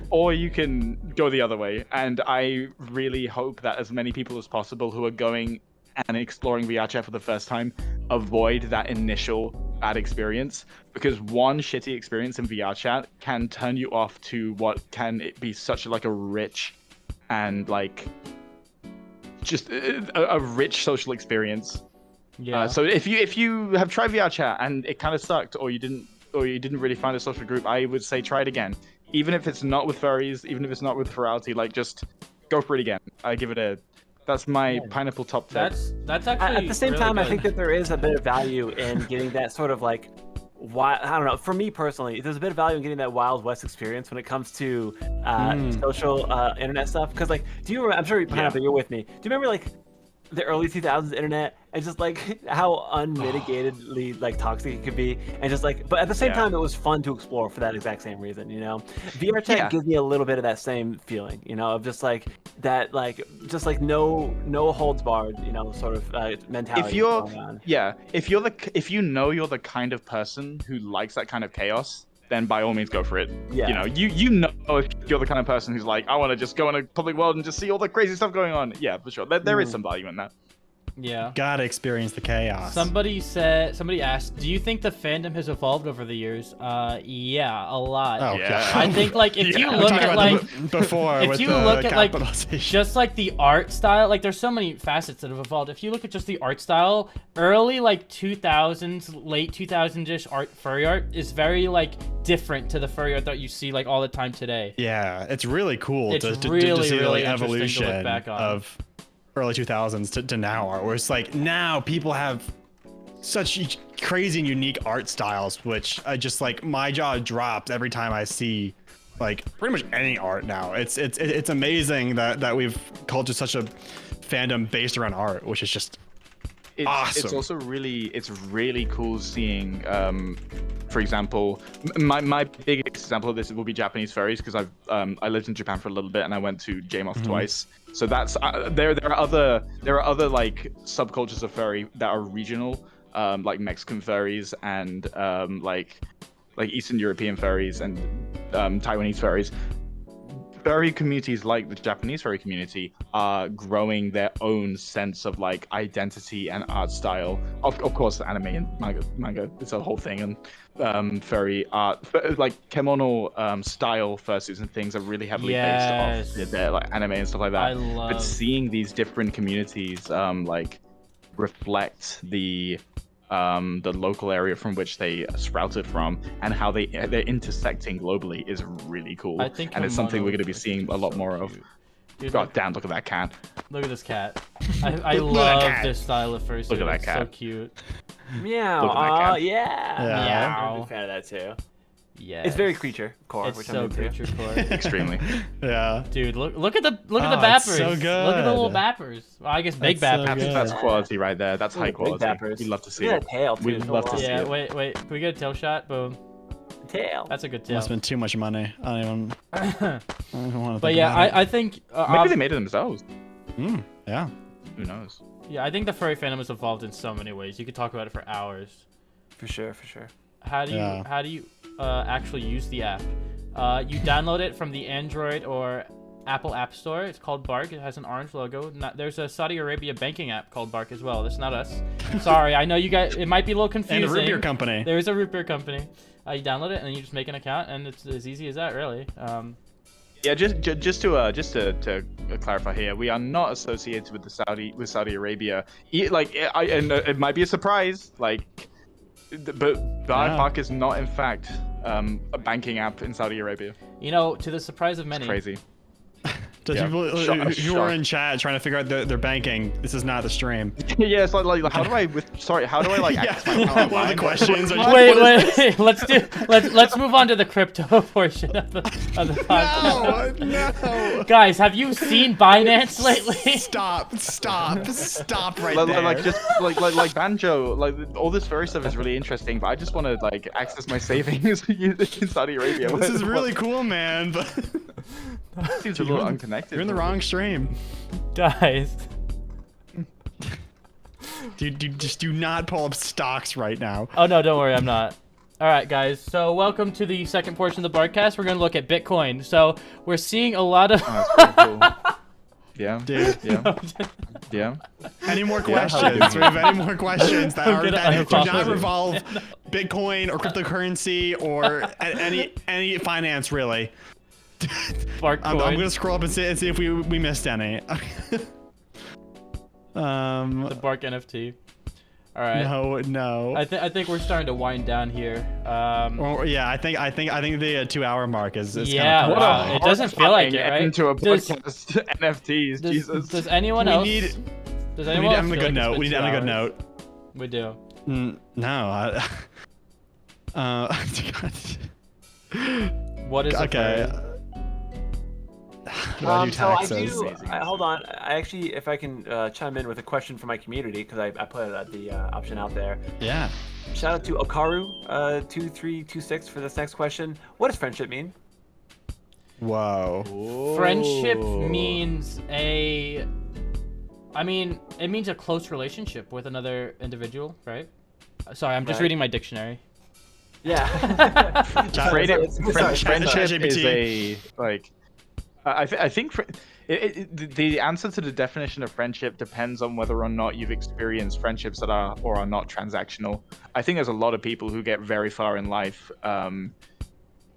S3: Or you can go the other way. And I really hope that as many people as possible who are going and exploring VRChat for the first time avoid that initial bad experience, because one shitty experience in VRChat can turn you off to what can be such like a rich and like just a rich social experience.
S2: Yeah.
S3: So if you have tried VRChat and it kind of sucked, or you didn't really find a social group, I would say try it again. Even if it's not with furries, even if it's not with Ferality, like just go for it again. I give it that's my pineapple top tip.
S2: That's actually
S5: At the same
S2: really
S5: time,
S2: good.
S5: I think that there is a bit of value in getting that sort of like, I don't know. For me personally, there's a bit of value in getting that Wild West experience when it comes to social internet stuff. Because like, do you remember? I'm sure Pineapple, you're with me. Do you remember like the early 2000s internet and just like how unmitigatedly like toxic it could be, and just like, but at the same time, it was fun to explore for that exact same reason. You know, VRChat gives me a little bit of that same feeling. You know, of just like that, like just like no holds barred. You know, sort of mentality.
S3: If you're
S5: going on.
S3: if you know you're the kind of person who likes that kind of chaos, then by all means go for it.
S5: Yeah.
S3: You know, you know if you're the kind of person who's like, I want to just go in a public world and just see all the crazy stuff going on. Yeah, for sure. There is some value in that.
S2: Yeah.
S4: Gotta experience the chaos.
S2: Somebody asked, do you think the fandom has evolved over the years? Yeah, a lot.
S4: Oh,
S3: Yeah.
S4: God.
S2: I think like if you
S4: We
S2: look
S4: talked
S2: at
S4: about
S2: like
S4: that before
S2: if
S4: with
S2: you
S4: the
S2: look at like
S4: capitalization.
S2: just like the art style, like there's so many facets that have evolved. If you look at just the art style, early like 2000s, late 2000s-ish furry art is very like different to the furry art that you see like all the time today.
S4: Yeah, it's really cool
S2: It's
S4: to
S2: really,
S4: see the
S2: really
S4: like,
S2: interesting to look
S4: evolution
S2: back on.
S4: of early 2000s to now art, where it's like now people have such crazy and unique art styles, which I just like my jaw drops every time I see like pretty much any art now. It's amazing that we've cultured such a fandom based around art, which is just awesome.
S3: It's also really cool seeing, for example, my biggest example of this will be Japanese furries, because I lived in Japan for a little bit and I went to JMOF twice. So that's there are other like subcultures of furry that are regional, like Mexican furries and like Eastern European furries and Taiwanese furries. Furry communities like the Japanese furry community are growing their own sense of like identity and art style. Of course, anime and manga is a whole thing, and furry art, like kimono style fursuits and things are really heavily based off their like anime and stuff like that. But seeing these different communities like reflect the local area from which they sprouted from and how they're intersecting globally is really cool. And it's something we're going to be seeing a lot more of.
S2: Dude,
S3: God damn, look at that cat.
S2: Look at this cat. I love this style of fursuit.
S3: Look at that
S2: it's
S3: cat.
S2: so cute.
S5: Meow.
S3: Look at that cat.
S5: Yeah.
S2: Meow.
S5: I'm a big fan of that too.
S2: Yeah.
S5: It's very creature core,
S2: It's
S5: which
S2: so
S5: I'm into.
S2: creature core.
S3: Extremely.
S4: Yeah.
S2: Dude, look at the
S4: Oh,
S2: bappers.
S4: it's so
S2: Look at the little
S4: good.
S2: bappers. Well, I guess big
S4: That's so
S2: bappers.
S4: good.
S3: That's quality right there. That's high
S5: Big
S3: quality.
S5: bappers.
S3: We'd love to see
S5: Look at
S3: it.
S5: that tail too.
S3: We'd
S5: so
S3: love to
S5: long.
S3: see
S2: Yeah,
S3: it.
S2: wait. Can we get a tail shot? Boom.
S5: Tail.
S2: That's a good tail.
S4: Must have been too much money. I don't even want to
S2: But yeah, I think
S3: Maybe they made it themselves.
S4: yeah.
S3: Who knows?
S2: yeah, I think the furry fandom has evolved in so many ways. You could talk about it for hours.
S5: For sure.
S2: How do you actually use the app? You download it from the Android or Apple App Store. It's called BARQ. It has an orange logo. There's a Saudi Arabia banking app called BARQ as well. That's not us. Sorry, I know you guys. It might be a little confusing.
S4: And a root beer company.
S2: There is a root beer company. You download it and then you just make an account, and it's as easy as that, really.
S3: Yeah, just to clarify here, we are not associated with Saudi Arabia. It might be a surprise, like, but BARQ is not in fact a banking app in Saudi Arabia.
S2: You know, to the surprise of many.
S3: It's crazy.
S4: To
S3: Yeah.
S4: people who are in chat trying to figure out their banking, this is not the stream.
S3: Yeah, it's like how do I like access my account
S4: One of the
S3: online?
S4: questions.
S2: Wait. Let's move on to the crypto portion of the podcast.
S4: No.
S2: Guys, have you seen Binance lately?
S4: Stop right there.
S3: Like just like Banjo, like all this furry stuff is really interesting, but I just want to like access my savings in Saudi Arabia.
S4: This is really cool, man, but
S3: seems a little unconnected.
S4: you're in the wrong stream.
S2: Guys.
S4: Dude, just do not pull up stocks right now.
S2: Oh no, don't worry, I'm not. All right, guys. So welcome to the second portion of the broadcast. We're gonna look at Bitcoin. So we're seeing a lot of.
S3: Oh, that's pretty cool. Yeah.
S4: Dude.
S3: Yeah.
S4: Any more
S3: Yeah,
S4: questions? Do we have any more questions that
S2: I'm gonna
S4: do not
S2: unfollow.
S4: revolve Bitcoin or cryptocurrency or any finance really?
S2: BARQ
S4: I'm
S2: coin.
S4: gonna scroll up and see if we missed any.
S2: The BARQ NFT. All right.
S4: No.
S2: I think we're starting to wind down here.
S4: Yeah, I think the 2-hour mark is
S2: Yeah,
S4: kind of
S2: wow. It doesn't feel like it, right?
S3: Into a
S2: Does-
S3: podcast NFTs, Jesus.
S2: Does anyone
S4: We
S2: else?
S4: need-
S2: Does
S4: We
S2: anyone
S4: need to
S2: else
S4: end on a
S2: feel
S4: good
S2: like
S4: note.
S2: it's
S4: We need
S2: been
S4: to end on a
S2: 2
S4: good
S2: hours?
S4: note.
S2: We do.
S4: No.
S2: What is
S4: Okay.
S2: a
S4: Do I do
S5: So I
S4: taxes?
S5: do. Hold on. I actually, if I can chime in with a question from my community, because I put the option out there.
S4: Yeah.
S5: Shout out to Okaru2326 for this next question. What does friendship mean?
S4: Whoa.
S2: Friendship means it means a close relationship with another individual, right? Sorry, I'm just
S5: Right.
S2: reading my dictionary.
S5: Yeah.
S3: Friendship
S5: Sorry.
S3: is a like I think the answer to the definition of friendship depends on whether or not you've experienced friendships that are or are not transactional. I think there's a lot of people who get very far in life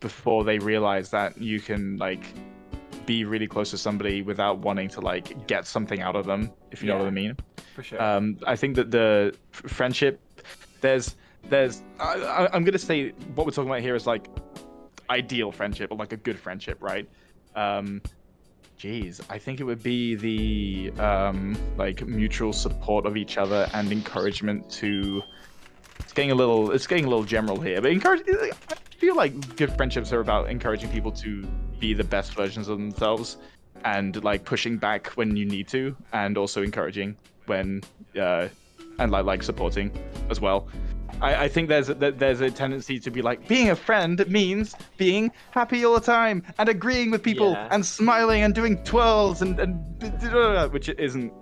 S3: before they realize that you can like be really close to somebody without wanting to like get something out of them, if you know what I mean.
S5: For sure.
S3: I think that the friendship, I'm gonna say what we're talking about here is like ideal friendship or like a good friendship, right? I think it would be the like mutual support of each other and encouragement to. It's getting a little general here, but I feel like good friendships are about encouraging people to be the best versions of themselves, and like pushing back when you need to, and also encouraging when and like supporting as well. I think there's a tendency to be like, being a friend means being happy all the time and agreeing with people and smiling and doing twirls and which isn't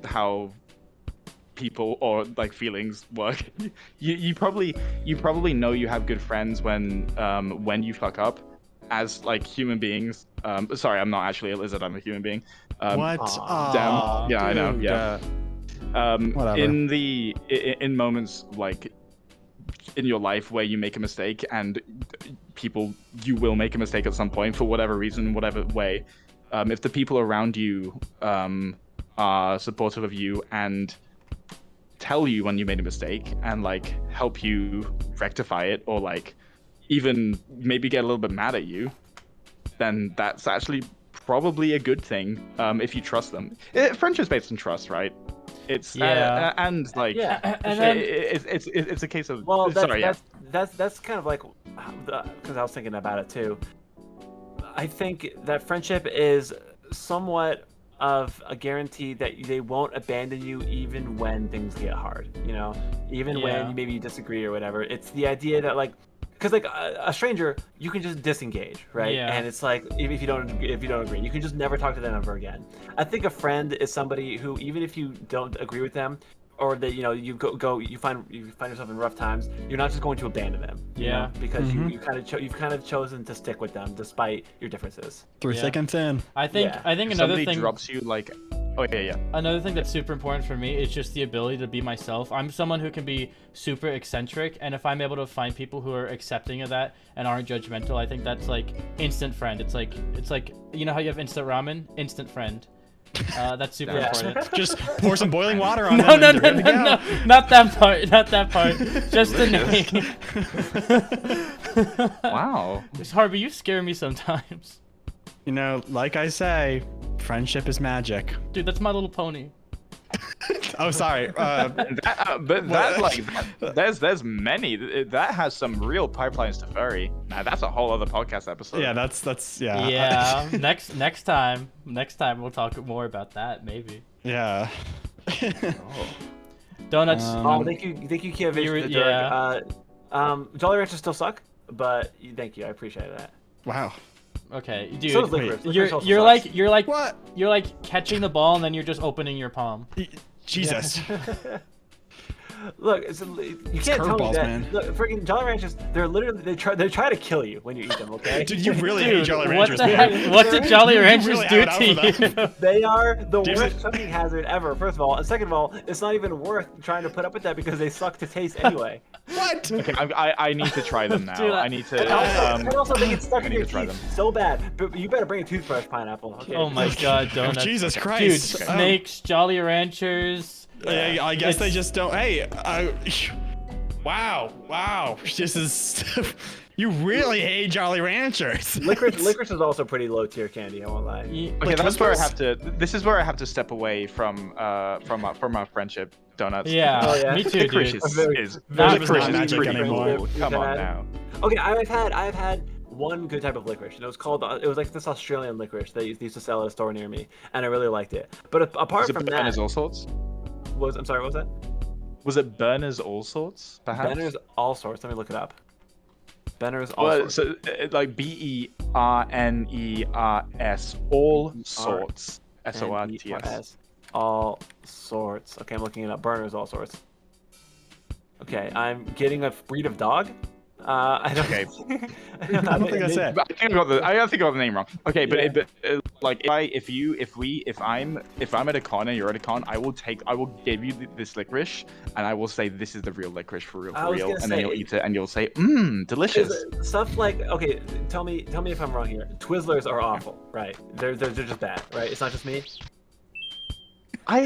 S3: how people or like feelings work. You probably know you have good friends when you fuck up as like human beings. Sorry, I'm not actually a lizard, I'm a human being.
S4: What?
S3: Damn. Yeah, I know.
S4: Dude,
S3: Yeah.
S4: whatever.
S3: In moments like in your life where you make a mistake, and you will make a mistake at some point for whatever reason, whatever way. If the people around you are supportive of you and tell you when you made a mistake and like help you rectify it, or like even maybe get a little bit mad at you, then that's actually probably a good thing if you trust them. Friendship's based on trust, right? It's and like
S5: and then,
S3: it's a case of
S5: that's kind of like, because I was thinking about it too. I think that friendship is somewhat of a guarantee that they won't abandon you even when things get hard, you know, even when you maybe disagree or whatever. It's the idea that like, because like a stranger, you can just disengage, right?
S2: Yeah.
S5: And it's like if you don't agree, you can just never talk to them ever again. I think a friend is somebody who, even if you don't agree with them, or that you find yourself in rough times, you're not just going to abandon them. You know? Because you've kind of chosen to stick with them despite your differences.
S4: Through thick and thin.
S2: I think another
S3: somebody
S2: thing
S3: drops you like.
S2: Another thing that's super important for me is just the ability to be myself. I'm someone who can be super eccentric, and if I'm able to find people who are accepting of that and aren't judgmental, I think that's like instant friend. It's like you know how you have instant ramen, instant friend. That's super important.
S4: Just pour some boiling water on
S2: No,
S4: them. No,
S2: not that part. Not that part. Just the name.
S3: Wow.
S2: Harvey, you scare me sometimes.
S4: You know, like I say, friendship is magic.
S2: Dude, that's My Little Pony.
S4: Oh, sorry.
S3: There's many. That has some real pipelines to Furry. Nah, that's a whole other podcast episode.
S4: Yeah, that's
S2: Yeah. next time we'll talk more about that, maybe.
S4: Yeah.
S2: Donuts.
S5: Thank you, Kievich. Jolly Ranchers still suck, but thank you, I appreciate that.
S4: Wow.
S2: Okay, dude.
S5: So Licorice.
S2: You're like
S4: what?
S2: You're like catching the ball and then you're just opening your palm.
S4: Jesus.
S5: Look, you can't tell me that.
S4: Man.
S5: Look, freaking Jolly Ranchers, they're literally they try to kill you when you eat them. Okay.
S4: Dude, you really hate Jolly Ranchers.
S2: What the heck? What did Jolly Ranchers do to you?
S5: They are the worst cooking hazard ever. First of all, and second of all, it's not even worth trying to put up with that because they suck to taste anyway.
S4: What?
S3: Okay, I need to try them now.
S2: Dude,
S3: I need to.
S5: And also, they get stuck in your teeth so bad. But you better bring a toothbrush, Pineapple. Okay.
S2: Oh my God, Donuts.
S4: Oh, Jesus
S2: Dude,
S4: Christ.
S2: snakes, Jolly Ranchers.
S4: I guess they just don't. Hey, wow. This is. You really hate Jolly Ranchers.
S5: Licorice is also pretty low tier candy. I won't lie.
S3: Okay, that's where I have to. This is where I have to step away from our friendship, Donuts.
S2: Yeah, me too,
S3: Licorice
S2: dude.
S3: is
S4: Licorice
S3: pretty
S4: magic anymore.
S3: cool. Come on now.
S5: Okay, I've had one good type of licorice, and it was like this Australian licorice that used to sell at a store near me, and I really liked it. But apart from that,
S3: Berners all sorts.
S5: I'm sorry, what was that?
S3: Was it Berners all sorts? Perhaps.
S5: Berners all sorts. Let me look it up. Berners all sorts.
S3: So like BERNERS all sorts. SORTS.
S5: All sorts. Okay, I'm looking it up. Berners all sorts. Okay, I'm getting a breed of dog. I don't.
S3: Okay.
S5: I don't
S4: think that's it.
S3: I think I got the name wrong. Okay, but,
S5: Yeah.
S3: like if I'm at a con and you're at a con, I will give you this licorice and I will say this is the real licorice for real,
S5: I was gonna
S3: and
S5: say,
S3: then you'll eat it and you'll say delicious.
S5: Stuff like, okay, tell me if I'm wrong here. Twizzlers are awful, right? They're just bad, right? It's not just me.
S3: I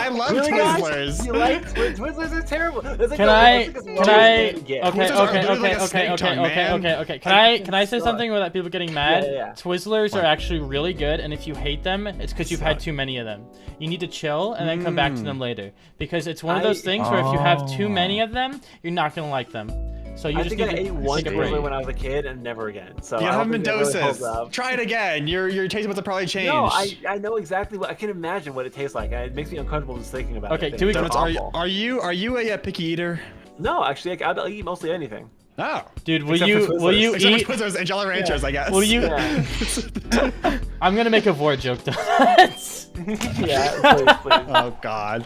S4: love
S5: Really, guys?
S4: Twizzlers.
S5: You like Twizzlers? Are terrible. That's like
S2: Can
S5: the-
S2: I?
S5: that's like the
S2: Can
S5: lowest
S2: I?
S5: thing to get.
S2: Okay,
S4: Twizzlers are
S2: okay,
S4: literally like
S2: okay,
S4: a
S2: okay,
S4: snake tongue,
S2: okay,
S4: man.
S2: okay. Can I say
S5: suck.
S2: something without people getting mad?
S5: Yeah.
S2: Twizzlers are actually really good, and if you hate them, it's because you've had too many of them. You need to chill and then come back to them later, because it's one of those things where if you have too many of them, you're not gonna like them. So you
S5: I
S2: just
S5: think
S2: need
S5: I
S2: to
S5: ate one
S2: take a break.
S5: Twizzler when I was a kid and never again. So
S4: You
S5: I
S4: have
S5: don't
S4: them in
S5: think that really holds
S4: doses.
S5: up.
S4: Try it again. Your taste buds will probably change.
S5: No, I know exactly what I can imagine what it tastes like. And it makes me uncomfortable just thinking about
S2: Okay,
S5: it.
S2: do we-
S5: It's awful.
S4: Are you a picky eater?
S5: No, actually, I'll eat mostly anything.
S4: Oh.
S2: Dude, will
S5: Except for
S2: you
S4: Except
S2: eat?
S4: for Twizzlers and Jolly Ranchers, I guess.
S2: Will you?
S5: Yeah,
S2: I'm gonna make a Vore joke, donuts.
S5: yeah, please.
S4: Oh God.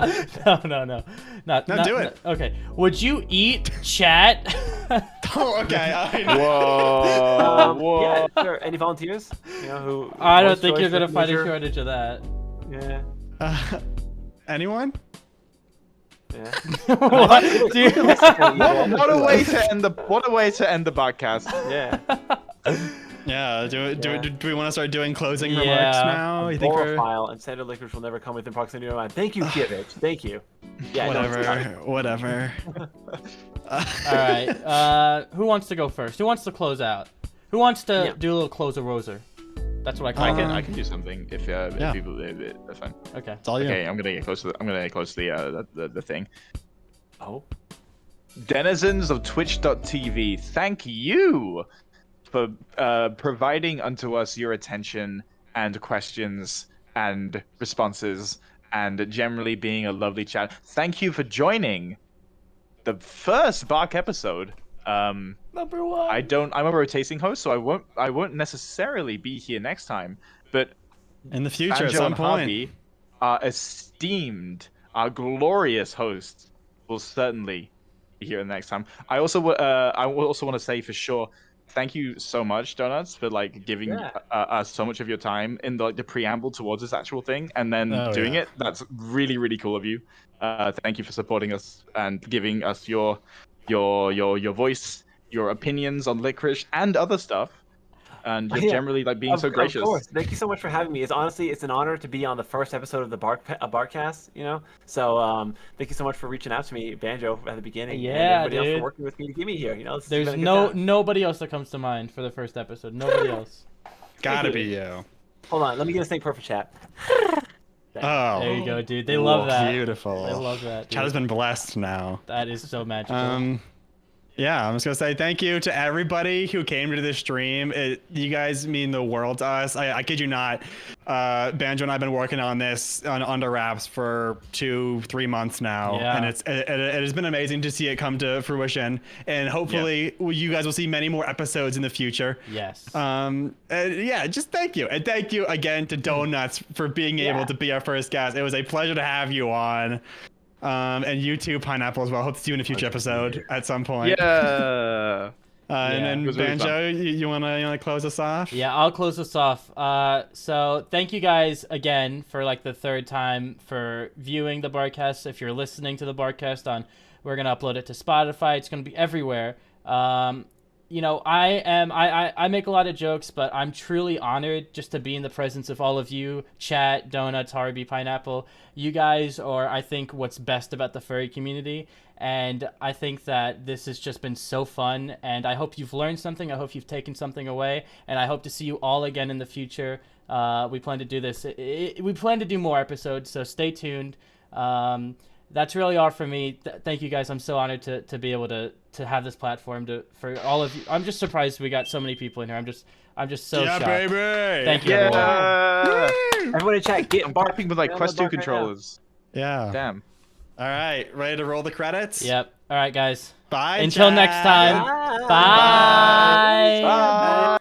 S2: No. Not
S4: do it.
S2: Okay. Would you eat chat?
S4: Oh, okay.
S3: Whoa.
S5: Yeah, sure. Any volunteers? You know who?
S2: I don't
S5: voice
S2: think
S5: choice
S2: you're gonna find a
S5: recognition?
S2: shortage of that.
S5: Yeah.
S4: Anyone?
S5: Yeah.
S2: What, dude?
S3: What a way to end the podcast.
S5: Yeah.
S4: Yeah. Do we want to start doing closing
S2: Yeah.
S4: remarks now? You think we're
S5: file and standard licorice will never come within proximity of my mind. Thank you, Kivich. Thank you. Yeah. no, it's fine.
S4: whatever.
S2: All right. Who wants to go first? Who wants to close out? Who wants to do a little closer roser? That's what I call it.
S3: I can do something if people that's fine.
S2: Okay.
S4: It's all you.
S3: Okay, I'm gonna get close to the thing.
S5: Oh.
S3: Denizens of Twitch.tv, thank you for providing unto us your attention and questions and responses and generally being a lovely chat. Thank you for joining the first BARQ episode.
S2: Number one.
S3: I'm a rotating host, so I won't necessarily be here next time, but
S4: In the future, at
S3: Banjo
S4: some
S3: and
S4: point.
S3: Harvey, our esteemed, our glorious hosts, will certainly be here next time. I also want to say for sure, thank you so much, Donuts, for like giving us so much of your time in the preamble towards this actual thing, and then doing it. That's really, really cool of you. Thank you for supporting us and giving us your voice, your opinions on licorice and other stuff. And you're generally like being so gracious.
S5: Of course. Thank you so much for having me. It's an honor to be on the first episode of the BARQcast, you know? So thank you so much for reaching out to me, Banjo, at the beginning.
S2: Yeah,
S5: and everybody else
S2: dude.
S5: for working with me to get me here, you know?
S2: There's nobody else that comes to mind for the first episode. Nobody else.
S4: Gotta be you.
S5: Hold on, let me get a snake perfect chat.
S4: Oh.
S2: There you go, dude. They love that.
S4: Beautiful.
S2: They love that. Dude.
S4: Chat has been blessed now.
S2: That is so magical.
S4: Yeah, I'm just gonna say thank you to everybody who came to this stream. You guys mean the world to us. I kid you not. Banjo and I have been working on this under wraps for 2-3 months now, and it has been amazing to see it come to fruition. And hopefully, you guys will see many more episodes in the future.
S2: Yes.
S4: Yeah, just thank you, and thank you again to Donuts for being able to be our first guest. It was a pleasure to have you on. And you too, Pineapple, as well. Hope to see you in a future episode at some point.
S3: Yeah.
S4: And then
S3: was really
S4: Banjo, you wanna close us off?
S2: Yeah, I'll close this off. So thank you guys again for like the third time for viewing the BARQcast. If you're listening to the BARQcast we're gonna upload it to Spotify. It's gonna be everywhere. You know, I make a lot of jokes, but I'm truly honored just to be in the presence of all of you, Chat, Donuts, Harvey, Pineapple. You guys are, I think, what's best about the furry community, and I think that this has just been so fun, and I hope you've learned something. I hope you've taken something away, and I hope to see you all again in the future. We plan to do this. We plan to do more episodes, so stay tuned. That's really all for me. Thank you guys. I'm so honored to be able to have this platform for all of you. I'm just surprised we got so many people in here. I'm just so shocked.
S4: Baby.
S2: Thank you, everyone.
S5: Everybody in chat, get
S3: I'm
S5: BARQ.
S3: barking with like Quest 2 controllers.
S4: Yeah.
S3: Damn.
S4: All right, ready to roll the credits?
S2: Yep. All right, guys.
S4: Bye.
S2: Until
S4: chat.
S2: next time.
S5: Bye.
S2: Bye.
S3: Bye.